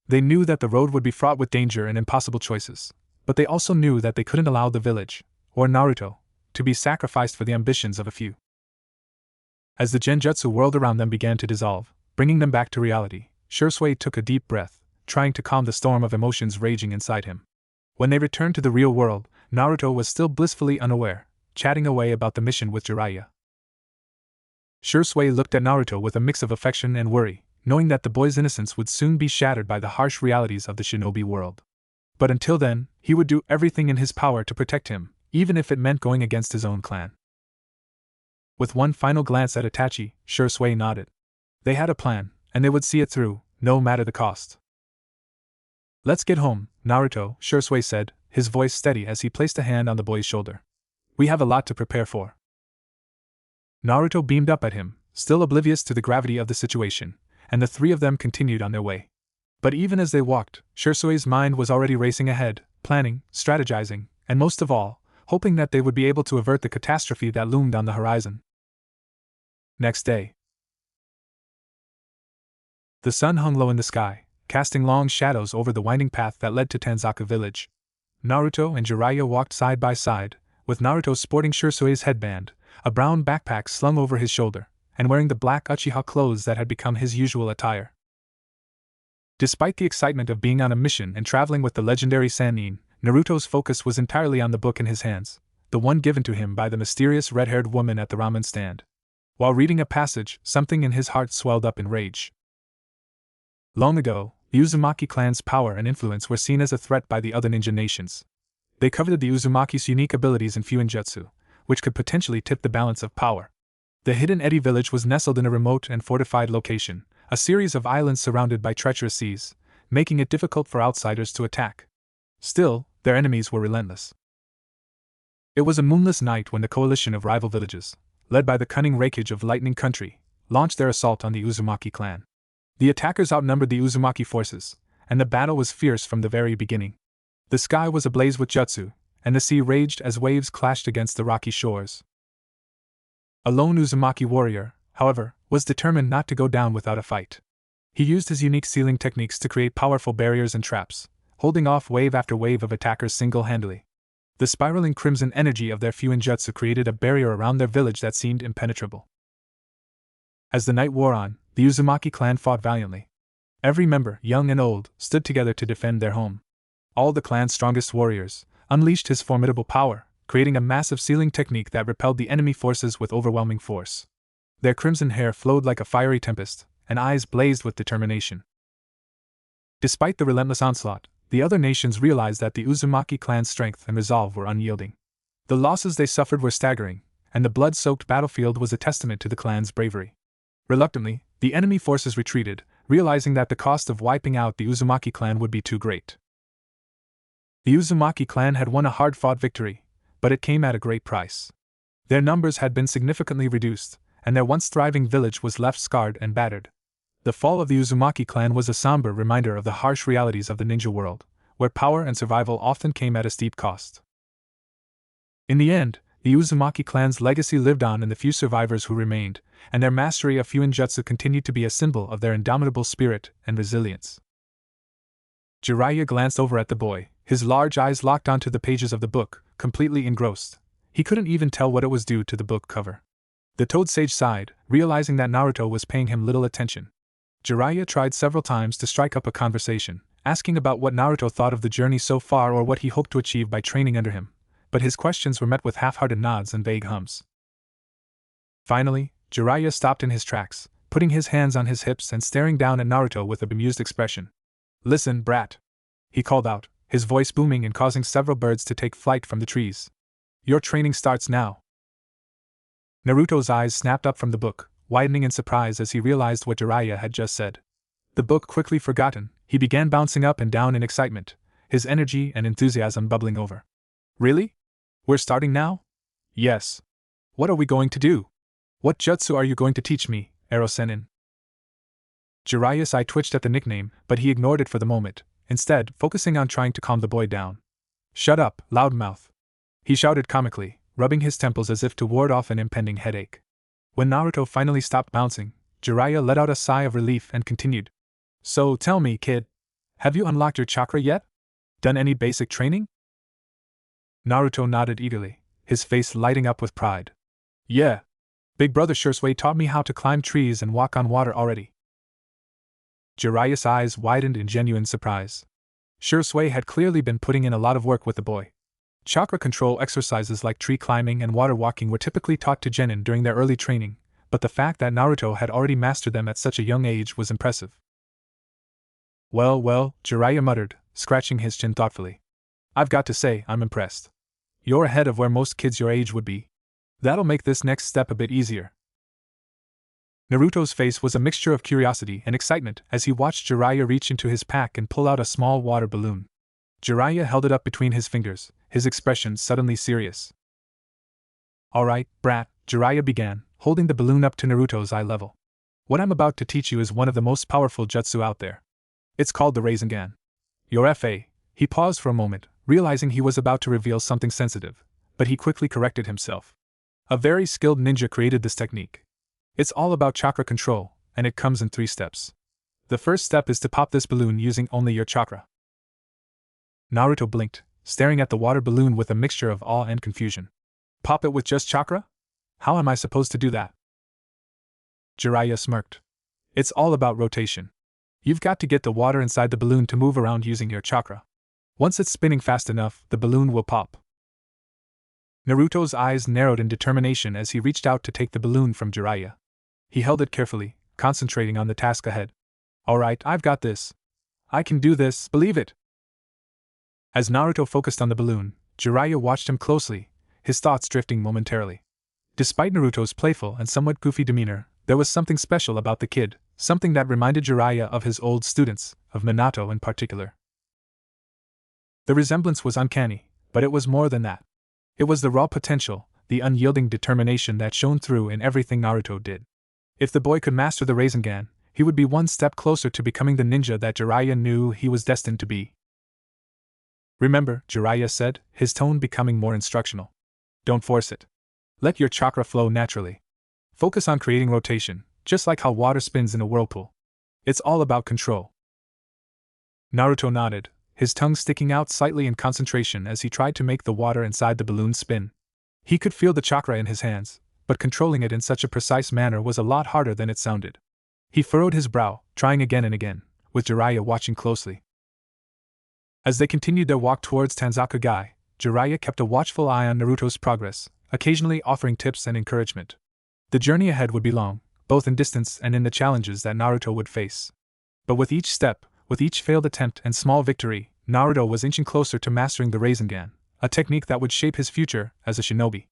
They knew that the road would be fraught with danger and impossible choices, but they also knew that they couldn't allow the village, or Naruto, to be sacrificed for the ambitions of a few. As the genjutsu world around them began to dissolve, bringing them back to reality, Shui took a deep breath, trying to calm the storm of emotions raging inside him. When they returned to the real world, Naruto was still blissfully unaware, chatting away about the mission with Jiraiya. Shui looked at Naruto with a mix of affection and worry, knowing that the boy's innocence would soon be shattered by the harsh realities of the shinobi world. But until then, he would do everything in his power to protect him, even if it meant going against his own clan. With one final glance at Itachi, Shui nodded. They had a plan, and they would see it through, no matter the cost. Let's get home, Naruto, Shui said, his voice steady as he placed a hand on the boy's shoulder. We have a lot to prepare for. Naruto beamed up at him, still oblivious to the gravity of the situation, and the three of them continued on their way. But even as they walked, Shui's mind was already racing ahead, planning, strategizing, and most of all, hoping that they would be able to avert the catastrophe that loomed on the horizon. Next day. The sun hung low in the sky, casting long shadows over the winding path that led to Tanzaka village. Naruto and Jiraiya walked side by side, with Naruto sporting Shirsue's headband, a brown backpack slung over his shoulder, and wearing the black Uchiha clothes that had become his usual attire. Despite the excitement of being on a mission and traveling with the legendary Sannin, Naruto's focus was entirely on the book in his hands, the one given to him by the mysterious red-haired woman at the ramen stand. While reading a passage, something in his heart swelled up in rage. Long ago, the Uzumaki clan's power and influence were seen as a threat by the other ninja nations. They coveted the Uzumaki's unique abilities in Fuinjutsu, which could potentially tip the balance of power. The Hidden Eddy village was nestled in a remote and fortified location, a series of islands surrounded by treacherous seas, making it difficult for outsiders to attack. Still, their enemies were relentless. It was a moonless night when the coalition of rival villages, led by the cunning Raikage of Lightning Country, launched their assault on the Uzumaki clan. The attackers outnumbered the Uzumaki forces, and the battle was fierce from the very beginning. The sky was ablaze with jutsu, and the sea raged as waves clashed against the rocky shores. A lone Uzumaki warrior, however, was determined not to go down without a fight. He used his unique sealing techniques to create powerful barriers and traps, holding off wave after wave of attackers single-handedly. The spiraling crimson energy of their Fuinjutsu created a barrier around their village that seemed impenetrable. As the night wore on, the Uzumaki clan fought valiantly. Every member, young and old, stood together to defend their home. All the clan's strongest warriors unleashed his formidable power, creating a massive sealing technique that repelled the enemy forces with overwhelming force. Their crimson hair flowed like a fiery tempest, and eyes blazed with determination. Despite the relentless onslaught, the other nations realized that the Uzumaki clan's strength and resolve were unyielding. The losses they suffered were staggering, and the blood-soaked battlefield was a testament to the clan's bravery. Reluctantly, the enemy forces retreated, realizing that the cost of wiping out the Uzumaki clan would be too great. The Uzumaki clan had won a hard-fought victory, but it came at a great price. Their numbers had been significantly reduced, and their once thriving village was left scarred and battered. The fall of the Uzumaki clan was a somber reminder of the harsh realities of the ninja world, where power and survival often came at a steep cost. In the end, the Uzumaki clan's legacy lived on in the few survivors who remained, and their mastery of Fuinjutsu continued to be a symbol of their indomitable spirit and resilience. Jiraiya glanced over at the boy, his large eyes locked onto the pages of the book, completely engrossed. He couldn't even tell what it was due to the book cover. The Toad Sage sighed, realizing that Naruto was paying him little attention. Jiraiya tried several times to strike up a conversation, asking about what Naruto thought of the journey so far or what he hoped to achieve by training under him, but his questions were met with half-hearted nods and vague hums. Finally, Jiraiya stopped in his tracks, putting his hands on his hips and staring down at Naruto with a bemused expression. "Listen, brat," he called out, his voice booming and causing several birds to take flight from the trees. "Your training starts now." Naruto's eyes snapped up from the book, widening in surprise as he realized what Jiraiya had just said. The book quickly forgotten, he began bouncing up and down in excitement, his energy and enthusiasm bubbling over. "Really? We're starting now?" "Yes. What are we going to do? What jutsu are you going to teach me, Ero-sennin?" Jiraiya's eye twitched at the nickname, but he ignored it for the moment, instead focusing on trying to calm the boy down. "Shut up, loudmouth," he shouted comically, rubbing his temples as if to ward off an impending headache. When Naruto finally stopped bouncing, Jiraiya let out a sigh of relief and continued. "So tell me, kid, have you unlocked your chakra yet? Done any basic training?" Naruto nodded eagerly, his face lighting up with pride. "Yeah. Big brother Shursui taught me how to climb trees and walk on water already." Jiraiya's eyes widened in genuine surprise. Shursui had clearly been putting in a lot of work with the boy. Chakra control exercises like tree climbing and water walking were typically taught to genin during their early training, but the fact that Naruto had already mastered them at such a young age was impressive. Well, Jiraiya muttered, scratching his chin thoughtfully. "I've got to say, I'm impressed. You're ahead of where most kids your age would be. That'll make this next step a bit easier." Naruto's face was a mixture of curiosity and excitement as he watched Jiraiya reach into his pack and pull out a small water balloon. Jiraiya held it up between his fingers, his expression suddenly serious. "All right, brat," Jiraiya began, holding the balloon up to Naruto's eye level. "What I'm about to teach you is one of the most powerful jutsu out there. It's called the Rasengan. Your F.A." He paused for a moment, realizing he was about to reveal something sensitive, but he quickly corrected himself. A very skilled ninja created this technique. It's all about chakra control, and it comes in 3 steps. The first step is to pop this balloon using only your chakra. Naruto blinked, staring at the water balloon with a mixture of awe and confusion. Pop it with just chakra? How am I supposed to do that? Jiraiya smirked. It's all about rotation. You've got to get the water inside the balloon to move around using your chakra. Once it's spinning fast enough, the balloon will pop. Naruto's eyes narrowed in determination as he reached out to take the balloon from Jiraiya. He held it carefully, concentrating on the task ahead. Alright, I've got this. I can do this, believe it! As Naruto focused on the balloon, Jiraiya watched him closely, his thoughts drifting momentarily. Despite Naruto's playful and somewhat goofy demeanor, there was something special about the kid, something that reminded Jiraiya of his old students, of Minato in particular. The resemblance was uncanny, but it was more than that. It was the raw potential, the unyielding determination that shone through in everything Naruto did. If the boy could master the Rasengan, he would be one step closer to becoming the ninja that Jiraiya knew he was destined to be. Remember, Jiraiya said, his tone becoming more instructional. Don't force it. Let your chakra flow naturally. Focus on creating rotation, just like how water spins in a whirlpool. It's all about control. Naruto nodded, his tongue sticking out slightly in concentration as he tried to make the water inside the balloon spin. He could feel the chakra in his hands, but controlling it in such a precise manner was a lot harder than it sounded. He furrowed his brow, trying again and again, with Jiraiya watching closely. As they continued their walk towards Tanzakagai, Jiraiya kept a watchful eye on Naruto's progress, occasionally offering tips and encouragement. The journey ahead would be long, both in distance and in the challenges that Naruto would face. But with each step, with each failed attempt and small victory, Naruto was inching closer to mastering the Rasengan, a technique that would shape his future as a shinobi.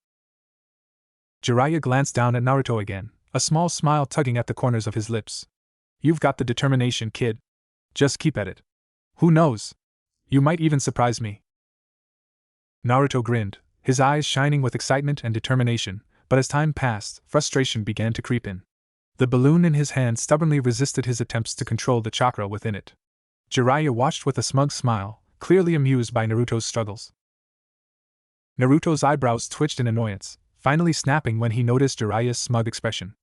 Jiraiya glanced down at Naruto again, a small smile tugging at the corners of his lips. You've got the determination, kid. Just keep at it. Who knows? You might even surprise me. Naruto grinned, his eyes shining with excitement and determination, but as time passed, frustration began to creep in. The balloon in his hand stubbornly resisted his attempts to control the chakra within it. Jiraiya watched with a smug smile, clearly amused by Naruto's struggles. Naruto's eyebrows twitched in annoyance, finally snapping when he noticed Jiraiya's smug expression.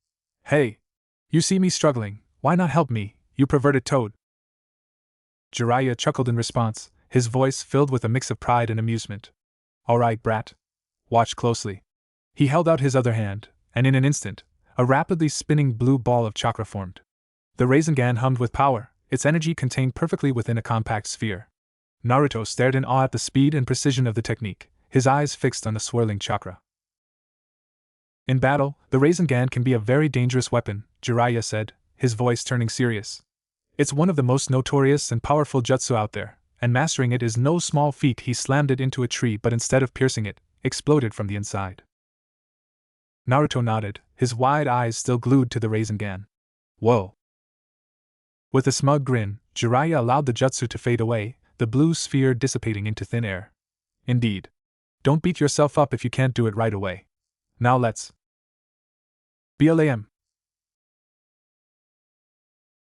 Hey! You see me struggling, why not help me, you perverted toad? Jiraiya chuckled in response, his voice filled with a mix of pride and amusement. Alright, brat. Watch closely. He held out his other hand, and in an instant, a rapidly spinning blue ball of chakra formed. The Rasengan hummed with power, its energy contained perfectly within a compact sphere. Naruto stared in awe at the speed and precision of the technique, his eyes fixed on the swirling chakra. In battle, the Rasengan can be a very dangerous weapon, Jiraiya said, his voice turning serious. It's one of the most notorious and powerful jutsu out there, and mastering it is no small feat. He slammed it into a tree, but instead of piercing it, exploded from the inside. Naruto nodded, his wide eyes still glued to the Rasengan. Whoa! With a smug grin, Jiraiya allowed the jutsu to fade away, the blue sphere dissipating into thin air. Indeed. Don't beat yourself up if you can't do it right away. Now let's. BLAM.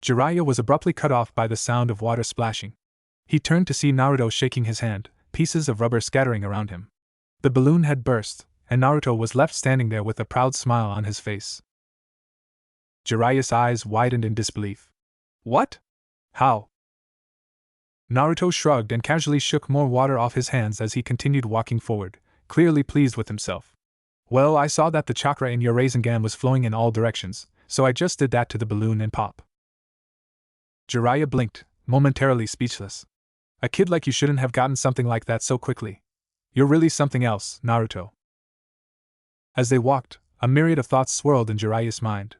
Jiraiya was abruptly cut off by the sound of water splashing. He turned to see Naruto shaking his hand, pieces of rubber scattering around him. The balloon had burst, and Naruto was left standing there with a proud smile on his face. Jiraiya's eyes widened in disbelief. What? How? Naruto shrugged and casually shook more water off his hands as he continued walking forward, clearly pleased with himself. Well, I saw that the chakra in your Rasengan was flowing in all directions, so I just did that to the balloon and pop. Jiraiya blinked, momentarily speechless. A kid like you shouldn't have gotten something like that so quickly. You're really something else, Naruto. As they walked, a myriad of thoughts swirled in Jiraiya's mind.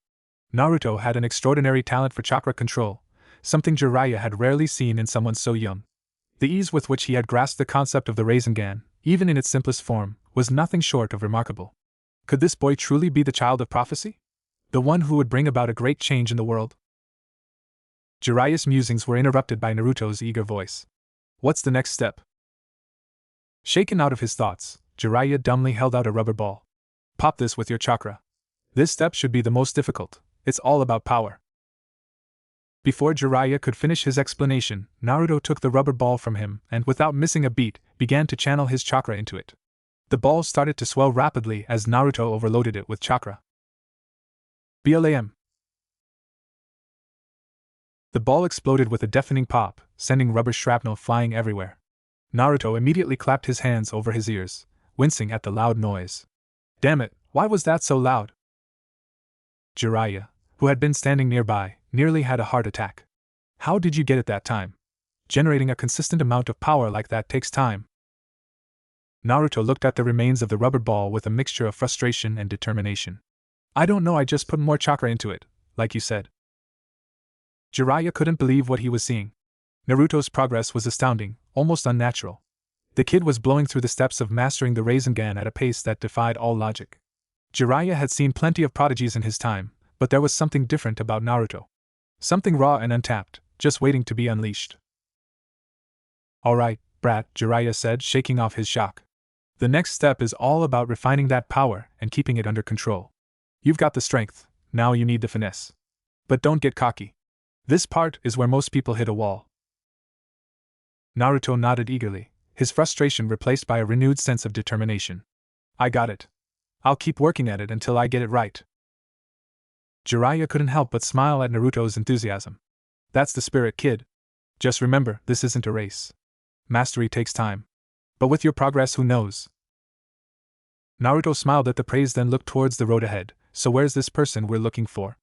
Naruto had an extraordinary talent for chakra control, something Jiraiya had rarely seen in someone so young. The ease with which he had grasped the concept of the Rasengan, even in its simplest form, was nothing short of remarkable. Could this boy truly be the child of prophecy? The one who would bring about a great change in the world? Jiraiya's musings were interrupted by Naruto's eager voice. What's the next step? Shaken out of his thoughts, Jiraiya dumbly held out a rubber ball. Pop this with your chakra. This step should be the most difficult, it's all about power. Before Jiraiya could finish his explanation, Naruto took the rubber ball from him and, without missing a beat, began to channel his chakra into it. The ball started to swell rapidly as Naruto overloaded it with chakra. BLAM. The ball exploded with a deafening pop, sending rubber shrapnel flying everywhere. Naruto immediately clapped his hands over his ears, wincing at the loud noise. Damn it, why was that so loud? Jiraiya, who had been standing nearby, nearly had a heart attack. How did you get it that time? Generating a consistent amount of power like that takes time. Naruto looked at the remains of the rubber ball with a mixture of frustration and determination. I don't know, I just put more chakra into it, like you said. Jiraiya couldn't believe what he was seeing. Naruto's progress was astounding, almost unnatural. The kid was blowing through the steps of mastering the Rasengan at a pace that defied all logic. Jiraiya had seen plenty of prodigies in his time, but there was something different about Naruto. Something raw and untapped, just waiting to be unleashed. Alright, brat, Jiraiya said, shaking off his shock. The next step is all about refining that power and keeping it under control. You've got the strength, now you need the finesse. But don't get cocky. This part is where most people hit a wall. Naruto nodded eagerly, his frustration replaced by a renewed sense of determination. I got it. I'll keep working at it until I get it right. Jiraiya couldn't help but smile at Naruto's enthusiasm. That's the spirit, kid. Just remember, this isn't a race. Mastery takes time. But with your progress, who knows? Naruto smiled at the praise, then looked towards the road ahead. So where's this person we're looking for?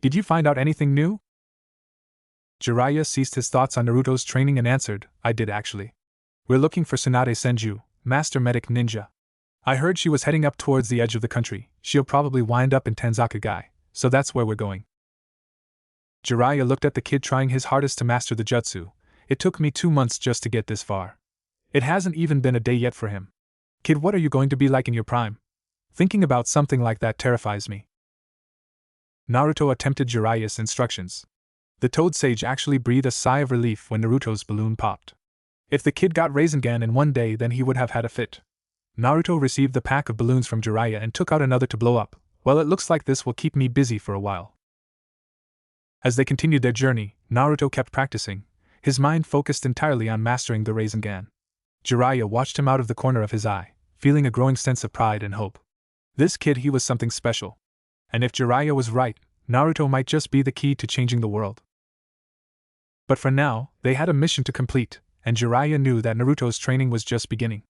Did you find out anything new? Jiraiya ceased his thoughts on Naruto's training and answered, I did actually. We're looking for Tsunade Senju, Master Medic Ninja. I heard she was heading up towards the edge of the country. She'll probably wind up in Tanzakagai, so that's where we're going. Jiraiya looked at the kid trying his hardest to master the jutsu. It took me 2 months just to get this far. It hasn't even been a day yet for him. Kid, what are you going to be like in your prime? Thinking about something like that terrifies me. Naruto attempted Jiraiya's instructions. The Toad Sage actually breathed a sigh of relief when Naruto's balloon popped. If the kid got Rasengan in one day, then he would have had a fit. Naruto received the pack of balloons from Jiraiya and took out another to blow up. Well, it looks like this will keep me busy for a while. As they continued their journey, Naruto kept practicing, his mind focused entirely on mastering the Rasengan. Jiraiya watched him out of the corner of his eye, feeling a growing sense of pride and hope. This kid, he was something special. And if Jiraiya was right, Naruto might just be the key to changing the world. But for now, they had a mission to complete, and Jiraiya knew that Naruto's training was just beginning.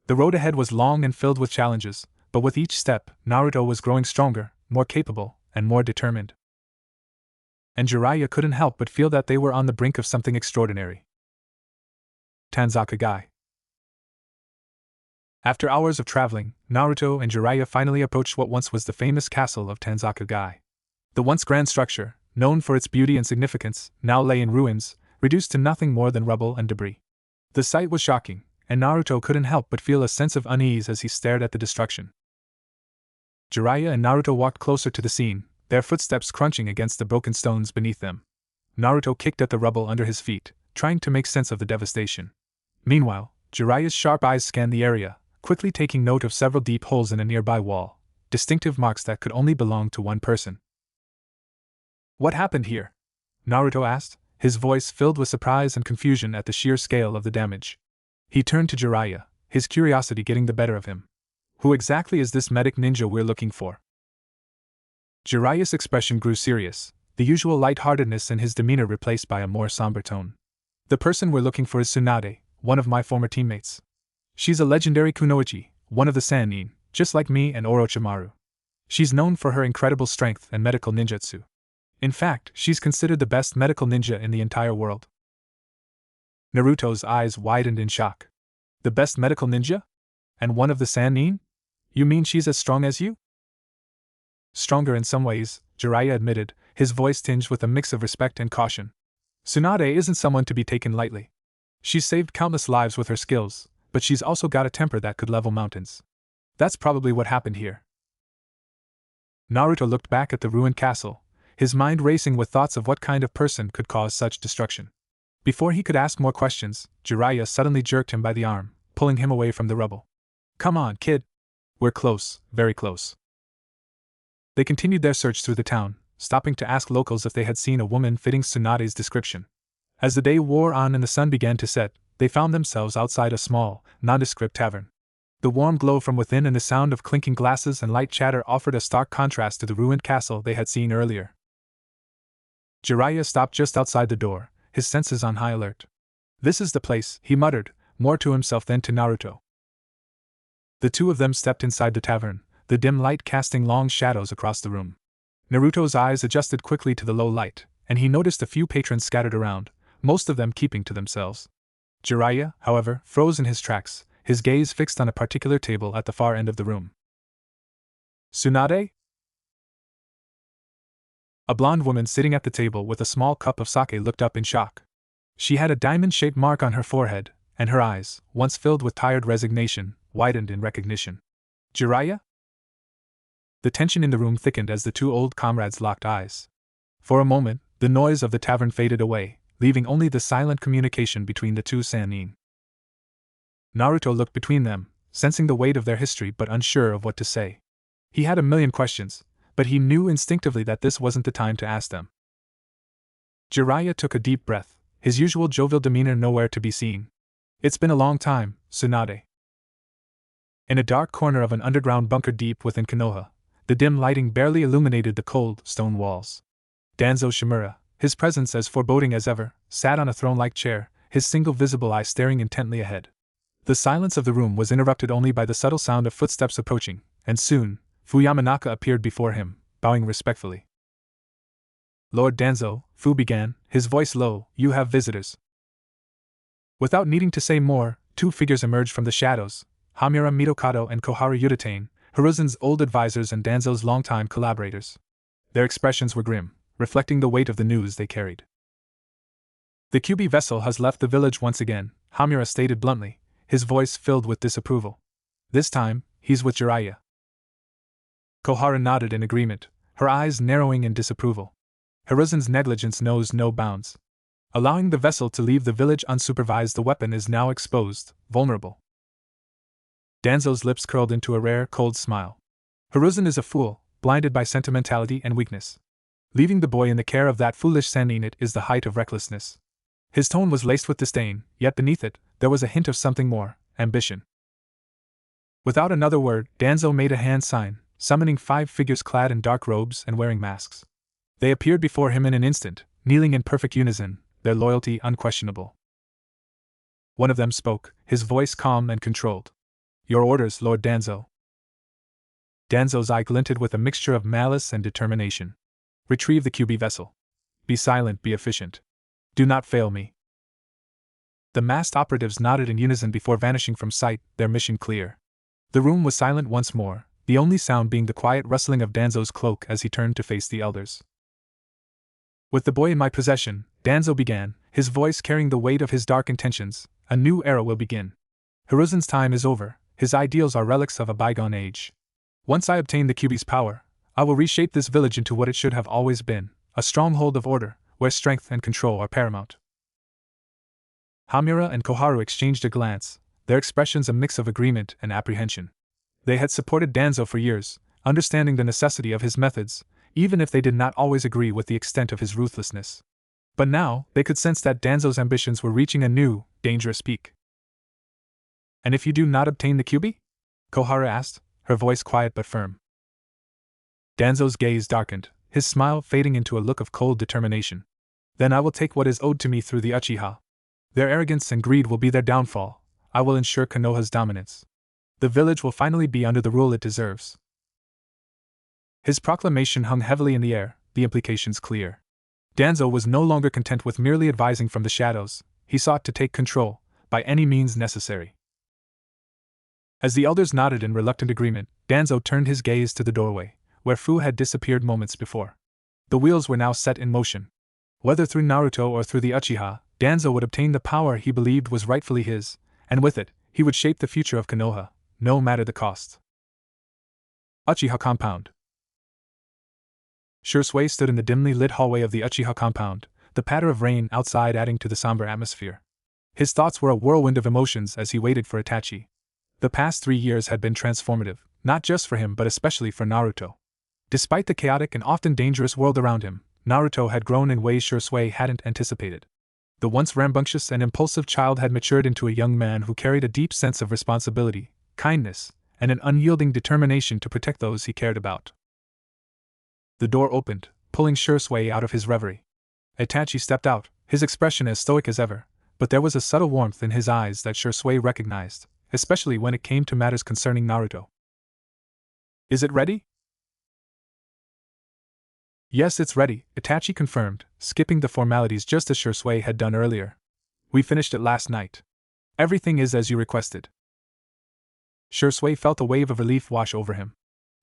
The road ahead was long and filled with challenges, but with each step, Naruto was growing stronger, more capable, and more determined. And Jiraiya couldn't help but feel that they were on the brink of something extraordinary. Tanzakagai. After hours of traveling, Naruto and Jiraiya finally approached what once was the famous castle of Tanzakagai. The once grand structure, known for its beauty and significance, now lay in ruins, reduced to nothing more than rubble and debris. The sight was shocking, and Naruto couldn't help but feel a sense of unease as he stared at the destruction. Jiraiya and Naruto walked closer to the scene, their footsteps crunching against the broken stones beneath them. Naruto kicked at the rubble under his feet, trying to make sense of the devastation. Meanwhile, Jiraiya's sharp eyes scanned the area, quickly taking note of several deep holes in a nearby wall, distinctive marks that could only belong to one person. What happened here? Naruto asked, his voice filled with surprise and confusion at the sheer scale of the damage. He turned to Jiraiya, his curiosity getting the better of him. Who exactly is this medic ninja we're looking for? Jiraiya's expression grew serious, the usual lightheartedness in his demeanor replaced by a more somber tone. The person we're looking for is Tsunade, one of my former teammates. She's a legendary kunoichi, one of the Sannin, just like me and Orochimaru. She's known for her incredible strength and medical ninjutsu. In fact, she's considered the best medical ninja in the entire world. Naruto's eyes widened in shock. The best medical ninja? And one of the Sannin? You mean she's as strong as you? Stronger in some ways, Jiraiya admitted, his voice tinged with a mix of respect and caution. Tsunade isn't someone to be taken lightly. She's saved countless lives with her skills, but she's also got a temper that could level mountains. That's probably what happened here. Naruto looked back at the ruined castle, his mind racing with thoughts of what kind of person could cause such destruction. Before he could ask more questions, Jiraiya suddenly jerked him by the arm, pulling him away from the rubble. Come on, kid. We're close, very close. They continued their search through the town, stopping to ask locals if they had seen a woman fitting Tsunade's description. As the day wore on and the sun began to set, they found themselves outside a small, nondescript tavern. The warm glow from within and the sound of clinking glasses and light chatter offered a stark contrast to the ruined castle they had seen earlier. Jiraiya stopped just outside the door, his senses on high alert. "This is the place," he muttered, more to himself than to Naruto. The two of them stepped inside the tavern, the dim light casting long shadows across the room. Naruto's eyes adjusted quickly to the low light, and he noticed a few patrons scattered around, most of them keeping to themselves. Jiraiya, however, froze in his tracks, his gaze fixed on a particular table at the far end of the room. "Tsunade?" A blonde woman sitting at the table with a small cup of sake looked up in shock. She had a diamond-shaped mark on her forehead, and her eyes, once filled with tired resignation, widened in recognition. "Jiraiya?" The tension in the room thickened as the two old comrades locked eyes. For a moment, the noise of the tavern faded away, leaving only the silent communication between the two Sannin. Naruto looked between them, sensing the weight of their history but unsure of what to say. He had a million questions, but he knew instinctively that this wasn't the time to ask them. Jiraiya took a deep breath, his usual jovial demeanor nowhere to be seen. "It's been a long time, Tsunade." In a dark corner of an underground bunker deep within Konoha, the dim lighting barely illuminated the cold, stone walls. Danzo Shimura, his presence as foreboding as ever, sat on a throne-like chair, his single visible eye staring intently ahead. The silence of the room was interrupted only by the subtle sound of footsteps approaching, and soon, Fu Yamanaka appeared before him, bowing respectfully. "Lord Danzo," Fu began, his voice low, "you have visitors." Without needing to say more, two figures emerged from the shadows, Hamura Mitokado and Koharu Yuditane, Hiruzen's old advisors and Danzo's longtime collaborators. Their expressions were grim, reflecting the weight of the news they carried. "The Kyuubi vessel has left the village once again," Hamura stated bluntly, his voice filled with disapproval. "This time, he's with Jiraiya." Koharu nodded in agreement, her eyes narrowing in disapproval. Hiruzen's negligence knows no bounds. Allowing the vessel to leave the village unsupervised, the weapon is now exposed, vulnerable. Danzo's lips curled into a rare, cold smile. "Hiruzen is a fool, blinded by sentimentality and weakness. Leaving the boy in the care of that foolish Sannin, it is the height of recklessness." His tone was laced with disdain, yet beneath it, there was a hint of something more, ambition. Without another word, Danzo made a hand sign, summoning 5 figures clad in dark robes and wearing masks. They appeared before him in an instant, kneeling in perfect unison, their loyalty unquestionable. One of them spoke, his voice calm and controlled. "Your orders, Lord Danzo." Danzo's eye glinted with a mixture of malice and determination. "Retrieve the Kyuubi vessel. Be silent, be efficient. Do not fail me." The masked operatives nodded in unison before vanishing from sight, their mission clear. The room was silent once more, the only sound being the quiet rustling of Danzo's cloak as he turned to face the elders. "With the boy in my possession," Danzo began, his voice carrying the weight of his dark intentions, "a new era will begin. Hiruzen's time is over, his ideals are relics of a bygone age. Once I obtain the Kyuubi's power, I will reshape this village into what it should have always been, a stronghold of order, where strength and control are paramount." Hamura and Koharu exchanged a glance, their expressions a mix of agreement and apprehension. They had supported Danzo for years, understanding the necessity of his methods, even if they did not always agree with the extent of his ruthlessness. But now, they could sense that Danzo's ambitions were reaching a new, dangerous peak. "And if you do not obtain the Kyuubi?" Koharu asked, her voice quiet but firm. Danzo's gaze darkened, his smile fading into a look of cold determination. "Then I will take what is owed to me through the Uchiha. Their arrogance and greed will be their downfall. I will ensure Konoha's dominance. The village will finally be under the rule it deserves." His proclamation hung heavily in the air, the implications clear. Danzo was no longer content with merely advising from the shadows, he sought to take control, by any means necessary. As the elders nodded in reluctant agreement, Danzo turned his gaze to the doorway, where Fu had disappeared moments before. The wheels were now set in motion. Whether through Naruto or through the Uchiha, Danzo would obtain the power he believed was rightfully his, and with it, he would shape the future of Konoha, no matter the cost. Uchiha Compound. Shursui stood in the dimly lit hallway of the Uchiha compound, the patter of rain outside adding to the somber atmosphere. His thoughts were a whirlwind of emotions as he waited for Itachi. The past 3 years had been transformative, not just for him but especially for Naruto. Despite the chaotic and often dangerous world around him, Naruto had grown in ways Shursui hadn't anticipated. The once rambunctious and impulsive child had matured into a young man who carried a deep sense of responsibility, kindness, and an unyielding determination to protect those he cared about. The door opened, pulling Shursui out of his reverie. Itachi stepped out, his expression as stoic as ever, but there was a subtle warmth in his eyes that Shisui recognized, especially when it came to matters concerning Naruto. Is it ready? Yes, it's ready, Itachi confirmed, skipping the formalities just as Shisui had done earlier. We finished it last night. Everything is as you requested. Shisui felt a wave of relief wash over him.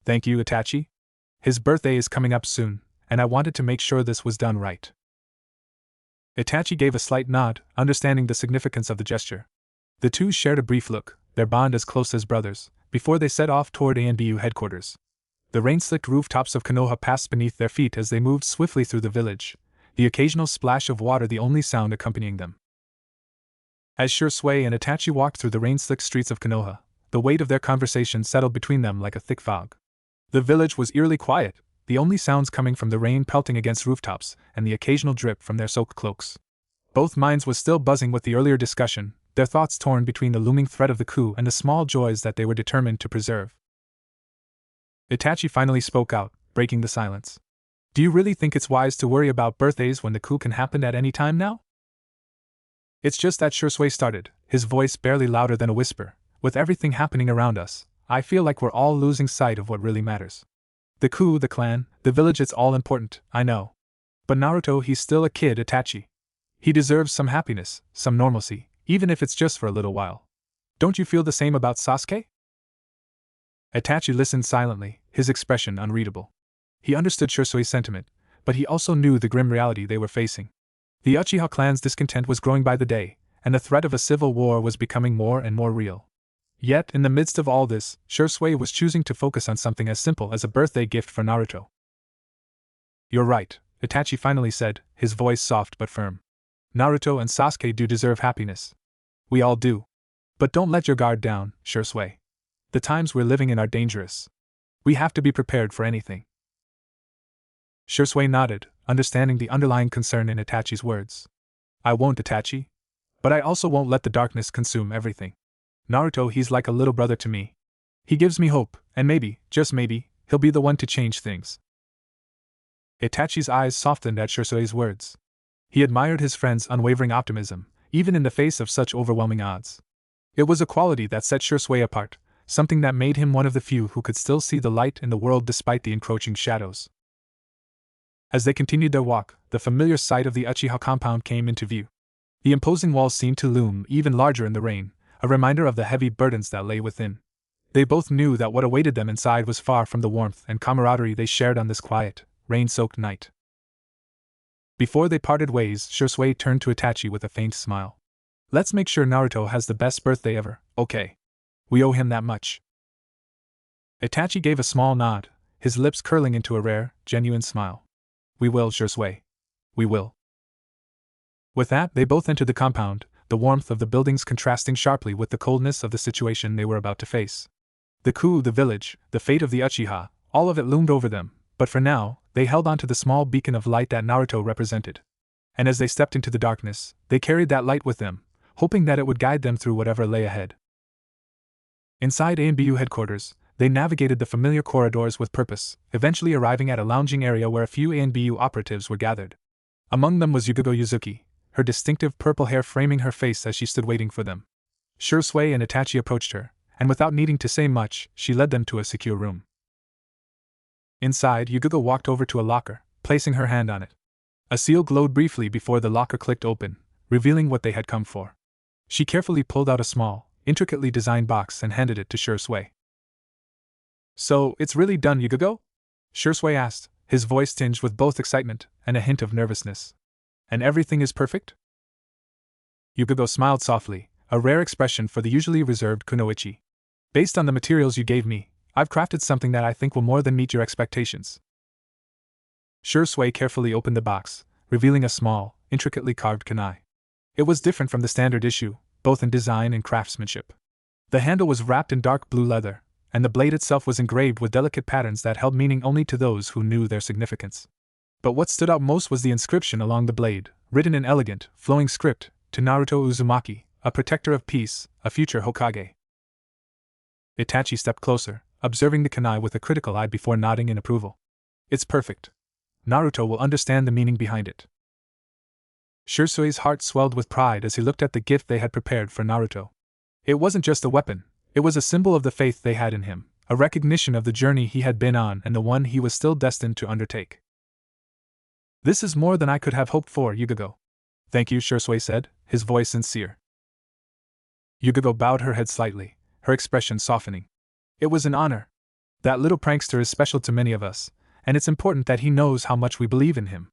Thank you, Itachi. His birthday is coming up soon, and I wanted to make sure this was done right. Itachi gave a slight nod, understanding the significance of the gesture. The two shared a brief look, their bond as close as brothers, before they set off toward ANBU headquarters. The rain-slicked rooftops of Konoha passed beneath their feet as they moved swiftly through the village, the occasional splash of water the only sound accompanying them. As Shisui and Itachi walked through the rain-slicked streets of Konoha, the weight of their conversation settled between them like a thick fog. The village was eerily quiet, the only sounds coming from the rain pelting against rooftops and the occasional drip from their soaked cloaks. Both minds was still buzzing with the earlier discussion, their thoughts torn between the looming threat of the coup and the small joys that they were determined to preserve. Itachi finally spoke out, breaking the silence. Do you really think it's wise to worry about birthdays when the coup can happen at any time now? It's just that Shisui started, his voice barely louder than a whisper. With everything happening around us, I feel like we're all losing sight of what really matters. The coup, the clan, the village, it's all important, I know. But Naruto, he's still a kid, Itachi. He deserves some happiness, some normalcy, even if it's just for a little while. Don't you feel the same about Sasuke? Itachi listened silently, his expression unreadable. He understood Shisui's sentiment, but he also knew the grim reality they were facing. The Uchiha clan's discontent was growing by the day, and the threat of a civil war was becoming more and more real. Yet, in the midst of all this, Shisui was choosing to focus on something as simple as a birthday gift for Naruto. You're right, Itachi finally said, his voice soft but firm. Naruto and Sasuke do deserve happiness. We all do. But don't let your guard down, Shisui. The times we're living in are dangerous. We have to be prepared for anything. Shisui nodded, understanding the underlying concern in Itachi's words. I won't, Itachi. But I also won't let the darkness consume everything. Naruto, he's like a little brother to me. He gives me hope, and maybe, just maybe, he'll be the one to change things. Itachi's eyes softened at Shisui's words. He admired his friend's unwavering optimism, even in the face of such overwhelming odds. It was a quality that set Shisui apart, something that made him one of the few who could still see the light in the world despite the encroaching shadows. As they continued their walk, the familiar sight of the Uchiha compound came into view. The imposing walls seemed to loom even larger in the rain, a reminder of the heavy burdens that lay within. They both knew that what awaited them inside was far from the warmth and camaraderie they shared on this quiet, rain-soaked night. Before they parted ways, Shisui turned to Itachi with a faint smile. Let's make sure Naruto has the best birthday ever, okay? We owe him that much. Itachi gave a small nod, his lips curling into a rare, genuine smile. We will, Shisui. We will. With that, they both entered the compound, the warmth of the buildings contrasting sharply with the coldness of the situation they were about to face. The coup, the village, the fate of the Uchiha, all of it loomed over them, but for now, they held on to the small beacon of light that Naruto represented. And as they stepped into the darkness, they carried that light with them, hoping that it would guide them through whatever lay ahead. Inside ANBU headquarters, they navigated the familiar corridors with purpose, eventually arriving at a lounging area where a few ANBU operatives were gathered. Among them was Yugogo Yuzuki, her distinctive purple hair framing her face as she stood waiting for them. Shisui and Itachi approached her, and without needing to say much, she led them to a secure room. Inside, Yugogo walked over to a locker, placing her hand on it. A seal glowed briefly before the locker clicked open, revealing what they had come for. She carefully pulled out a small, intricately designed box and handed it to Shisui. So, it's really done, Yugogo? Shisui asked, his voice tinged with both excitement and a hint of nervousness. And everything is perfect? Yugogo smiled softly, a rare expression for the usually reserved kunoichi. Based on the materials you gave me, I've crafted something that I think will more than meet your expectations. Shisui carefully opened the box, revealing a small, intricately carved kunai. It was different from the standard issue, both in design and craftsmanship. The handle was wrapped in dark blue leather, and the blade itself was engraved with delicate patterns that held meaning only to those who knew their significance. But what stood out most was the inscription along the blade, written in elegant, flowing script, to Naruto Uzumaki, a protector of peace, a future Hokage. Itachi stepped closer, observing the kunai with a critical eye before nodding in approval. It's perfect. Naruto will understand the meaning behind it. Shirsui's heart swelled with pride as he looked at the gift they had prepared for Naruto. It wasn't just a weapon, it was a symbol of the faith they had in him, a recognition of the journey he had been on and the one he was still destined to undertake. This is more than I could have hoped for, Yugago. Thank you, Shirsui said, his voice sincere. Yugago bowed her head slightly, her expression softening. It was an honor. That little prankster is special to many of us, and it's important that he knows how much we believe in him.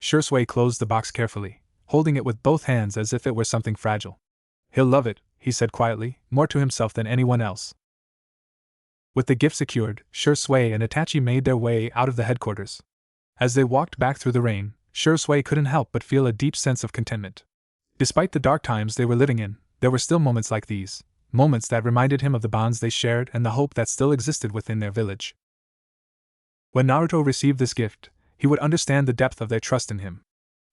Shirsui closed the box carefully, holding it with both hands as if it were something fragile. He'll love it, he said quietly, more to himself than anyone else. With the gift secured, Shirsui and Itachi made their way out of the headquarters. As they walked back through the rain, Shirsui couldn't help but feel a deep sense of contentment. Despite the dark times they were living in, there were still moments like these, moments that reminded him of the bonds they shared and the hope that still existed within their village. When Naruto received this gift, he would understand the depth of their trust in him.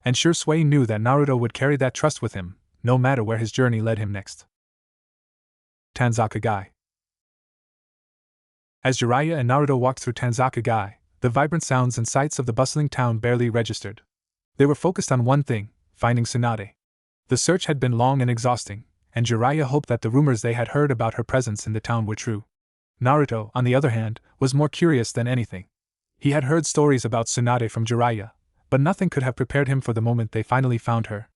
And Shirsui knew that Naruto would carry that trust with him, no matter where his journey led him next. Tanzaka-gai. As Jiraiya and Naruto walked through Tanzaka-gai, the vibrant sounds and sights of the bustling town barely registered. They were focused on one thing, finding Tsunade. The search had been long and exhausting, and Jiraiya hoped that the rumors they had heard about her presence in the town were true. Naruto, on the other hand, was more curious than anything. He had heard stories about Tsunade from Jiraiya, but nothing could have prepared him for the moment they finally found her.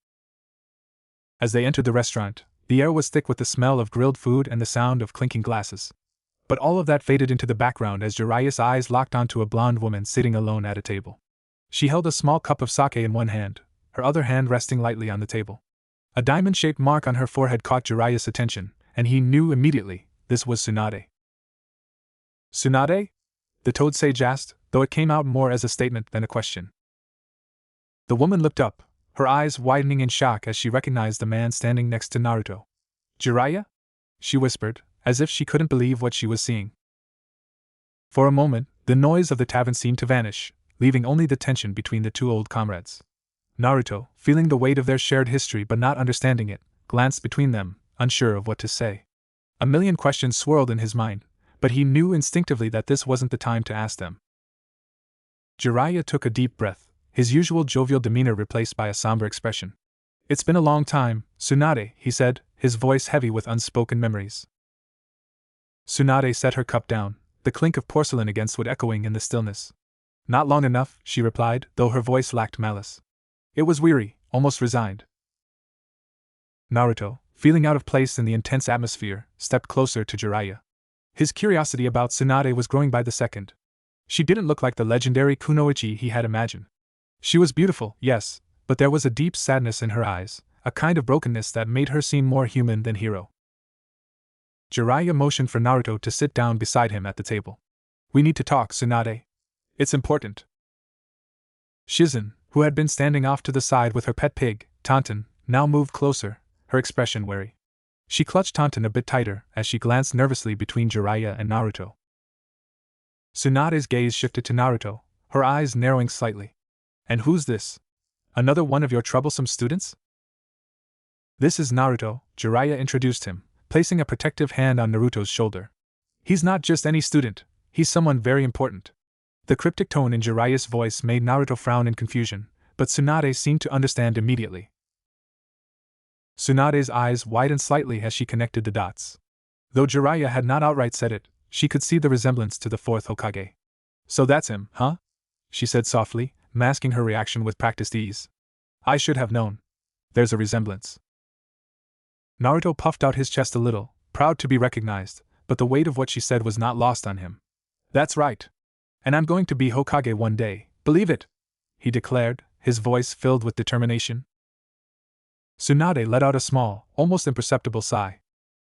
As they entered the restaurant, the air was thick with the smell of grilled food and the sound of clinking glasses. But all of that faded into the background as Jiraiya's eyes locked onto a blonde woman sitting alone at a table. She held a small cup of sake in one hand, her other hand resting lightly on the table. A diamond-shaped mark on her forehead caught Jiraiya's attention, and he knew immediately this was Tsunade. Tsunade? The toad sage asked, though it came out more as a statement than a question. The woman looked up, her eyes widening in shock as she recognized the man standing next to Naruto. Jiraiya? She whispered, as if she couldn't believe what she was seeing. For a moment, the noise of the tavern seemed to vanish, leaving only the tension between the two old comrades. Naruto, feeling the weight of their shared history but not understanding it, glanced between them, unsure of what to say. A million questions swirled in his mind, but he knew instinctively that this wasn't the time to ask them. Jiraiya took a deep breath, his usual jovial demeanor replaced by a somber expression. It's been a long time, Tsunade, he said, his voice heavy with unspoken memories. Tsunade set her cup down, the clink of porcelain against wood echoing in the stillness. Not long enough, she replied, though her voice lacked malice. It was weary, almost resigned. Naruto, feeling out of place in the intense atmosphere, stepped closer to Jiraiya. His curiosity about Tsunade was growing by the second. She didn't look like the legendary kunoichi he had imagined. She was beautiful, yes, but there was a deep sadness in her eyes, a kind of brokenness that made her seem more human than hero. Jiraiya motioned for Naruto to sit down beside him at the table. We need to talk, Tsunade. It's important. Shizen, who had been standing off to the side with her pet pig, Tauntaun, now moved closer, her expression wary. She clutched Tauntaun a bit tighter as she glanced nervously between Jiraiya and Naruto. Tsunade's gaze shifted to Naruto, her eyes narrowing slightly. And who's this? Another one of your troublesome students? This is Naruto, Jiraiya introduced him, placing a protective hand on Naruto's shoulder. He's not just any student, he's someone very important. The cryptic tone in Jiraiya's voice made Naruto frown in confusion, but Tsunade seemed to understand immediately. Tsunade's eyes widened slightly as she connected the dots. Though Jiraiya had not outright said it, she could see the resemblance to the fourth Hokage. So that's him, huh? She said softly, masking her reaction with practiced ease. I should have known. There's a resemblance. Naruto puffed out his chest a little, proud to be recognized, but the weight of what she said was not lost on him. That's right. And I'm going to be Hokage one day, believe it, he declared, his voice filled with determination. Tsunade let out a small, almost imperceptible sigh.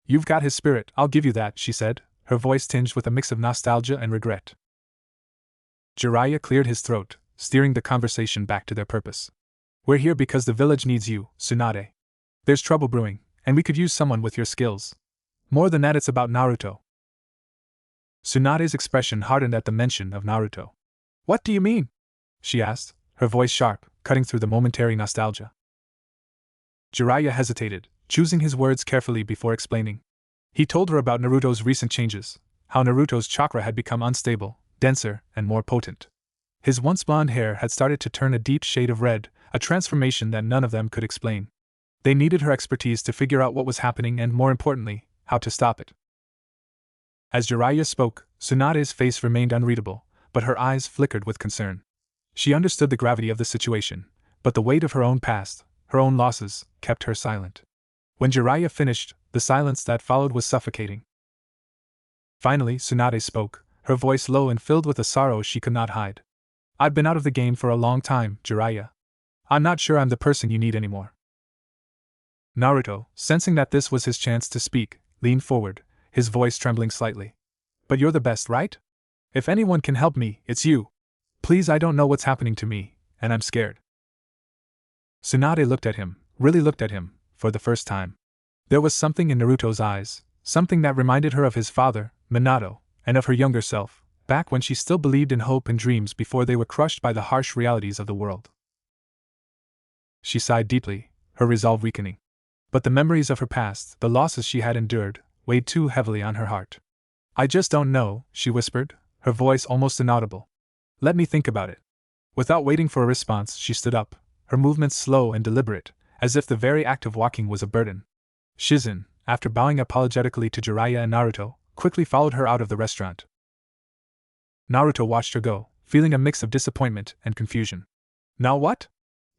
You've got his spirit, I'll give you that, she said, her voice tinged with a mix of nostalgia and regret. Jiraiya cleared his throat, steering the conversation back to their purpose. We're here because the village needs you, Tsunade. There's trouble brewing, and we could use someone with your skills. More than that, it's about Naruto. Tsunade's expression hardened at the mention of Naruto. What do you mean? She asked, her voice sharp, cutting through the momentary nostalgia. Jiraiya hesitated, choosing his words carefully before explaining. He told her about Naruto's recent changes, how Naruto's chakra had become unstable, denser, and more potent. His once blonde hair had started to turn a deep shade of red, a transformation that none of them could explain. They needed her expertise to figure out what was happening and, more importantly, how to stop it. As Jiraiya spoke, Tsunade's face remained unreadable, but her eyes flickered with concern. She understood the gravity of the situation, but the weight of her own past, her own losses, kept her silent. When Jiraiya finished, the silence that followed was suffocating. Finally, Tsunade spoke, her voice low and filled with a sorrow she could not hide. "I've been out of the game for a long time, Jiraiya. I'm not sure I'm the person you need anymore." Naruto, sensing that this was his chance to speak, leaned forward, his voice trembling slightly. "But you're the best, right? If anyone can help me, it's you. Please, I don't know what's happening to me, and I'm scared." Tsunade looked at him, really looked at him, for the first time. There was something in Naruto's eyes, something that reminded her of his father, Minato, and of her younger self, back when she still believed in hope and dreams before they were crushed by the harsh realities of the world. She sighed deeply, her resolve weakening. But the memories of her past, the losses she had endured, weighed too heavily on her heart. "I just don't know," she whispered, her voice almost inaudible. "Let me think about it." Without waiting for a response, she stood up, her movements slow and deliberate, as if the very act of walking was a burden. Shizen, after bowing apologetically to Jiraiya and Naruto, quickly followed her out of the restaurant. Naruto watched her go, feeling a mix of disappointment and confusion. "Now what?"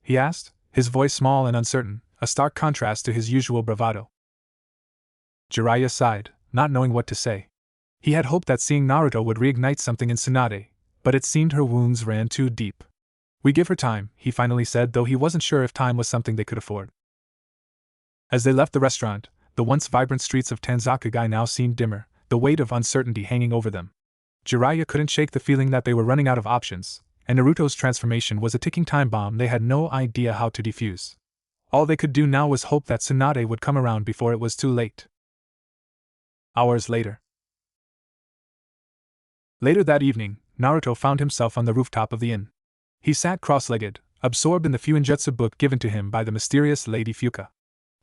he asked, his voice small and uncertain, a stark contrast to his usual bravado. Jiraiya sighed, not knowing what to say. He had hoped that seeing Naruto would reignite something in Tsunade, but it seemed her wounds ran too deep. "We give her time," he finally said, though he wasn't sure if time was something they could afford. As they left the restaurant, the once vibrant streets of Tanzakagai now seemed dimmer, the weight of uncertainty hanging over them. Jiraiya couldn't shake the feeling that they were running out of options, and Naruto's transformation was a ticking time bomb they had no idea how to defuse. All they could do now was hope that Tsunade would come around before it was too late. Hours later. Later that evening, Naruto found himself on the rooftop of the inn. He sat cross-legged, absorbed in the Fuinjutsu book given to him by the mysterious Lady Fuka.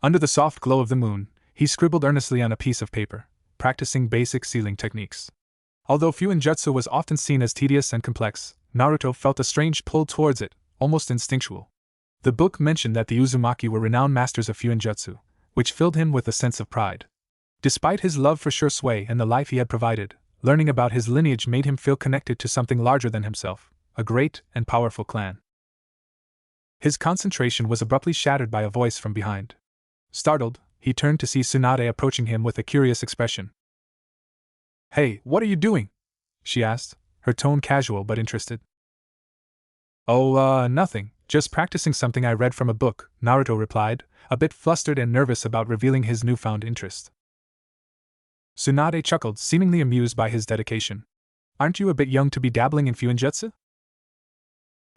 Under the soft glow of the moon, he scribbled earnestly on a piece of paper, practicing basic sealing techniques. Although Fuinjutsu was often seen as tedious and complex, Naruto felt a strange pull towards it, almost instinctual. The book mentioned that the Uzumaki were renowned masters of Fuinjutsu, which filled him with a sense of pride. Despite his love for Shursui and the life he had provided, learning about his lineage made him feel connected to something larger than himself, a great and powerful clan. His concentration was abruptly shattered by a voice from behind. Startled, he turned to see Tsunade approaching him with a curious expression. "Hey, what are you doing?" she asked, her tone casual but interested. "Oh, nothing, just practicing something I read from a book," Naruto replied, a bit flustered and nervous about revealing his newfound interest. Tsunade chuckled, seemingly amused by his dedication. "Aren't you a bit young to be dabbling in Fuinjutsu?"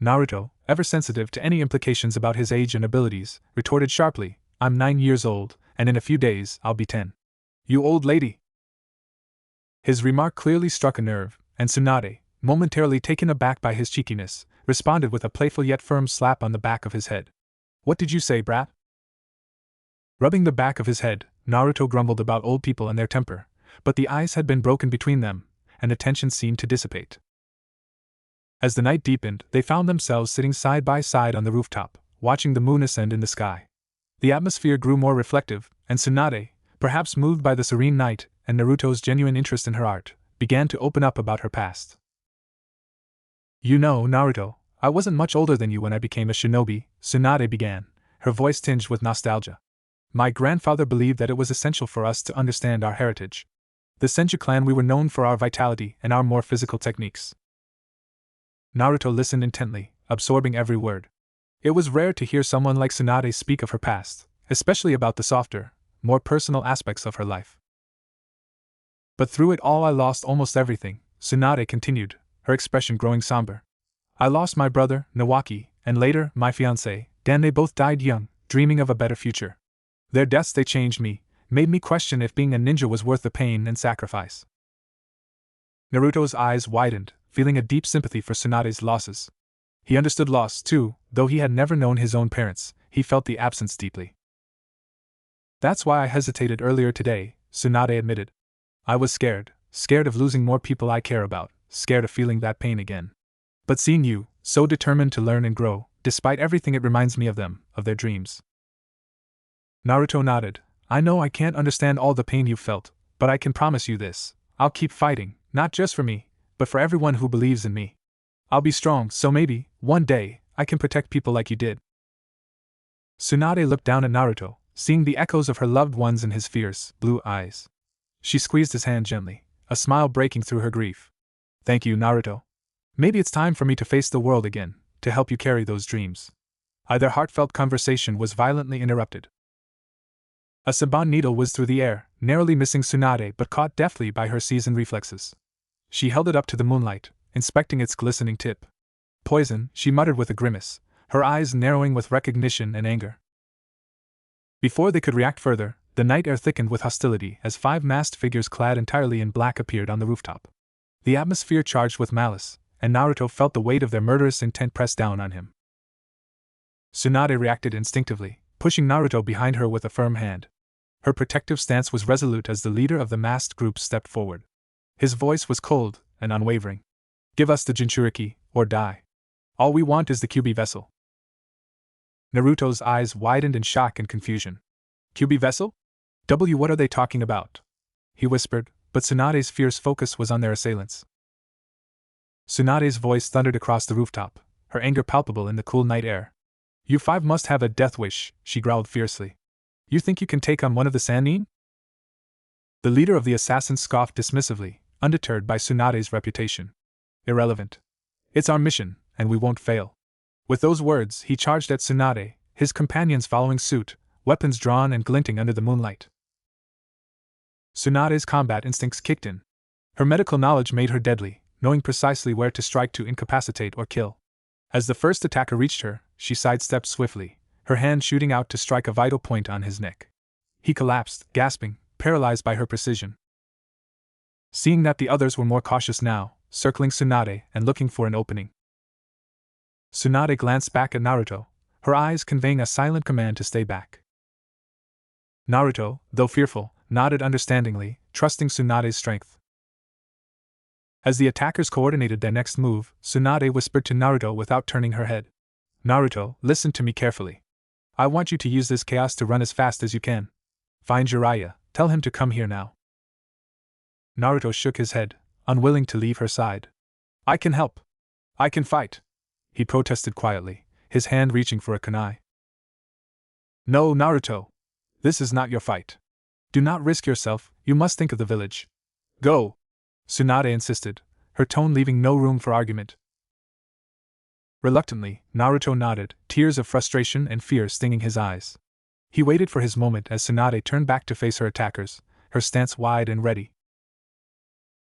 Naruto, ever sensitive to any implications about his age and abilities, retorted sharply, "I'm 9 years old, and in a few days I'll be 10. You old lady!" His remark clearly struck a nerve, and Tsunade, momentarily taken aback by his cheekiness, responded with a playful yet firm slap on the back of his head. "What did you say, brat?" Rubbing the back of his head, Naruto grumbled about old people and their temper, but the ice had been broken between them, and the tension seemed to dissipate. As the night deepened, they found themselves sitting side by side on the rooftop, watching the moon ascend in the sky. The atmosphere grew more reflective, and Tsunade, perhaps moved by the serene night and Naruto's genuine interest in her art, began to open up about her past. "You know, Naruto, I wasn't much older than you when I became a shinobi," Tsunade began, her voice tinged with nostalgia. "My grandfather believed that it was essential for us to understand our heritage. The Senju clan, we were known for our vitality and our more physical techniques." Naruto listened intently, absorbing every word. It was rare to hear someone like Tsunade speak of her past, especially about the softer, more personal aspects of her life. "But through it all I lost almost everything," Tsunade continued, her expression growing somber. "I lost my brother, Nawaki, and later, my fiancé, Dan. They both died young, dreaming of a better future. Their deaths, they changed me, made me question if being a ninja was worth the pain and sacrifice." Naruto's eyes widened, feeling a deep sympathy for Tsunade's losses. He understood loss, too, though he had never known his own parents, he felt the absence deeply. "That's why I hesitated earlier today," Tsunade admitted. "I was scared of losing more people I care about, scared of feeling that pain again. But seeing you, so determined to learn and grow, Despite everything, it reminds me of them, of their dreams. Naruto nodded. I know I can't understand all the pain you've felt, but I can promise you this. I'll keep fighting, not just for me, but for everyone who believes in me. I'll be strong, so maybe, one day, I can protect people like you did. Tsunade looked down at Naruto, seeing the echoes of her loved ones in his fierce, blue eyes. She squeezed his hand gently, a smile breaking through her grief. Thank you, Naruto. Maybe it's time for me to face the world again, to help you carry those dreams. Their heartfelt conversation was violently interrupted. A Saban needle whizzed through the air, narrowly missing Tsunade but caught deftly by her seasoned reflexes. She held it up to the moonlight, inspecting its glistening tip. Poison, she muttered with a grimace, her eyes narrowing with recognition and anger. Before they could react further, the night air thickened with hostility as 5 masked figures clad entirely in black appeared on the rooftop. The atmosphere charged with malice, and Naruto felt the weight of their murderous intent press down on him. Tsunade reacted instinctively, pushing Naruto behind her with a firm hand. Her protective stance was resolute as the leader of the masked group stepped forward. His voice was cold and unwavering. Give us the Jinchuriki, or die. All we want is the Kyuubi vessel. Naruto's eyes widened in shock and confusion. Kyuubi vessel? What are they talking about? He whispered, but Tsunade's fierce focus was on their assailants. Tsunade's voice thundered across the rooftop, her anger palpable in the cool night air. You 5 must have a death wish, she growled fiercely. You think you can take on one of the Sannin? The leader of the assassins scoffed dismissively, undeterred by Tsunade's reputation. Irrelevant. It's our mission, and we won't fail. With those words, he charged at Tsunade, his companions following suit, weapons drawn and glinting under the moonlight. Tsunade's combat instincts kicked in. Her medical knowledge made her deadly, knowing precisely where to strike to incapacitate or kill. As the first attacker reached her, she sidestepped swiftly, her hand shooting out to strike a vital point on his neck. He collapsed, gasping, paralyzed by her precision. Seeing that the others were more cautious now, circling Tsunade and looking for an opening. Tsunade glanced back at Naruto, her eyes conveying a silent command to stay back. Naruto, though fearful, nodded understandingly, trusting Tsunade's strength. As the attackers coordinated their next move, Tsunade whispered to Naruto without turning her head. Naruto, listen to me carefully. I want you to use this chaos to run as fast as you can. Find Jiraiya, tell him to come here now. Naruto shook his head, unwilling to leave her side. I can help. I can fight. He protested quietly, his hand reaching for a kunai. No, Naruto. This is not your fight. Do not risk yourself, you must think of the village. Go! Tsunade insisted, her tone leaving no room for argument. Reluctantly, Naruto nodded, tears of frustration and fear stinging his eyes. He waited for his moment as Tsunade turned back to face her attackers, her stance wide and ready.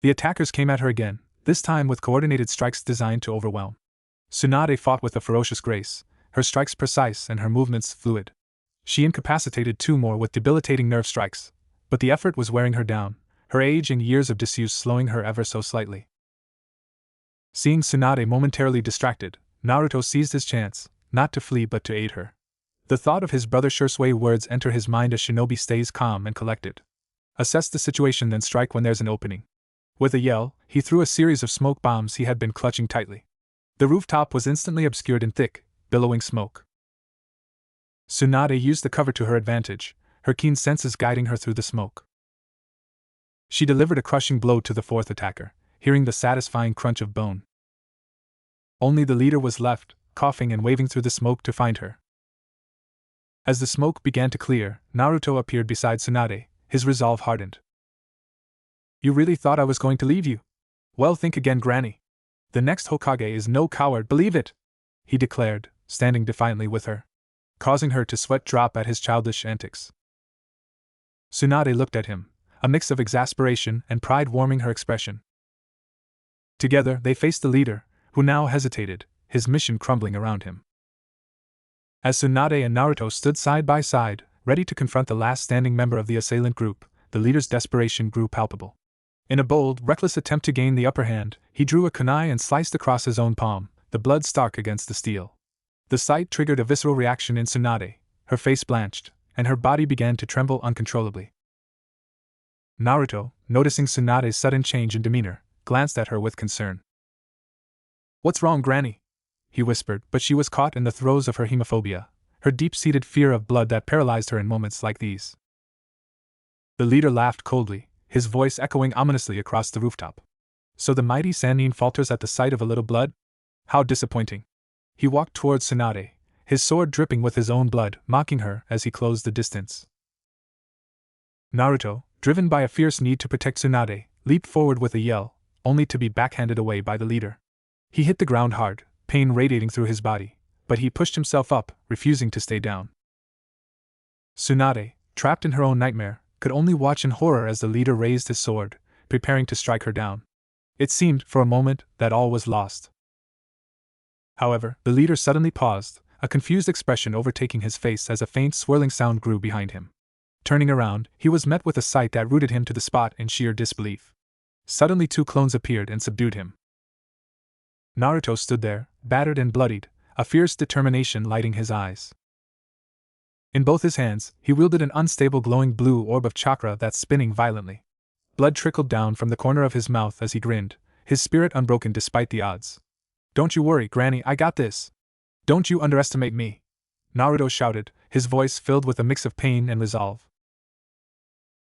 The attackers came at her again, this time with coordinated strikes designed to overwhelm. Tsunade fought with a ferocious grace, her strikes precise and her movements fluid. She incapacitated 2 more with debilitating nerve strikes, but the effort was wearing her down, her age and years of disuse slowing her ever so slightly. Seeing Tsunade momentarily distracted, Naruto seized his chance, not to flee but to aid her. The thought of his brother Shusui's words enter his mind as shinobi stays calm and collected. Assess the situation, then strike when there's an opening. With a yell, he threw a series of smoke bombs he had been clutching tightly. The rooftop was instantly obscured in thick, billowing smoke. Tsunade used the cover to her advantage, her keen senses guiding her through the smoke. She delivered a crushing blow to the 4th attacker, hearing the satisfying crunch of bone. Only the leader was left, coughing and waving through the smoke to find her. As the smoke began to clear, Naruto appeared beside Tsunade, his resolve hardened. You really thought I was going to leave you? Well, think again, Granny. The next Hokage is no coward, believe it! He declared, standing defiantly with her, causing her to sweat drop at his childish antics. Tsunade looked at him, a mix of exasperation and pride warming her expression. Together they faced the leader, who now hesitated, his mission crumbling around him. As Tsunade and Naruto stood side by side, ready to confront the last standing member of the assailant group, the leader's desperation grew palpable. In a bold, reckless attempt to gain the upper hand, he drew a kunai and sliced across his own palm, the blood stark against the steel. The sight triggered a visceral reaction in Tsunade, her face blanched, and her body began to tremble uncontrollably. Naruto, noticing Tsunade's sudden change in demeanor, glanced at her with concern. What's wrong, Granny? he whispered, but she was caught in the throes of her hemophobia, her deep-seated fear of blood that paralyzed her in moments like these. The leader laughed coldly, his voice echoing ominously across the rooftop. So the mighty Sannin falters at the sight of a little blood? How disappointing. He walked towards Tsunade, his sword dripping with his own blood, mocking her as he closed the distance. Naruto, driven by a fierce need to protect Tsunade, leaped forward with a yell, only to be backhanded away by the leader. He hit the ground hard, pain radiating through his body, but he pushed himself up, refusing to stay down. Tsunade, trapped in her own nightmare, could only watch in horror as the leader raised his sword, preparing to strike her down. It seemed, for a moment, that all was lost. However, the leader suddenly paused, a confused expression overtaking his face as a faint swirling sound grew behind him. Turning around, he was met with a sight that rooted him to the spot in sheer disbelief. Suddenly 2 clones appeared and subdued him. Naruto stood there, battered and bloodied, a fierce determination lighting his eyes. In both his hands, he wielded an unstable glowing blue orb of chakra that's spinning violently. Blood trickled down from the corner of his mouth as he grinned, his spirit unbroken despite the odds. "Don't you worry, Granny, I got this. Don't you underestimate me," Naruto shouted, his voice filled with a mix of pain and resolve.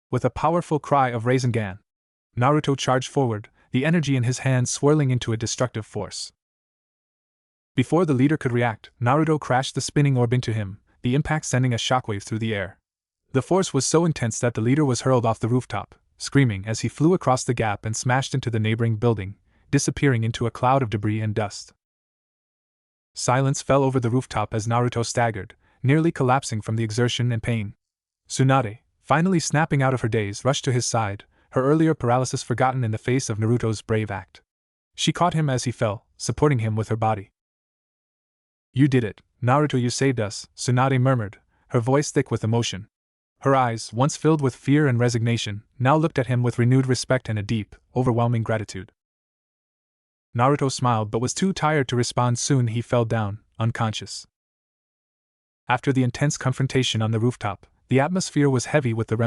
With a powerful cry of Rasengan, Naruto charged forward, the energy in his hands swirling into a destructive force. Before the leader could react, Naruto crashed the spinning orb into him, the impact sending a shockwave through the air. The force was so intense that the leader was hurled off the rooftop, screaming as he flew across the gap and smashed into the neighboring building, disappearing into a cloud of debris and dust. Silence fell over the rooftop as Naruto staggered, nearly collapsing from the exertion and pain. Tsunade, finally snapping out of her daze, rushed to his side, her earlier paralysis forgotten in the face of Naruto's brave act. She caught him as he fell, supporting him with her body. "You did it, Naruto, you saved us," Tsunade murmured, her voice thick with emotion. Her eyes, once filled with fear and resignation, now looked at him with renewed respect and a deep, overwhelming gratitude. Naruto smiled but was too tired to respond. Soon he fell down, unconscious. After the intense confrontation on the rooftop, the atmosphere was heavy with the remnants